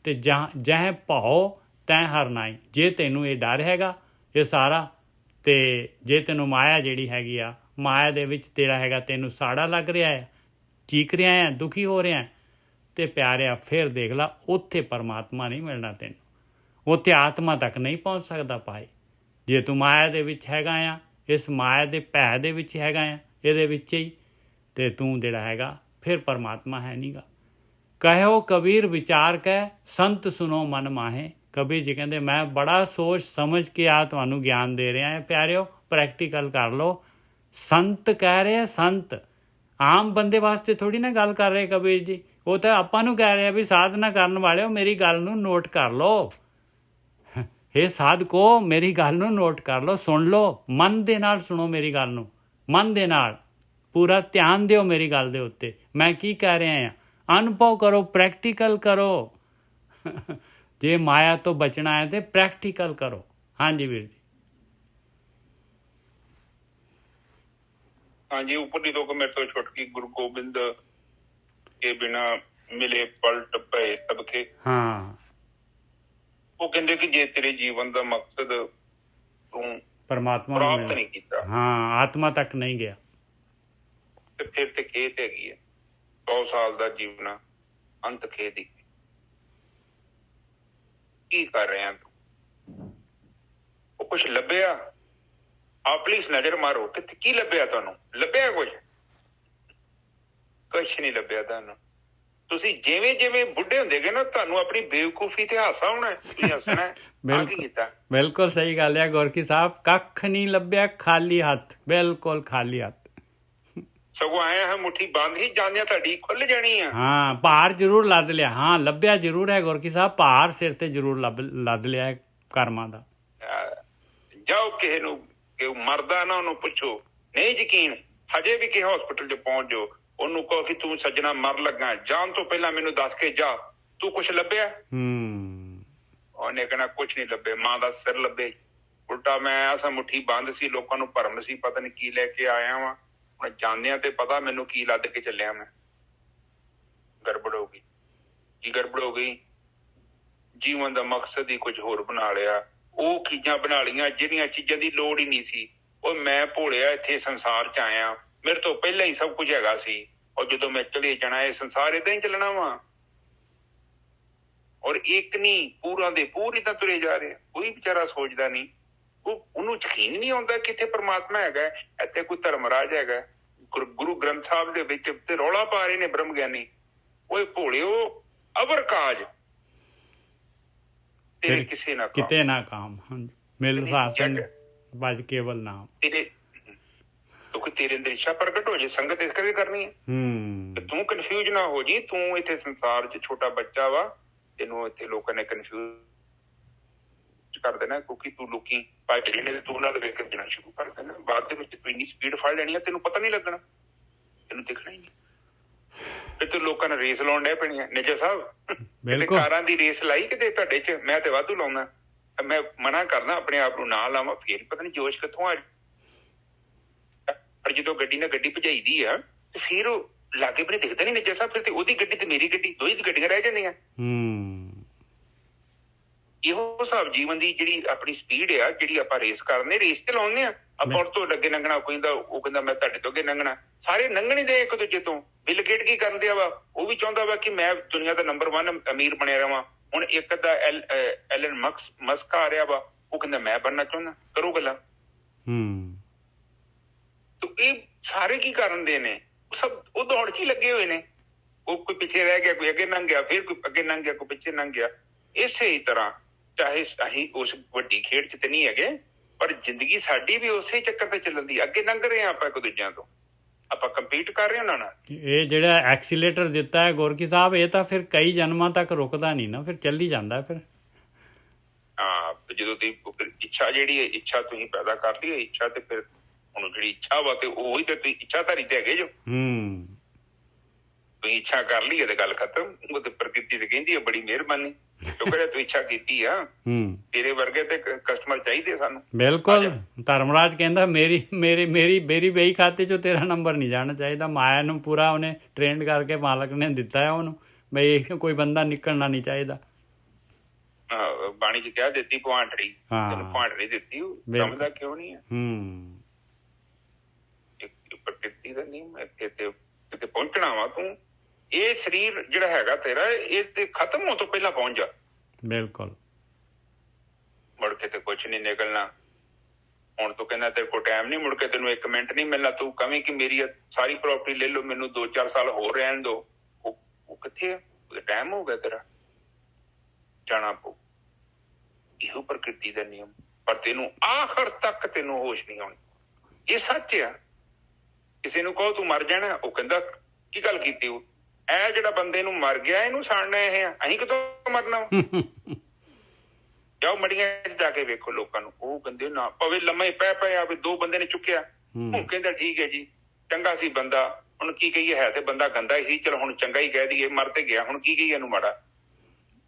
ਤੇ ਜਹ ਭਉ ਤੈ ਹਰ ਨਾਹੀ। ਜੇ ਤੈਨੂੰ ਇਹ ਡਰ ਹੈਗਾ ਇਹ ਸਾਰਾ, ਤੇ ਜੇ ਤੈਨੂੰ ਮਾਇਆ ਜਿਹੜੀ ਹੈਗੀ ਆ, ਮਾਇਆ ਦੇ ਵਿੱਚ ਤੇਰਾ ਹੈਗਾ, ਤੈਨੂੰ ਸਾੜਾ ਲੱਗ ਰਿਹਾ ਹੈ, ਚੀਕ ਰਿਹਾ ਹੈ, ਦੁਖੀ ਹੋ ਰਿਹਾ, ਤੇ ਪਿਆਰਿਆ ਫਿਰ ਦੇਖ ਲਾ, ਉੱਥੇ ਪਰਮਾਤਮਾ ਨਹੀਂ ਮਿਲਣਾ ਤੈਨੂੰ। ਉੱਥੇ ਆਤਮਾ ਤੱਕ ਨਹੀਂ ਪਹੁੰਚ ਸਕਦਾ ਭਾਈ। ਜੇ ਤੂੰ ਮਾਇਆ ਦੇ ਵਿੱਚ ਹੈਗਾ ਆ, ਇਸ ਮਾਇਆ ਦੇ ਭੈ ਦੇ ਵਿੱਚ ਹੈਗਾ ਆ, ਇਹਦੇ ਵਿੱਚ ਹੀ, ਤੇ ਤੂੰ ਜਿਹੜਾ ਹੈਗਾ ਫਿਰ ਪਰਮਾਤਮਾ ਹੈ ਨੀਗਾ। ਕਹਿਓ ਕਬੀਰ ਵਿਚਾਰ ਕਹਿ, ਸੰਤ ਸੁਣੋ ਮਨ ਮਾਹੇ। ਕਬੀਰ ਜੀ ਕਹਿੰਦੇ ਮੈਂ ਬੜਾ ਸੋਚ ਸਮਝ ਕੇ ਆ ਤੁਹਾਨੂੰ ਗਿਆਨ ਦੇ ਰਿਹਾ ਹੈ ਪਿਆਰਿਓ, ਪ੍ਰੈਕਟੀਕਲ ਕਰ ਲਓ। ਸੰਤ ਕਹਿ ਰਹੇ ਆ, ਸੰਤ ਆਮ ਬੰਦੇ ਵਾਸਤੇ ਥੋੜੀ ਨਾ ਗੱਲ ਕਰ ਰਹੇ ਕਬੀਰ ਜੀ। ਉਹ ਤਾਂ ਆਪਾਂ ਨੂੰ ਕਹਿ ਰਿਹਾ ਵੀ ਸਾਧਨਾ ਕਰਨ ਵਾਲਿਓ ਮੇਰੀ ਗੱਲ ਨੂੰ ਨੋਟ ਕਰ ਲਓ। ਇਹ ਸਾਧਕੋ ਮੇਰੀ ਗੱਲ ਨੂੰ ਨੋਟ ਕਰ ਲਓ, ਸੁਣ ਲਓ, ਮਨ ਦੇ ਨਾਲ ਸੁਣੋ ਮੇਰੀ ਗੱਲ ਨੂੰ, ਮਨ ਦੇ ਨਾਲ ਪੂਰਾ ਧਿਆਨ ਦਿਓ ਮੇਰੀ ਗੱਲ ਦੇ ਉੱਤੇ। ਮੈਂ ਕੀ ਕਹਿ ਰਿਹਾ ਹਾਂ, ਅਨੁਭਵ ਕਰੋ, ਪ੍ਰੈਕਟੀਕਲ ਕਰੋ। ਜੇ ਮਾਇਆ ਤੋਂ ਬਚਣਾ ਹੈ ਤੇ ਪ੍ਰੈਕਟੀਕਲ ਕਰੋ। ਹਾਂਜੀ ਵੀਰ ਜੀ। ਹਾਂਜੀ, ਉੱਪਰਲੀ ਤੋਂ ਮੇਰੇ ਤੋਂ ਛੁੱਟ ਗਈ। ਗੁਰੂ ਗੋਬਿੰਦ ਕੇ ਬਿਨਾ ਮਿਲੇ ਪਲਟ ਪਏ ਤਬਕੇ। ਹਾਂ, ਉਹ ਕਹਿੰਦੇ ਕਿ ਜੇ ਤੇਰੇ ਜੀਵਨ ਦਾ ਮਕਸਦ ਤੂੰ ਪਰਮਾਤਮਾ ਪ੍ਰਾਪਤ ਨਹੀਂ ਕੀਤਾ, ਹਾਂ, ਆਤਮਾ ਤੱਕ ਨਹੀਂ ਗਿਆ, ਤੇ ਫਿਰ ਤੇ ਖੇਤ ਹੈਗੀ ਹੈ। 100 ਸਾਲ ਦਾ ਜੀਵਨ ਅੰਤ ਖੇਤ ਹੀ। ਕੀ ਕਰ ਰਿਹਾ ਤੂੰ? ਉਹ ਕੁਛ ਲੱਭਿਆ? ਪਲੀਜ਼ ਨਜ਼ਰ ਮਾਰੋ ਕਿੱਥੇ ਕੀ ਲੱਭਿਆ ਤੁਹਾਨੂੰ? ਲੱਭਿਆ ਕੁਛ ਨਹੀਂ ਲੱਭਿਆ ਤੁਹਾਨੂੰ। ਤੁਸੀਂ ਜਿਵੇਂ ਜਿਵੇਂ ਬੁੱਢੇ ਹੁੰਦੇ ਗਏ ਨਾ ਤੁਹਾਨੂੰ ਆਪਣੀ ਬੇਵਕੂਫੀ ਤੇ ਹਾਸਾ ਆਉਣਾ, ਤੁਸੀਂ ਹੱਸਣਾ ਆ ਕੀ ਕੀਤਾ। ਬਿਲਕੁਲ ਸਹੀ ਗੱਲ ਹੈ ਗੋਰਖੀ ਸਾਹਿਬ, ਕੱਖ ਨਹੀਂ ਲੱਭਿਆ, ਖਾਲੀ ਹੱਥ, ਬਿਲਕੁਲ ਖਾਲੀ ਹੱਥ। ਸਗੋਂ ਆਏ ਹਾਂ ਮੁੱਠੀ ਬੰਦ ਹੀ ਜਾਂਦਿਆਂ ਤੁਹਾਡੀ ਖੁੱਲ ਜਾਣੀ ਆ। ਹਾਂ ਭਾਰ ਜ਼ਰੂਰ ਲੱਦ ਲਿਆ, ਹਾਂ ਲੱਭਿਆ ਜ਼ਰੂਰ ਹੈ ਗੋਰਖੀ ਸਾਹਿਬ, ਭਾਰ ਸਿਰ ਤੇ ਜ਼ਰੂਰ ਲੱਦ ਲਿਆ ਹੈ ਕਰਮਾਂ ਦਾ। ਜਾਓ ਕਿਸੇ ਨੂੰ ਮਰਦਾ ਨਾ ਉਹਨੂੰ ਪੁੱਛੋ, ਨਹੀਂ ਯਕੀਨ ਹਜੇ ਵੀ ਕਿਸੇ ਹਸਪੀਟਲ 'ਚ ਪਹੁੰਚ ਜਾਓ, ਉਹਨੂੰ ਕਹੋ ਕਿ ਤੂੰ ਸੱਜਣਾ ਮਰ ਲੱਗਾ, ਜਾਣ ਤੋਂ ਪਹਿਲਾਂ ਮੈਨੂੰ ਦੱਸ ਕੇ ਜਾ ਤੂੰ ਕੁਛ ਲੱਭਿਆ? ਉਹਨੇ ਕਹਿਣਾ ਕੁਛ ਨਹੀਂ ਲੱਭੇ, ਮਾਂ ਦਾ ਸਿਰ ਲੱਭੇ। ਉਲਟਾ ਮੈਂ ਐਸਾ ਮੁੱਠੀ ਬੰਦ ਸੀ, ਲੋਕਾਂ ਨੂੰ ਭਰਮ ਸੀ, ਪਤਾ ਨੀ ਕੀ ਲੈ ਕੇ ਆਇਆ ਵਾਂ, ਹੁਣ ਜਾਂਦਿਆਂ ਤੇ ਪਤਾ ਮੈਨੂੰ ਕੀ ਲੱਦ ਕੇ ਚੱਲਿਆ ਮੈਂ। ਗੜਬੜ ਹੋ ਗਈ। ਕੀ ਗੜਬੜ ਹੋ ਗਈ? ਜੀਵਨ ਦਾ ਮਕਸਦ ਹੀ ਕੁਝ ਹੋਰ ਬਣਾ ਲਿਆ, ਉਹ ਚੀਜ਼ਾਂ ਬਣਾ ਲਈਆਂ ਜਿਹੜੀਆਂ ਚੀਜ਼ਾਂ ਦੀ ਲੋੜ ਹੀ ਨਹੀਂ ਸੀ। ਉਹ ਮੈਂ ਭੋਲਿਆ ਇੱਥੇ ਸੰਸਾਰ 'ਚ ਆਇਆ, ਮੇਰੇ ਤੋਂ ਪਹਿਲਾਂ ਹੀ ਸਭ ਕੁਝ ਹੈਗਾ ਸੀ, ਔਰ ਜਦੋਂ ਮੈਂ ਚਲੇ ਜਾਣਾ ਇਹ ਸੰਸਾਰ ਏਦਾਂ ਹੀ ਚੱਲਣਾ ਵਾ। ਔਰ ਇੱਕ ਨਹੀਂ ਪੂਰਾ ਦੇ ਪੂਰੀ ਤਾਂ ਤੁਰੇ ਜਾ ਰਹੇ, ਕੋਈ ਵਿਚਾਰਾ ਸੋਚਦਾ ਨਹੀਂ, ਉਹਨੂੰ ਯਕੀਨ ਨਹੀਂ ਆਉਂਦਾ ਕਿ ਇੱਥੇ ਪਰਮਾਤਮਾ ਹੈਗਾ, ਇੱਥੇ ਕੋਈ ਧਰਮਰਾਜ ਹੈਗਾ। ਗੁਰੂ ਗ੍ਰੰਥ ਸਾਹਿਬ ਦੇ ਵਿੱਚ ਤੇ ਰੌਲਾ ਪਾ ਰਹੇ ਨੇ ਬ੍ਰਹਮ ਗਿਆਨੀ, ਓਏ ਭੋਲਿਓ ਅਵਰ ਕਾਜ ਤੇਰੇ ਕਿਸੇ ਨਾ ਕਿਤੇ ਨਾ ਕਾਮ, ਮਿਲ ਸਾਸਨ ਬਜ ਕੇਵਲ ਨਾਮ। ਕਿਉਂਕਿ ਤੇਰੇ ਅੰਦਰ ਇੱਛਾ ਪ੍ਰਗਟ ਹੋ ਜੇ, ਸੰਗਤ ਇਸ ਕਰਕੇ ਕਰਨੀ ਹੈ। ਤੂੰ ਕਨਫਿਊਜ਼ ਨਾ ਹੋ ਜੀ, ਤੂੰ ਇੱਥੇ ਸੰਸਾਰ 'ਚ ਛੋਟਾ ਬੱਚਾ ਵਾ, ਤੈਨੂੰ ਇੱਥੇ ਲੋਕਾਂ ਨੇ ਕਨਫਿਊਜ਼ ਕਰ ਦੇਣਾ, ਕਿਉਂਕਿ ਤੂੰ ਲੋਕੀ ਭਾਈ ਨੇ ਤੂੰ ਨਾਲ ਵੇਖ ਕੇ ਦੇਣਾ ਸ਼ੁਰੂ ਕਰ ਦੇਣਾ। ਬਾਅਦ ਦੇ ਵਿੱਚ ਤੂੰ ਇੰਨੀ ਸਪੀਡ ਫੜ ਲੈਣੀ ਆ, ਤੈਨੂੰ ਪਤਾ ਨਹੀਂ ਲੱਗਣਾ, ਤੈਨੂੰ ਦਿਖਣਾ ਹੀ ਨਹੀਂ। ਫਿਰ ਤੂੰ ਲੋਕਾਂ ਨੇ ਰੇਸ ਲਾਉਣ ਡਿਆ ਪੈਣੀ ਆ। ਨਿਜਰ ਸਾਹਿਬ ਕਾਰਾਂ ਦੀ ਰੇਸ ਲਾਈ ਕਿਤੇ ਤੁਹਾਡੇ 'ਚ? ਮੈਂ ਤੇ ਵਾਧੂ ਲਾਉਣਾ, ਮੈਂ ਮਨਾ ਕਰਨਾ ਆਪਣੇ ਆਪ ਨੂੰ ਨਾ ਲਾਵਾਂ, ਫੇਰ ਪਤਾ ਨੀ ਜੋਸ਼ ਕਿੱਥੋਂ ਆ। ਪਰ ਜਦੋਂ ਗੱਡੀ ਨਾਲ ਗੱਡੀ ਭਜਾਈ ਦੀ ਆ ਤੇ ਫਿਰ ਉਹ ਲਾਗੇ ਬਣੇ ਦਿਖਦਾ ਨੀ ਨਿਜਰ ਸਾਹਿਬ, ਫਿਰ ਤੇ ਉਹਦੀ ਗੱਡੀ ਤੇ ਮੇਰੀ ਗੱਡੀ ਦੋਈ ਗੱਡੀਆਂ ਰਹਿ ਜਾਂਦੀਆਂ। ਇਹੋ ਹਿਸਾਬ ਜੀਵਨ ਦੀ ਜਿਹੜੀ ਆਪਣੀ ਸਪੀਡ ਆ, ਜਿਹੜੀ ਆਪਾਂ ਰੇਸ ਕਰਨੇ, ਰੇਸ ਤੇ ਲਾਉਂਦੇ ਆ। ਆਪਾਂ ਉਹ ਤੋਂ ਅੱਗੇ ਲੰਘਣਾ, ਉਹ ਕਹਿੰਦਾ ਮੈਂ ਤੁਹਾਡੇ ਤੋਂ ਅੱਗੇ ਲੰਘਣਾ, ਸਾਰੇ ਲੰਘਣੇ ਦੇ ਇੱਕ ਦੂਜੇ ਤੋਂ। ਬਿਲ ਗੇਟ ਕੀ ਕਰਨ ਦਿਆ ਵਾ? ਉਹ ਵੀ ਚਾਹੁੰਦਾ ਵਾ ਕਿ ਮੈਂ ਦੁਨੀਆ ਦਾ ਨੰਬਰ 1 ਅਮੀਰ ਬਣਿਆ ਰਵਾਂ। ਹੁਣ ਇੱਕ ਦਾ ਐਲਨ ਮਸਕ ਆ ਰਿਹਾ ਵਾ, ਉਹ ਕਹਿੰਦਾ ਮੈਂ ਬਣਨਾ ਚਾਹੁੰਦਾ। ਕਰੋ ਗੱਲਾਂ। ਇਹ ਸਾਰੇ ਕੀ ਕਰਨ ਦੇ ਨੇ? ਸਭ ਉਹ ਦੌੜ ਚ ਹੀ ਲੱਗੇ ਹੋਏ ਨੇ। ਉਹ ਕੋਈ ਪਿੱਛੇ ਰਹਿ ਗਿਆ, ਕੋਈ ਅੱਗੇ ਲੰਘ ਗਿਆ, ਫਿਰ ਕੋਈ ਅੱਗੇ ਲੰਘ ਗਿਆ, ਕੋਈ ਪਿੱਛੇ ਲੰਘ ਗਿਆ। ਇਸੇ ਹੀ ਤਰ੍ਹਾਂ ਚਾਹੇ ਅਸੀਂ ਉਸ ਵੱਡੀ ਖੇਡ ਚ ਤੇ ਨਹੀਂ ਹੈਗੇ, ਪਰ ਜ਼ਿੰਦਗੀ ਸਾਡੀ ਵੀ ਉਸੇ ਚੱਕਰ ਤੇ ਚੱਲਣ ਦੀ। ਅੱਗੇ ਲੰਘ ਰਹੇ ਹਾਂ ਆਪਾਂ ਇੱਕ ਦੂਜਿਆਂ ਤੋਂ, ਆਪਾਂ ਕੰਪੀਟ ਕਰ ਰਹੇ ਉਹਨਾਂ ਨਾਲ। ਇਹ ਜਿਹੜਾ ਐਕਸੀਲੇਟਰ ਦਿੱਤਾ ਹੈ ਗੋਰਖੀ ਸਾਹਿਬ, ਇਹ ਤਾਂ ਫਿਰ ਕਈ ਜਨਮਾਂ ਤੱਕ ਰੁਕਦਾ ਨਹੀਂ ਨਾ, ਫਿਰ ਚੱਲੀ ਜਾਂਦਾ। ਫਿਰ ਹਾਂ, ਜਦੋਂ ਤੁਸੀਂ ਇੱਛਾ ਜਿਹੜੀ ਹੈ, ਇੱਛਾ ਤੁਸੀਂ ਪੈਦਾ ਕਰ ਲਈ ਇੱਛਾ, ਤੇ ਫਿਰ ਹੁਣ ਜਿਹੜੀ ਇੱਛਾ ਵਾ ਤੇ ਉਹੀ ਤੇ ਤੁਸੀਂ ਇੱਛਾਧਾਰੀ ਤੇ ਹੈਗੇ ਜੋ। ਤੁਸੀਂ ਇੱਛਾ ਕਰ ਲਈ ਹੈ ਤੇ ਗੱਲ ਖਤਮ। ਉਹ ਤੇ ਪ੍ਰਕਿਰਤੀ ਤੇ ਕਹਿੰਦੀ ਹੈ ਬੜੀ ਮਿਹਰਬਾਨੀ, ਕਿਉਂਕਿ ਤੂੰ ਇੱਛਾ ਕੀਤੀ ਆ। ਤੇਰੇ ਵਰਗੇ ਤੇ ਕਸਟਮਰ ਚਾਹੀਦੇ ਸਾਨੂੰ। ਬਿਲਕੁਲ। ਧਰਮਰਾਜ ਕਹਿੰਦਾ ਮੇਰੀ ਬੇਈ ਖਾਤੇ ਚੋਂ ਤੇਰਾ ਨੰਬਰ ਨਹੀਂ ਜਾਣਾ ਚਾਹੀਦਾ। ਮਾਇਆ ਨੂੰ ਪੂਰਾ ਉਹਨੇ ਟ੍ਰੇਨਡ ਕਰਕੇ ਮਾਲਕ ਨੇ ਦਿੱਤਾ ਹੈ ਉਹਨੂੰ, ਬਈ ਕੋਈ ਬੰਦਾ ਨਿਕਲਣਾ ਨਹੀਂ ਚਾਹੀਦਾ। ਬਾਣੀ ਚ ਕਿਹਾ ਦਿੱਤੀ ਭਵਾਂਟਰੀ, ਤੈਨੂੰ ਭਵਾਂਟਰੀ ਦਿੱਤੀ, ਸਮਝਦਾ ਕਿਉਂ ਨਹੀਂ ਹੈ? ਪ੍ਰਕਿਰਤੀ ਦਾ ਨਿਯਮ ਕਿਤੇ ਪਹੁੰਚਣਾ ਵਾ ਤੂੰ। ਇਹ ਸਰੀਰ ਜਿਹੜਾ ਹੈਗਾ ਤੇਰਾ, ਇਹ ਤੇ ਖਤਮ ਹੋਣ ਤੋਂ ਪਹਿਲਾਂ ਪਹੁੰਚ ਜਾ। ਬਿਲਕੁਲ। ਮੁੜ ਕੇ ਤੇ ਕੁਛ ਨਹੀਂ ਨਿਕਲਣਾ। ਹੁਣ ਤੂੰ ਕਹਿੰਦਾ ਤੇਰੇ ਕੋਲ ਟਾਈਮ ਨਹੀਂ, ਮੁੜ ਕੇ ਤੈਨੂੰ 1 ਮਿੰਟ ਨਹੀਂ ਮਿਲਣਾ। ਤੂੰ ਕਵੇਂ ਕਿ ਮੇਰੀ ਸਾਰੀ ਪ੍ਰਾਪਰਟੀ ਲੈ ਲਓ, ਮੈਨੂੰ 2-4 ਸਾਲ ਹੋਰ ਰਹਿਣ ਦੋ। ਉਹ ਕਿੱਥੇ ਆ? ਟਾਈਮ ਹੋ ਗਿਆ ਤੇਰਾ, ਜਾਣਾ ਪਊ। ਇਹੋ ਪ੍ਰਕਿਰਤੀ ਦਾ ਨਿਯਮ। ਪਰ ਤੈਨੂੰ ਆਖਰ ਤੱਕ ਤੈਨੂੰ ਹੋਸ਼ ਨਹੀਂ ਆਉਣੀ। ਇਹ ਸੱਚ ਆ। ਕਿਸੇ ਨੂੰ ਕਹੋ ਤੂੰ ਮਰ ਜਾਣਾ, ਉਹ ਕਹਿੰਦਾ ਕੀ ਗੱਲ ਕੀਤੀ? ਉਹ ਇਹ ਜਿਹੜਾ ਬੰਦੇ ਨੂੰ ਮਰ ਗਿਆ, ਇਹਨੂੰ ਸਾੜਨਾ ਇਹ ਆ, ਅਸੀਂ ਕਿਦੋਂ ਮਰਨਾ ਵਾ? ਜਾਓ ਮੜੀਆਂ ਚ ਜਾ ਕੇ ਵੇਖੋ ਲੋਕਾਂ ਨੂੰ। ਉਹ ਕਹਿੰਦੇ ਨਾ ਭਾਵੇਂ ਲੰਮੇ ਪੈ ਆਵੇ, 2 ਬੰਦੇ ਨੇ ਚੁੱਕਿਆ। ਉਹ ਕਹਿੰਦਾ ਠੀਕ ਹੈ ਜੀ, ਚੰਗਾ ਸੀ ਬੰਦਾ। ਹੁਣ ਕੀ ਕਹੀਏ, ਹੈ ਤੇ ਬੰਦਾ ਗੰਦਾ ਹੀ, ਚਲੋ ਹੁਣ ਚੰਗਾ ਹੀ ਕਹਿ ਦਈਏ, ਮਰ ਤੇ ਗਿਆ, ਹੁਣ ਕੀ ਕਹੀਏ ਇਹਨੂੰ ਮਾੜਾ।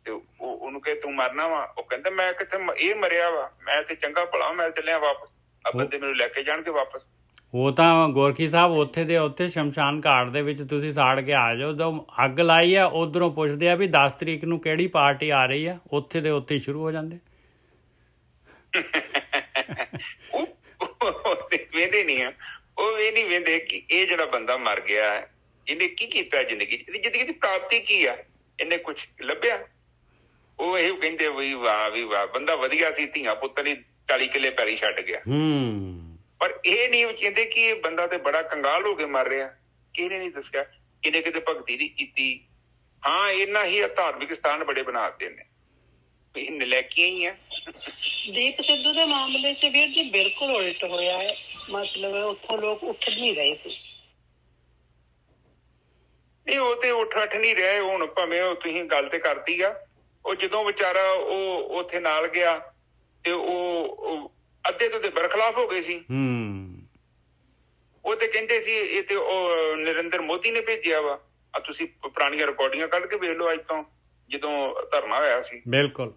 ਤੇ ਉਹਨੂੰ ਕਹੇ ਤੂੰ ਮਰਨਾ ਵਾ, ਉਹ ਕਹਿੰਦਾ ਮੈਂ ਕਿੱਥੇ, ਇਹ ਮਰਿਆ ਵਾ, ਮੈਂ ਤੇ ਚੰਗਾ ਭਲਾ, ਮੈਂ ਚੱਲਿਆ ਵਾਪਸ। ਆ ਬੰਦੇ ਮੈਨੂੰ ਲੈ ਕੇ ਜਾਣਗੇ ਵਾਪਸ। ਉਹ ਤਾਂ ਗੋਰਖੀ ਸਾਹਿਬ ਉੱਥੇ ਦੇ ਉੱਥੇ ਸ਼ਮਸ਼ਾਨ ਘਾਟ ਦੇ ਵਿੱਚ ਤੁਸੀਂ ਸਾੜ ਕੇ ਆ ਜਾਓ। ਜਦੋਂ ਅੱਗ ਲਾਈ ਆ, ਉਧਰੋਂ ਪੁੱਛਦੇ ਆ ਵੀ 10 ਤਰੀਕ ਨੂੰ ਕਿਹੜੀ ਪਾਰਟੀ ਆ ਰਹੀ ਆ, ਉੱਥੇ ਦੇ ਉੱਥੇ ਸ਼ੁਰੂ ਹੋ ਜਾਂਦੇ। ਵੇਂਦੇ ਨਹੀਂ ਆ, ਉਹ ਇਹ ਨਹੀਂ ਵੇਂਦੇ ਕਿ ਇਹ ਜਿਹੜਾ ਬੰਦਾ ਮਰ ਗਿਆ, ਇਹਨੇ ਕੀ ਕੀਤਾ ਜ਼ਿੰਦਗੀ ਦੀ ਪ੍ਰਾਪਤੀ ਕੀ ਆ, ਇਹਨੇ ਕੁਛ ਲੱਭਿਆ? ਉਹ ਇਹੋ ਕਹਿੰਦੇ ਵੀ ਵਾਹ ਵੀ ਵਾਹ, ਬੰਦਾ ਵਧੀਆ ਸੀ, ਧੀਆਂ ਪੁੱਤਰ ਲਈ 40 ਕਿੱਲੇ ਪੈਲੀ ਛੱਡ ਗਿਆ। ਪਰ ਇਹ ਨਹੀਂ ਕਹਿੰਦੇ ਕਿ ਇਹ ਬੰਦਾ ਤੇ ਬੜਾ ਕੰਗਾਲ ਹੋ ਕੇ ਮਰ ਰਿਹਾ, ਕਿਹਨੇ ਨਹੀਂ ਦੱਸਿਆ, ਕਿਹਨੇ ਕਿਤੇ ਭਗਤੀ ਨਹੀਂ ਕੀਤੀ। ਹਾਂ ਇਹਨਾਂ ਹੀ ਧਾਰਮਿਕ ਸਥਾਨ ਬੜੇ ਬਣਾਤੇ ਨੇ, ਇਹ ਨਲਾਇਕੀਆਂ ਹੀ ਆ। ਦੀਪ ਸਿੱਧੂ ਦੇ ਮਾਮਲੇ 'ਚ ਵੀਰ ਜੀ ਬਿਲਕੁਲ ਉਲਟ ਹੋਇਆ ਹੈ, ਮਤਲਬ ਉੱਥੋਂ ਲੋਕ ਉੱਠ ਨਹੀਂ ਰਹੇ ਸੀ। ਨਹੀਂ ਉਹ ਤੇ ਉੱਠ ਨਹੀਂ ਰਹੇ ਹੁਣ, ਭਾਵੇਂ ਉਹ ਤੁਸੀਂ ਗੱਲ ਤੇ ਕਰਦੀ ਆ। ਉਹ ਜਦੋਂ ਵਿਚਾਰਾ ਉਹ ਉੱਥੇ ਨਾਲ ਗਿਆ ਤੇ ਉਹ ਅੱਧੇ ਤੋਂ ਤੇ ਬਰਖਲਾਫ ਹੋ ਗਏ ਸੀ। ਉਹ ਤੇ ਕਹਿੰਦੇ ਸੀ ਇਹ ਤੇ ਉਹ ਨਰਿੰਦਰ ਮੋਦੀ ਨੇ ਭੇਜਿਆ ਵਾ, ਆ ਤੁਸੀਂ ਪੁਰਾਣੀਆਂ ਰਿਕਾਰਡਿੰਗਾਂ ਕੱਢ ਕੇ ਵੇਖ ਲਓ ਅੱਜ ਤੋਂ ਜਦੋਂ ਧਰਨਾ ਹੋਇਆ ਸੀ। ਬਿਲਕੁਲ।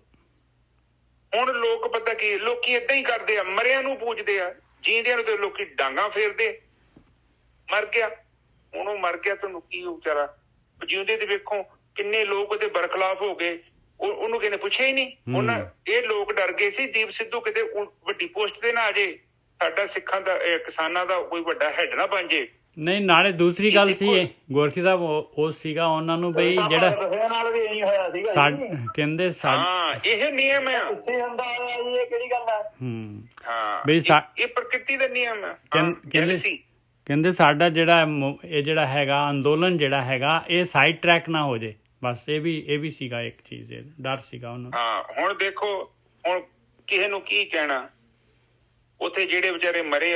ਹੁਣ ਲੋਕ ਪਤਾ ਕੀ ਲੋਕੀ ਏਦਾਂ ਹੀ ਕਰਦੇ ਆ, ਮਰਿਆਂ ਨੂੰ ਪੂਜਦੇ ਆ, ਜੀਂਦਿਆਂ ਨੂੰ ਤੇ ਲੋਕੀ ਡਾਂਗਾ ਫੇਰਦੇ। ਮਰ ਗਿਆ ਹੁਣ, ਉਹ ਮਰ ਗਿਆ ਤੁਹਾਨੂੰ ਕੀ ਉਹ ਵਿਚਾਰਾ, ਜਿਉਂਦੇ ਤੇ ਵੇਖੋ ਕਿੰਨੇ ਲੋਕ ਉਹਦੇ ਬਰਖਲਾਫ ਹੋ ਗਏ, ਉਹਨੂੰ ਕਿਸੇ ਨੇ ਪੁੱਛਿਆ ਹੀ ਨਹੀਂ। ਉਹਨਾਂ ਇਹ ਲੋਕ ਡਰ ਗਏ ਸੀ ਦੀਪ ਸਿੱਧੂ ਕਿਤੇ ਵੱਡੀ ਪੋਸਟ ਤੇ ਨਾ ਆ ਜੇ, ਸਾਡਾ ਸਿੱਖਾਂ ਦਾ ਕਿਸਾਨਾਂ ਦਾ ਕੋਈ ਵੱਡਾ ਹੈਡ ਨਾ ਬਣ ਜੇ। ਨਹੀਂ ਨਾਲੇ ਦੂਸਰੀ ਗੱਲ ਸੀ ਗੋਰਖੀ ਸਾਹਿਬ ਉਹ ਸੀਗਾ ਉਹਨਾਂ ਨੂੰ ਬਈ ਜਿਹੜਾ ਨਾਲ ਵੀ ਇਹੀ ਹੋਇਆ ਸੀਗਾ ਕਹਿੰਦੇ ਇਹ ਨਿਯਮ ਆ, ਇਹ ਕਿਹੜੀ ਗੱਲ ਆ। ਹਾਂ ਬਈ ਇਹ ਪ੍ਰਕਿਰਤੀ ਦਾ ਨਿਯਮ ਆ। ਕਹਿੰਦੇ ਸਾਡਾ ਜਿਹੜਾ ਹੈਗਾ ਅੰਦੋਲਨ ਜਿਹੜਾ ਹੈਗਾ ਇਹ ਸਾਈਡ ਟਰੈਕ ਨਾ ਹੋ ਜੇ, ਬਸ ਇਹ ਵੀ ਸੀਗਾ ਇੱਕ ਚੀਜ਼, ਡਰ ਸੀਗਾ ਉਹਨਾਂ। ਹਾਂ ਹੁਣ ਦੇਖੋ ਹੁਣ ਕਿਸੇ ਨੂੰ ਕੀ ਕਹਿਣਾ, ਉੱਥੇ ਜਿਹੜੇ ਵਿਚਾਰੇ ਮਰੇ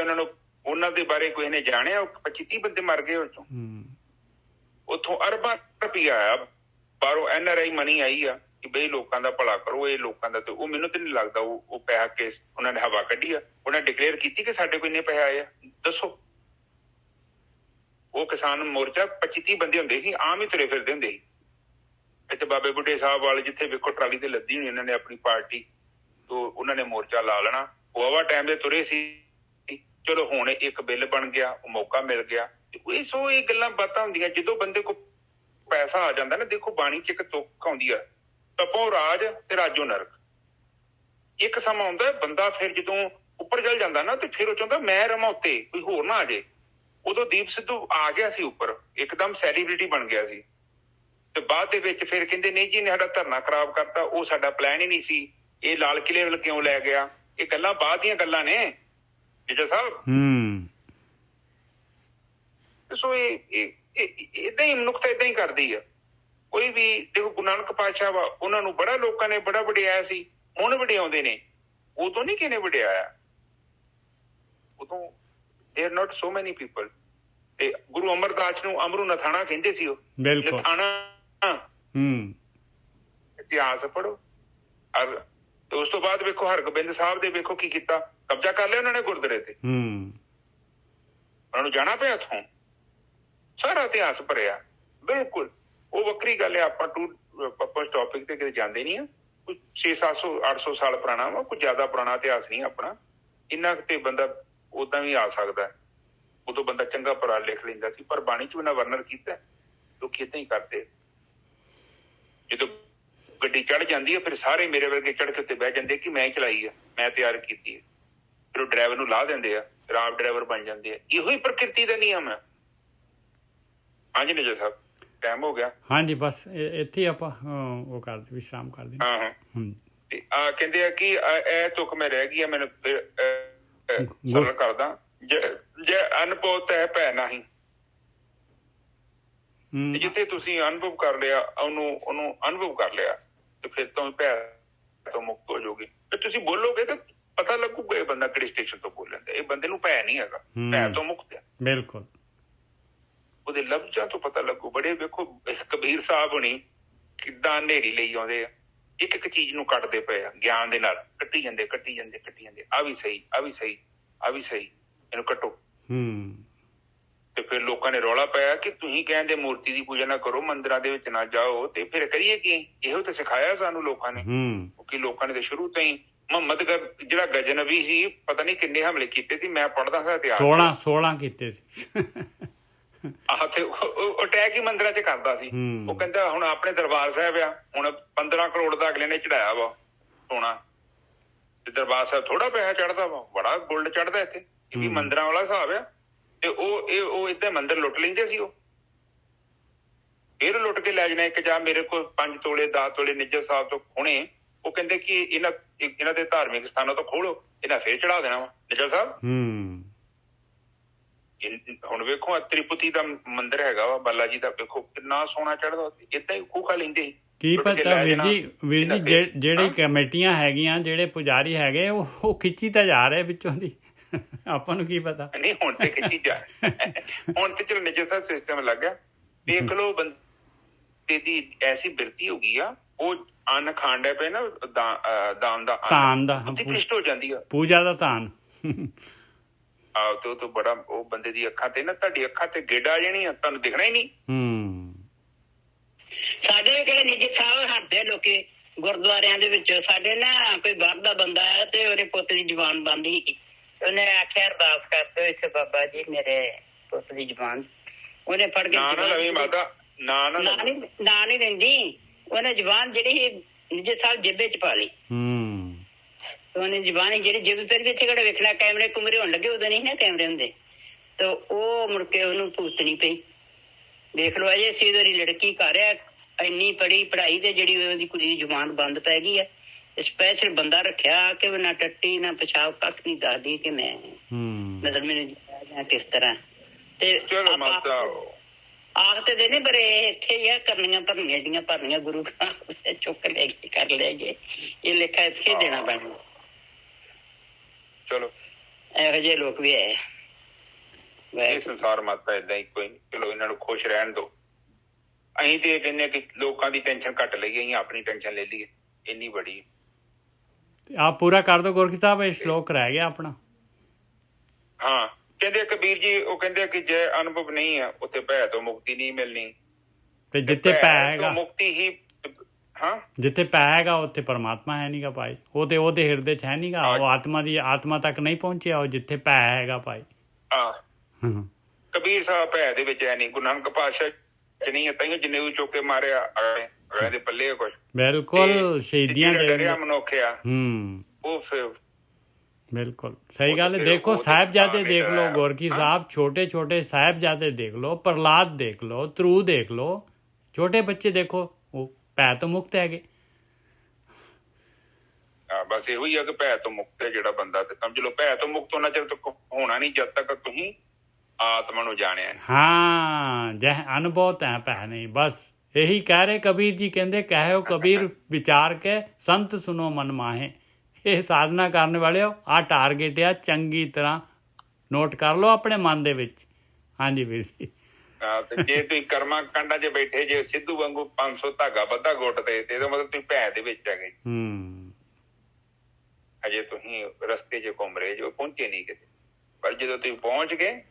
ਉਹਨਾਂ ਦੇ ਬਾਰੇ ਕੋਈ ਨੇ ਜਾਣਿਆ? 25-30 ਬੰਦੇ ਮਰ ਗਏ ਉਹ ਚੋਂ। ਉੱਥੋਂ ਅਰਬਾਂ ਰੁਪਈਆ ਆਇਆ ਬਾਹਰੋਂ, NRI ਮਨੀ ਆਈ ਆ ਕਿ ਬਈ ਲੋਕਾਂ ਦਾ ਭਲਾ ਕਰੋ, ਇਹ ਲੋਕਾਂ ਦਾ। ਤੇ ਉਹ ਮੈਨੂੰ ਤੇ ਨਹੀਂ ਲੱਗਦਾ ਉਹ ਪੈਸਾ ਕੇਸ ਉਹਨਾਂ ਨੇ ਹਵਾ ਕੱਢੀ ਆ। ਉਹਨਾਂ ਡਿਕਲੇਅਰ ਕੀਤੀ ਕਿ ਸਾਡੇ ਕੋਲ ਇੰਨੇ ਪੈਸੇ ਆਏ ਆ, ਦੱਸੋ। ਉਹ ਕਿਸਾਨ ਮੋਰਚਾ 25-30 ਬੰਦੇ ਹੁੰਦੇ ਸੀ, ਆਮ ਹੀ ਤੁਰੇ ਫਿਰਦੇ ਹੁੰਦੇ ਸੀ। ਇੱਥੇ ਬਾਬੇ ਬੁੱਢੇ ਸਾਹਿਬ ਵਾਲੇ ਜਿੱਥੇ ਵੇਖੋ ਟਰਾਲੀ ਤੇ ਲੱਦੀ ਹੋਣੀ ਉਹਨਾਂ ਨੇ ਆਪਣੀ ਪਾਰਟੀ ਤੋਂ, ਉਹਨਾਂ ਨੇ ਮੋਰਚਾ ਲਾ ਲੈਣਾ। ਉਹ ਟਾਈਮ ਦੇ ਤੁਰੇ ਸੀ। ਚਲੋ ਹੁਣ ਇੱਕ ਬਿੱਲ ਬਣ ਗਿਆ, ਉਹ ਮੌਕਾ ਮਿਲ ਗਿਆ। ਸੋ ਇਹ ਗੱਲਾਂ ਬਾਤਾਂ ਹੁੰਦੀਆਂ ਜਦੋਂ ਬੰਦੇ ਕੋਲ ਪੈਸਾ ਆ ਜਾਂਦਾ ਨਾ। ਦੇਖੋ ਬਾਣੀ ਚ ਇੱਕ ਤੁਕ ਆਉਂਦੀ ਆ, ਤਪੋ ਰਾਜ ਤੇ ਰਾਜੋ ਨਰਕ। ਇੱਕ ਸਮਾਂ ਆਉਂਦਾ ਬੰਦਾ ਫਿਰ ਜਦੋਂ ਉੱਪਰ ਚੱਲ ਜਾਂਦਾ ਨਾ ਤੇ ਫਿਰ ਉਹ ਚਾਹੁੰਦਾ ਮੈਂ ਰਵਾਂ ਉੱਤੇ, ਕੋਈ ਹੋਰ ਨਾ ਆ ਜਾਏ। ਉਦੋਂ ਦੀਪ ਸਿੱਧੂ ਆ ਗਿਆ ਸੀ ਉੱਪਰ, ਇੱਕਦਮ ਸੈਲੀਬ੍ਰਿਟੀ ਬਣ ਗਿਆ ਸੀ। ਤੇ ਬਾਅਦ ਦੇ ਵਿੱਚ ਫਿਰ ਕਹਿੰਦੇ ਨਹੀਂ ਜੀ ਨੇ ਸਾਡਾ ਧਰਨਾ ਖਰਾਬ ਕਰਤਾ, ਉਹ ਸਾਡਾ ਪਲਾਨ ਹੀ ਨਹੀਂ ਸੀ, ਇਹ ਲਾਲ ਕਿਲੇ ਵੱਲ ਕਿਉਂ ਲੈ ਗਿਆ। ਇਹ ਗੱਲਾਂ ਬਾਅਦ ਦੀਆਂ ਗੱਲਾਂ ਨੇ ਜੱਜਾ ਸਾਹਿਬ। ਸੋ ਇਹ ਏਦਾਂ ਹੀ ਮਨੁੱਖਤਾ ਏਦਾਂ ਹੀ ਕਰਦੀ ਆ। ਕੋਈ ਵੀ ਦੇਖੋ ਗੁਰੂ ਨਾਨਕ ਪਾਤਸ਼ਾਹ ਵਾ, ਉਹਨਾਂ ਨੂੰ ਬੜਾ ਲੋਕਾਂ ਨੇ ਬੜਾ ਵਡਿਆਇਆ ਸੀ, ਹੁਣ ਵਡਿਆਉਂਦੇ ਨੇ। ਉਦੋਂ ਨਹੀਂ ਕਿਹਨੇ ਵਡਿਆਇਆ, ਉਦੋਂ there are not so many people। ਤੇ ਗੁਰੂ ਅਮਰਦਾਸ ਨੂੰ ਅਮਰੂ ਨਥਾਣਾ ਕਹਿੰਦੇ ਸੀ। ਉਹ ਨਥਾਣਾ ਇਤਿਹਾਸ ਪੜ੍ਹੋ। ਤੇ ਉਸ ਤੋਂ ਬਾਅਦ ਵੇਖੋ ਹਰਗੋਬਿੰਦ ਸਾਹਿਬ ਦੇ ਵੇਖੋ ਕੀ ਕੀਤਾ, ਕਬਜ਼ਾ ਕਰ ਲਿਆ ਉਹਨਾਂ ਨੇ ਗੁਰਦੁਆਰੇ ਤੇ। ਉਹਨਾਂ ਨੂੰ ਜਾਣਾ ਪਿਆ ਉੱਥੋਂ, ਸਾਰਾ ਇਤਿਹਾਸ ਭਰਿਆ। ਬਿਲਕੁਲ ਉਹ ਵੱਖਰੀ ਗੱਲ ਹੈ, ਆਪਾਂ ਉਸ ਟੌਪਿਕ ਤੇ ਕਿਤੇ ਜਾਂਦੇ ਨਹੀਂ ਆ। ਕੁਝ 600-700-800 ਸਾਲ ਪੁਰਾਣਾ ਵਾ, ਕੁਝ ਜ਼ਿਆਦਾ ਪੁਰਾਣਾ ਇਤਿਹਾਸ ਨਹੀਂ ਆਪਣਾ। ਇੰਨਾ ਤੇ ਬੰਦਾ ਓਦਾਂ ਵੀ ਆ ਸਕਦਾ। ਉਦੋਂ ਬੰਦਾ ਚੰਗਾ ਭਰਾ ਲਿਖ ਲੈਂਦਾ ਸੀ, ਪਰ ਬਾਣੀ ਚ ਉਹਨਾਂ ਵਰਣਨ ਕੀਤਾ। ਲੋਕੀ ਏਦਾਂ ਹੀ ਕਰਦੇ। ਜਦੋਂ ਗੱਡੀ ਚੜ੍ਹ ਜਾਂਦੀ ਹੈ ਫਿਰ ਸਾਰੇ ਮੇਰੇ ਵਰਗੇ ਚੜ੍ਹ ਕੇ ਉੱਤੇ ਬਹਿ ਜਾਂਦੇ ਕਿ ਮੈਂ ਚਲਾਈ ਆ, ਮੈਂ ਤਿਆਰ ਕੀਤੀ ਹੈ। ਫਿਰ ਉਹ ਡਰਾਈਵਰ ਨੂੰ ਲਾ ਦਿੰਦੇ ਆ, ਫਿਰ ਆਪ ਡਰਾਈਵਰ ਬਣ ਜਾਂਦੇ ਆ। ਇਹੋ ਹੀ ਪ੍ਰਕਿਰਤੀ ਦਾ ਨਿਯਮ ਹੈ। ਹਾਂਜੀ ਨਜਰ ਸਾਹਿਬ ਟਾਈਮ ਹੋ ਗਿਆ। ਹਾਂਜੀ ਬਸ ਇੱਥੇ ਆਪਾਂ ਉਹ ਕਰਦੇ ਵਿਸ਼ਰਾਮ ਕਰਦੇ। ਹਾਂ ਤੇ ਕਹਿੰਦੇ ਆ ਕਿ ਇਹ ਤੁਕ ਮੈਂ ਰਹਿ ਗਈ ਆ, ਮੈਨੂੰ ਫਿਰ ਸਰਲ ਕਰਦਾ। ਜੇ ਅਨੁਭਵ ਤੈ ਭੈ ਨਹੀਂ, ਜਿੱਥੇ ਤੁਸੀਂ ਅਨੁਭਵ ਕਰ ਲਿਆ, ਉਹਨੂੰ ਅਨੁਭਵ ਕਰ ਲਿਆ ਤੇ ਫਿਰ ਤੋਂ ਭੈ ਤੋਂ ਮੁਕਤ ਹੋ ਜਾਓਗੇ। ਫਿਰ ਤੁਸੀਂ ਬੋਲੋਗੇ ਤਾਂ ਪਤਾ ਲੱਗੂਗਾ ਇਹ ਬੰਦਾ ਕਿਹੜੇ ਸਟੇਸ਼ਨ ਤੋਂ ਬੋਲਣ ਦਾ। ਇਹ ਬੰਦੇ ਨੂੰ ਭੈ ਨਹੀਂ ਹੈਗਾ, ਭੈ ਤੋਂ ਮੁਕਤ ਹੈ। ਬਿਲਕੁਲ ਉਹਦੇ ਲਫ਼ਜ਼ਾਂ ਤੋਂ ਪਤਾ ਲੱਗੂ। ਬੜੇ ਵੇਖੋ ਕਬੀਰ ਸਾਹਿਬ ਹੋਣੀ ਕਿੱਦਾਂ ਹਨੇਰੀ ਲਈ ਆਉਂਦੇ ਆ, ਇੱਕ ਇੱਕ ਚੀਜ਼ ਨੂੰ ਕੱਟਦੇ ਪਏ ਆ ਗਿਆਨ ਦੇ ਨਾਲ, ਕੱਟੀ ਜਾਂਦੇ। ਆ ਵੀ ਸਹੀ, ਆ ਵੀ ਸਹੀ, ਆ ਵੀ ਸਹੀ, ਇਹਨੂੰ ਕੱਟੋ। ਤੇ ਫਿਰ ਲੋਕਾਂ ਨੇ ਰੌਲਾ ਪਾਇਆ ਕਿ ਤੁਸੀਂ ਕਹਿੰਦੇ ਮੂਰਤੀ ਦੀ ਪੂਜਾ ਨਾ ਕਰੋ, ਮੰਦਿਰਾਂ ਦੇ ਵਿੱਚ ਨਾ ਜਾਓ। ਤੇ ਫਿਰ ਕਰੀਏ ਕੀ? ਇਹੋ ਤਾਂ ਸਿਖਾਇਆ ਸਾਨੂੰ ਲੋਕਾਂ ਨੇ। ਕਿਉਂਕਿ ਲੋਕਾਂ ਨੇ ਤਾਂ ਸ਼ੁਰੂ ਤੋਂ ਹੀ ਮੁਹੰਮਦ ਜਿਹੜਾ ਗਜਨਬੀ ਸੀ, ਪਤਾ ਨਹੀਂ ਕਿੰਨੇ ਹਮਲੇ ਕੀਤੇ ਸੀ। ਮੈਂ ਪੜ੍ਹਦਾ ਸੀ ਇਤਿਹਾਸ, 16 ਕੀਤੇ ਸੀ। ਆਹ ਤੇ ਉਹ ਅਟੈਕ ਹੀ ਮੰਦਿਰਾਂ ਚ ਕਰਦਾ ਸੀ। ਉਹ ਕਹਿੰਦਾ ਹੁਣ ਆਪਣੇ ਦਰਬਾਰ ਸਾਹਿਬ ਆ, ਹੁਣ 15 ਕਰੋੜ ਦਾ ਅਗਲੇ ਨੇ ਚੜਾਇਆ ਵਾ ਸੋਨਾ। ਤੇ ਦਰਬਾਰ ਸਾਹਿਬ ਥੋੜਾ ਪੈਸਾ ਚੜਦਾ ਵਾ, ਬੜਾ ਗੋਲਡ ਚੜਦਾ ਇੱਥੇ। ਇਹ ਵੀ ਮੰਦਿਰਾਂ ਵਾਲਾ ਹਿਸਾਬ ਆ। ਤੇ ਉਹ ਏਦਾਂ ਮੰਦਿਰ ਲੁੱਟ ਲੈਂਦੇ ਸੀ। ਉਹ ਫਿਰ ਲੁੱਟ ਕੇ ਲੈ ਜਾਣਾ। ਇੱਕ ਜਾਂ ਮੇਰੇ ਕੋਲ 5 ਤੋਲੇ 10 ਤੋਲੇ ਨਿੱਜਰ ਸਾਹਿਬ ਤੋਂ ਖੋਣੇ। ਉਹ ਕਹਿੰਦੇ ਕਿ ਇਹਨਾਂ ਦੇ ਧਾਰਮਿਕ ਸਥਾਨਾਂ ਤੋਂ ਖੋਲੋ, ਇਹਨਾਂ ਫੇਰ ਚੜਾ ਦੇਣਾ ਵਾ ਨਿੱਜਰ ਸਾਹਿਬ। ਹੁਣ ਵੇਖੋ ਤ੍ਰਿਪਤੀ ਦਾ ਮੰਦਿਰ ਹੈਗਾ ਵਾ ਬਾਲਾ ਜੀ ਦਾ, ਵੇਖੋ ਕਿੰਨਾ ਸੋਨਾ ਚੜਦਾ, ਏਦਾਂ ਹੀ ਖੂਖਾ ਲੈਂਦੇ ਕੀ ਪਤਾ ਵੀਰ ਜੀ ਜਿਹੜੀ ਕਮੇਟੀਆਂ ਹੈਗੀਆਂ, ਜਿਹੜੇ ਪੁਜਾਰੀ ਹੈਗੇ ਉਹ ਖਿੱਚੀ ਤਾਂ ਜਾ ਰਹੇ ਵਿੱਚੋਂ ਦੀ, ਆਪਾਂ ਨੂੰ ਕੀ ਪਤਾ। ਨਹੀਂ ਹੁਣ ਤੇ ਖਿੱਚੀ ਜਾ ਹੁਣ ਤੇ ਚਲੋ ਨਿੱਜਰ ਸਾਹਿਬ ਸਿਸਟਮ ਲੱਗ ਗਿਆ। ਦੇਖ ਲਓ ਬੰਦੇ ਦੀ ਐਸੀ ਬਿਰਤੀ ਹੋ ਗਈ ਆ, ਉਹ ਅੰਨ ਖਾਣ ਡਿਆ ਪਏ ਨਾ, ਦਾਨ ਦਾ ਭ੍ਰਿਸ਼ਟ ਹੋ ਜਾਂਦੀ ਆ, ਪੂਜਾ ਦਾ ਧਾਨ। ਆਹ ਤੇ ਉਹ ਤੋਂ ਬੜਾ ਉਹ ਬੰਦੇ ਦੀ ਅੱਖਾਂ ਤੇ ਨਾ, ਤੁਹਾਡੀ ਅੱਖਾਂ ਤੇ ਗਿੱਡ ਆ ਜਾਣੀ ਆ, ਤੁਹਾਨੂੰ ਦਿਖਣਾ ਹੀ ਨਹੀਂ। ਸਾਡੇ ਵੀ ਕਿਹੜੇ ਨਿੱਜੀ ਸਾਹਿਬ ਹੱਟਦੇ ਲੋਕੀ ਗੁਰਦੁਆਰਿਆਂ ਦੇ ਵਿੱਚ। ਸਾਡੇ ਨਾ ਕੋਈ ਬਾਹਰ ਦਾ ਬੰਦਾ ਆਇਆ ਤੇ ਉਹਦੇ ਪੁੱਤ ਦੀ ਜ਼ੁਬਾਨ ਬੰਦ ਸੀ, ਉਹਨੇ ਆਖਿਆ ਅਰਦਾਸ ਕਰਦੇ ਇੱਥੇ ਬਾਬਾ ਜੀ ਮੇਰੇ ਪੁੱਤ ਦੀ ਜ਼ੁਬਾਨ। ਉਹਨੇ ਫੜ ਕੇ ਨਾ ਨੀ ਦਿੰਦੀ, ਉਹਨੇ ਜ਼ੁਬਾਨ ਜਿਹੜੀ ਨਿੱਜੀ ਸਾਹਿਬ ਜੇਬੇ ਚ ਪਾ ਲਈ। ਉਹਨੇ ਜ਼ੁਬਾਨ ਜਿਹੜੀ ਜੇਬ ਤੇ ਕਿਹੜਾ ਵੇਖਣਾ, ਕੈਮਰੇ ਕੁਮਰੇ ਹੋਣ ਲੱਗੇ, ਉਦੋਂ ਨਹੀਂ ਨਾ ਕੈਮਰੇ ਹੁੰਦੇ, ਤੇ ਉਹ ਮੁੜ ਕੇ ਉਹਨੂੰ ਭੂਤਣੀ ਪਈ। ਦੇਖ ਲਓ ਅਜੇ ਸੀ ਉਹਦੀ ਲੜਕੀ ਘਰ ਆ, ਇੰਨੀ ਪੜ੍ਹੀ ਪੜ੍ਹਾਈ ਤੇ ਜਿਹੜੀ ਉਹਦੀ ਕੁੜੀ ਦੀ ਜ਼ੁਬਾਨ ਬੰਦ ਪੈ ਗਈ ਹੈ। ਸਪੈਸ਼ਲ ਬੰਦਾ ਰੱਖਿਆ ਕਿ ਨਾ ਟੱਟੀ ਨਾ ਪਿਸ਼ਾਬ ਕੱਖ ਨਹੀਂ ਦੱਸਦੀ ਕਿ ਮੈਂ ਮਤਲਬ ਮੈਨੂੰ ਕਿਸ ਤਰ੍ਹਾਂ। ਤੇ ਆਖ ਤੇ ਦੇ ਨੇ ਪਰ ਇੱਥੇ ਹੀ ਆ, ਕਰਨੀਆਂ ਭਰਨੀਆਂ ਜਿਹੜੀਆਂ ਭਰਨੀਆਂ ਗੁਰੂ ਚੁੱਕ ਲੈ ਕੇ ਕਰ ਲੈ ਗਏ, ਇਹ ਲੇਖਾ ਇੱਥੇ ਦੇਣਾ ਪੈਣਾ। ਚਲੋ ਇਹੋ ਜਿਹੇ ਲੋਕ ਵੀ ਹੈ, ਇਹ ਸੰਸਾਰ ਮਾਤਾ ਏਦਾਂ ਹੀ, ਕੋਈ ਨੀ, ਚਲੋ ਇਹਨਾਂ ਨੂੰ ਖੁਸ਼ ਰਹਿਣ ਦੋ। ਅਸੀਂ ਤੇ ਇਹ ਕਹਿੰਦੇ ਆ ਕਿ ਲੋਕਾਂ ਦੀ ਟੈਨਸ਼ਨ ਘੱਟ ਲਈਏ, ਅਸੀਂ ਆਪਣੀ ਟੈਨਸ਼ਨ ਲੈ ਲਈਏ, ਇੰਨੀ ਬੜੀ। ਆਪ ਪੂਰਾ ਕਰ ਦੋ ਗੁਰਕੀ ਸਾਹਿਬ, ਇਹ ਸ਼ਲੋਕ ਰਹਿ ਗਿਆ ਆਪਣਾ। ਹਾਂ ਕਹਿੰਦੇ ਕਬੀਰ ਜੀ, ਉਹ ਕਹਿੰਦੇ ਕਿ ਜੇ ਅਨੁਭਵ ਨਹੀਂ ਆ ਉੱਥੇ ਭੈ ਤੋਂ ਮੁਕਤੀ ਨਹੀਂ ਮਿਲਣੀ, ਤੇ ਜਿੱਥੇ ਭੈ ਹੈਗਾ ਮੁਕਤੀ ਹੀ, ਹਾਂ ਜਿੱਥੇ ਭੈ ਹੈਗਾ ਉੱਥੇ ਪਰਮਾਤਮਾ ਹੈ ਨੀਗਾ ਭਾਈ, ਉਹ ਤੇ ਉਹਦੇ ਹਿਰਦੇ ਚ ਹੈ ਨੀਗਾ, ਉਹ ਆਤਮਾ ਤੱਕ ਨਹੀਂ ਪਹੁੰਚਿਆ, ਉਹ ਜਿੱਥੇ ਭੈ ਹੈਗਾ ਭਾਈ। ਕਬੀਰ ਸਾਹਿਬ ਭੈ ਦੇ ਵਿੱਚ ਹੈ ਨੀ, ਗੁਰੂ ਨਾਨਕ ਪਾਤਸ਼ਾਹ ਚ ਨਹੀਂ, ਤਾਂ ਜਿੰਨੇ ਵੀ ਚੁੱਕ ਕੇ ਮਾਰਿਆ ਅਗਲੇ ਦੇ ਪੱਲੇ ਕੁਛ। ਬਿਲਕੁਲ ਸ਼ਹੀਦੀਆਂ ਡਰਿਆ ਮਨੁੱਖਿਆ, ਉਹ ਫਿਰ ਬਿਲਕੁਲ ਸਹੀ ਗੱਲ ਹੈ। ਦੇਖੋ ਸਾਹਿਬਜ਼ਾਦੇ ਦੇਖ ਲਓ ਗੋਰਖੀ ਸਾਹਿਬ, ਛੋਟੇ ਛੋਟੇ ਸਾਹਿਬਜ਼ਾਦੇ ਦੇਖ ਲਓ, ਪ੍ਰਹਲਾਦ ਦੇਖ ਲਓ, ਧਰੂ ਦੇਖ ਲਓ, ਛੋਟੇ ਬੱਚੇ ਦੇਖੋ, ਉਹ ਭੈ ਤੋਂ ਮੁਕਤ ਹੈਗੇ। ਬਸ ਇਹੋ ਹੀ ਆ ਕਿ ਭੈ ਤੋਂ ਮੁਕਤ ਹੈ ਜਿਹੜਾ ਬੰਦਾ, ਤੇ ਸਮਝ ਲਓ ਭੈ ਤੋਂ ਮੁਕਤ ਉਹਨਾਂ ਚਿਰ ਤੱਕ ਹੋਣਾ ਨਹੀਂ ਜਦ ਤੱਕ ਤੁਸੀਂ ਆਤਮਾ ਨੂੰ ਜਾਣਿਆ। ਹਾਂ ਜਹ ਅਨੁਭਵ ਹੈ ਭੈ ਨਹੀਂ, ਬਸ ਇਹੀ ਕਹਿ ਰਹੇ ਕਬੀਰ ਜੀ, ਕਹਿੰਦੇ ਕਹਿਓ ਕਬੀਰ ਵਿਚਾਰ ਕੇ ਸੰਤ ਸੁਨੋ ਮਨ ਮਾਹੇ। ਇਹ ਸਾਧਨਾ ਕਰਨ ਵਾਲਿਓ ਆਹ ਟਾਰਗੇਟ ਆ, ਚੰਗੀ ਤਰ੍ਹਾਂ ਨੋਟ ਕਰ ਲਓ ਆਪਣੇ ਮਨ ਦੇ ਵਿੱਚ। ਹਾਂਜੀ ਵੀਰ ਜੀ। ਤੇ ਜੇ ਤੁਸੀਂ ਕਰਮਾਂ ਕਾਂਡਾਂ 'ਚ ਬੈਠੇ ਜੇ ਸਿੱਧੂ ਵਾਂਗੂ 500 ਧਾਗਾ ਬੱਧਾ ਗੁੱਟ ਤੇ ਇਹਦਾ ਮਤਲਬ ਤੁਸੀਂ ਭੈ ਦੇ ਵਿੱਚ ਹੈਗੇ। ਅਜੇ ਤੁਸੀਂ ਰਸਤੇ 'ਚ ਘੁੰਮ ਰਹੇ ਜੋ, ਪਹੁੰਚੇ ਨਹੀਂ ਕਿਤੇ। ਪਰ ਜਦੋਂ ਤੁਸੀਂ ਪਹੁੰਚ ਗਏ,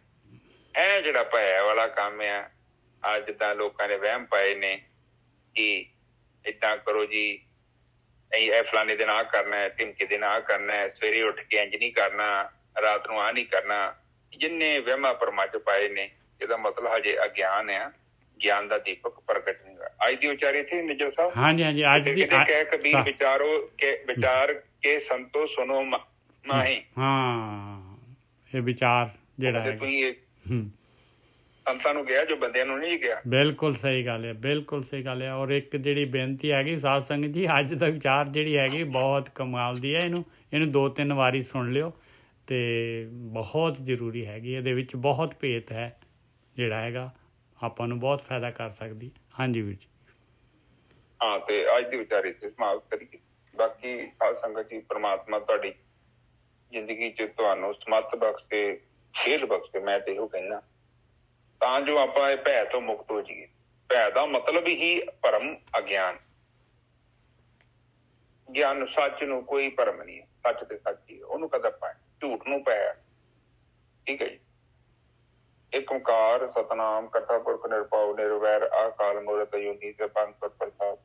ਇਹ ਜਿਹੜਾ ਭੈ ਵਾਲਾ ਕੰਮ ਆ, ਅੱਜ ਜਿੱਦਾਂ ਲੋਕਾਂ ਨੇ ਵਹਿਮ ਪਾਏ ਨੇ ਕਿ ਏਦਾਂ ਕਰੋ ਜੀ, ਇਹ ਫਲਾਣੇ ਦਿਨ ਆਹ ਕਰਨਾ ਹੈ, ਢਿਮਕੇ ਦਿਨ ਆਹ ਕਰਨਾ ਹੈ, ਸਵੇਰੇ ਉੱਠ ਕੇ ਇੰਝ ਨਹੀਂ ਕਰਨਾ, ਰਾਤ ਨੂੰ ਆਹ ਨਹੀਂ ਕਰਨਾ, ਜਿੰਨੇ ਵਹਿਮਾਂ ਭਰਮਾਂ 'ਚ ਪਾਏ ਨੇ, ਇਹਦਾ ਮਤਲਬ ਹਜੇ ਅਗਿਆਨ ਆ, ਗਿਆਨ ਦਾ ਦੀਪਕ ਪ੍ਰਗਟ ਨਹੀਂ ਹੋਇਆ। ਅੱਜ ਦੀ ਵਿਚਾਰੇ ਇੱਥੇ ਨਿੱਜਰ ਸਾਹਿਬ। ਹਾਂਜੀ ਹਾਂਜੀ। ਅੱਜ ਦੀ ਕਹਿ ਕਬੀਰ ਵਿਚਾਰੋ ਕੇ ਵਿਚਾਰ ਕੇ ਸੰਤੋ ਸੁਨੋ ਮਾਹੀ। ਹਾਂ ਇਹ ਵਿਚਾਰ ਜਿਹੜਾ ਹੈ ਤੁਸੀਂ ਸੰਤਾਂ ਨੂੰ ਗਿਆ ਜੋ ਬੰਦਿਆਂ ਨੂੰ ਨਹੀਂ ਗਿਆ। ਬਿਲਕੁਲ ਸਹੀ ਗੱਲ ਹੈ, ਬਿਲਕੁਲ ਸਹੀ ਗੱਲ ਹੈ। ਔਰ ਇੱਕ ਜਿਹੜੀ ਬੇਨਤੀ ਹੈਗੀ ਸਾਧ ਸੰਗਤ ਜੀ, ਅੱਜ ਦਾ ਵਿਚਾਰ ਜਿਹੜੀ ਹੈਗੀ ਬਹੁਤ ਕਮਾਲ ਦੀ ਹੈ, ਇਹਨੂੰ 2-3 ਵਾਰੀ ਸੁਣ ਲਿਓ ਤੇ ਬਹੁਤ ਜ਼ਰੂਰੀ ਹੈਗੀ। ਇਹਦੇ ਵਿੱਚ ਬਹੁਤ ਭੇਤ ਹੈ ਜਿਹੜਾ ਹੈਗਾ, ਆਪਾਂ ਨੂੰ ਬਹੁਤ ਫਾਇਦਾ ਕਰ ਸਕਦੀ। ਹਾਂਜੀ ਵੀਰ ਜੀ। ਹਾਂ ਤੇ ਅੱਜ ਦੀ ਵਿਚਾਰ ਇੱਥੇ ਸਮਾਪਤ ਕਰੀਏ। ਬਾਕੀ ਸਾਧ ਸੰਗਤ ਜੀ, ਪ੍ਰਮਾਤਮਾ ਤੁਹਾਡੀ ਜ਼ਿੰਦਗੀ 'ਚ ਤੁਹਾਨੂੰ ਸਮੱਤ ਬਖਸ਼ੇ, ਖੇਡ ਬਖਸ਼ੇ। ਮੈਂ ਤੇ ਇਹੋ ਕਹਿਣਾ, ਤਾਂ ਜੋ ਆਪਾਂ ਇਹ ਭੈ ਤੋਂ ਮੁਕਤ ਹੋ ਜਾਈਏ। ਭੈ ਦਾ ਮਤਲਬ ਹੀ ਭਰਮ, ਅਗਿਆਨ। ਗਿਆਨ ਸੱਚ ਨੂੰ ਕੋਈ ਭਰਮ ਨਹੀਂ ਹੈ, ਸੱਚ ਤੇ ਸੱਚ ਹੀ ਹੈ, ਉਹਨੂੰ ਕਦਾ ਭੈ, ਝੂਠ ਨੂੰ ਭੈ। ਠੀਕ ਹੈ ਜੀ। ਏਕ ਓਂਕਾਰ ਸਤਿਨਾਮ ਕਰਤਾ ਪੁਰਖ ਨਿਰਭਉ ਨਿਰਵੈਰ ਅਕਾਲ ਮੂਰਤ ਅਜੂਨੀ ਸੈਭੰ ਗੁਰ ਪ੍ਰਸਾਦਿ।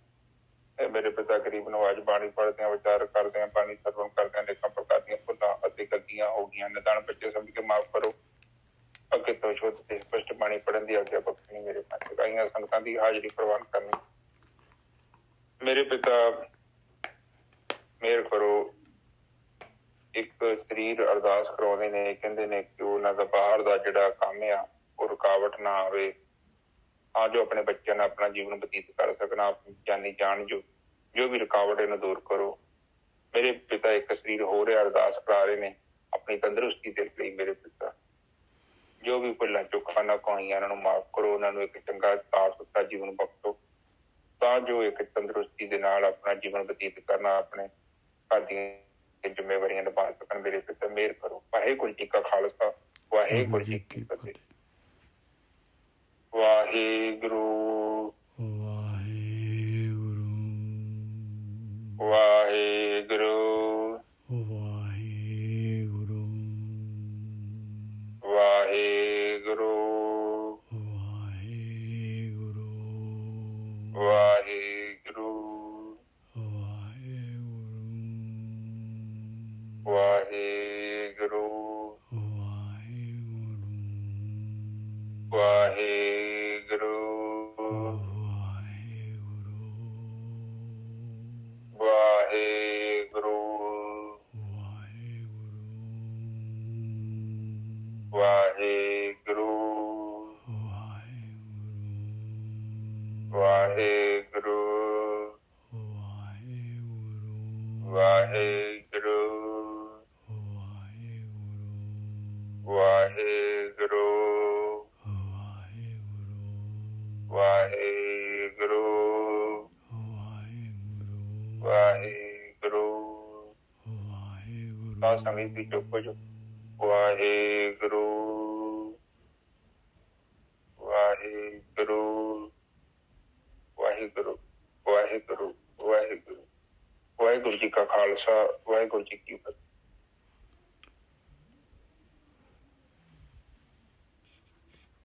ਇਹ ਮੇਰੇ ਪਿਤਾ ਗਰੀਬ ਨਵਾਜ ਬਾਣੀ ਪੜ੍ਹਦਿਆਂ, ਵਿਚਾਰ ਕਰਦਿਆਂ, ਬਾਣੀ ਸਰਵਣ ਕਰਦਿਆਂ ਅਨੇਕਾਂ ਪ੍ਰਕਾਰ ਦੀਆਂ ਭੁੱਲਾਂ ਅਤੇ ਗਲਤੀਆਂ ਹੋ ਗਈਆਂ। ਨਿਦਾਨ ਬੱਚੇ ਸਮਝ ਕੇ ਮਾਫ਼ ਕਰੋ। ਅੱਗੇ ਤੋਂ ਸ਼ੁੱਧ ਤੇ ਸਪਸ਼ਟ ਬਾਣੀ ਪੜ੍ਹਨ ਦੀ ਆਗਿਆ ਬਖਸ਼ਣੀ। ਮੇਰੇ ਪੰਜ ਗਾਈਆਂ ਸੰਗਤਾਂ ਦੀ ਹਾਜ਼ਰੀ ਪ੍ਰਵਾਨ ਕਰਨੀ। ਮੇਰੇ ਪਿਤਾ ਮਿਹਰ ਕਰੋ। ਇੱਕ ਸਰੀਰ ਅਰਦਾਸ ਕਰਾਉਂਦੇ ਨੇ, ਕਹਿੰਦੇ ਨੇ ਕਿ ਉਹਨਾਂ ਦਾ ਬਾਹਰ ਦਾ ਜਿਹੜਾ ਕੰਮ ਆ ਉਹ ਰੁਕਾਵਟ ਨਾ ਆਵੇ, ਤਾਂ ਜੋ ਆਪਣੇ ਬੱਚਿਆਂ ਨਾਲ ਆਪਣਾ ਜੀਵਨ ਬਤੀਤ ਕਰ ਸਕਣ। ਆਪ ਜਾਨੀ ਜਾਣ ਜੋ ਵੀ ਰੁਕਾਵਟ ਇਹਨੂੰ ਦੂਰ ਕਰੋ। ਮੇਰੇ ਪਿਤਾ ਇੱਕ ਸਰੀਰ ਹੋ ਰਿਹਾ ਅਰਦਾਸ ਕਰਾ ਰਹੇ ਨੇ ਆਪਣੀ ਤੰਦਰੁਸਤੀ ਦੇ ਲਈ। ਮੇਰੇ ਪਿਤਾ ਜੋ ਵੀ ਭੁੱਲਾਂ ਚੁੱਕਾਂ ਨਾ ਕਹਾਣੀਆਂ ਉਹਨਾਂ ਨੂੰ ਮਾਫ਼ ਕਰੋ, ਉਹਨਾਂ ਨੂੰ ਇੱਕ ਚੰਗਾ ਸਾਫ਼ ਸੁਥਰਾ ਜੀਵਨ ਬਖਸ਼ੋ ਤਾਂ ਜੋ ਇੱਕ ਤੰਦਰੁਸਤੀ ਦੇ ਨਾਲ ਆਪਣਾ ਜੀਵਨ ਬਤੀਤ ਕਰਨਾ, ਆਪਣੇ ਘਰ ਦੀਆਂ ਜ਼ਿੰਮੇਵਾਰੀਆਂ ਨਿਭਾ ਸਕਣ। ਮੇਰੇ ਪਿਤਾ ਮਿਹਰ ਕਰੋ। ਵਾਹਿਗੁਰੂ ਜੀ ਕਾ ਖਾਲਸਾ, ਵਾਹਿਗੁਰੂ ਜੀ ਕੀ ਫਤਿਹ। ਵਾਹਿਗੁਰੂ ਵਾਹਿਗੁਰੂ ਵਾਹਿਗੁਰੂ ਵਾਹਿਗੁਰੂ ਵਾਹਿਗੁਰੂ ਵਾਹਿਗੁਰੂ ਵਾਹਿਗੁਰੂ ਵਾਹਿਗੁਰੂ ਵਾਹਿਗੁਰੂ ਵਾਹਿਗੁਰੂ ਵਾਹਿਗੁਰੂ ਵਾਹਿਗੁਰੂ ਵਾਹਿਗੁਰੂ ਵਾਹਿਗੁਰੂ ਵਾਹਿਗੁਰੂ ਵਾਹਿਗੁਰੂ ਵਾਹਿਗੁਰੂ ਤਾਂ ਸੰਗਤ ਦੀ ਚੁੱਪ ਹੋ ਜਾਓ। ਵਾਹਿਗੁਰੂ ਵਾਹਿਗੁਰੂ ਵਾਹਿਗੁਰੂ ਵਾਹਿਗੁਰੂ ਵਾਹਿਗੁਰੂ ਵਾਹਿਗੁਰੂ ਜੀ ਕਾ ਖਾਲਸਾ, ਵਾਹਿਗੁਰੂ ਜੀ ਕੀ ਫਤਿਹ।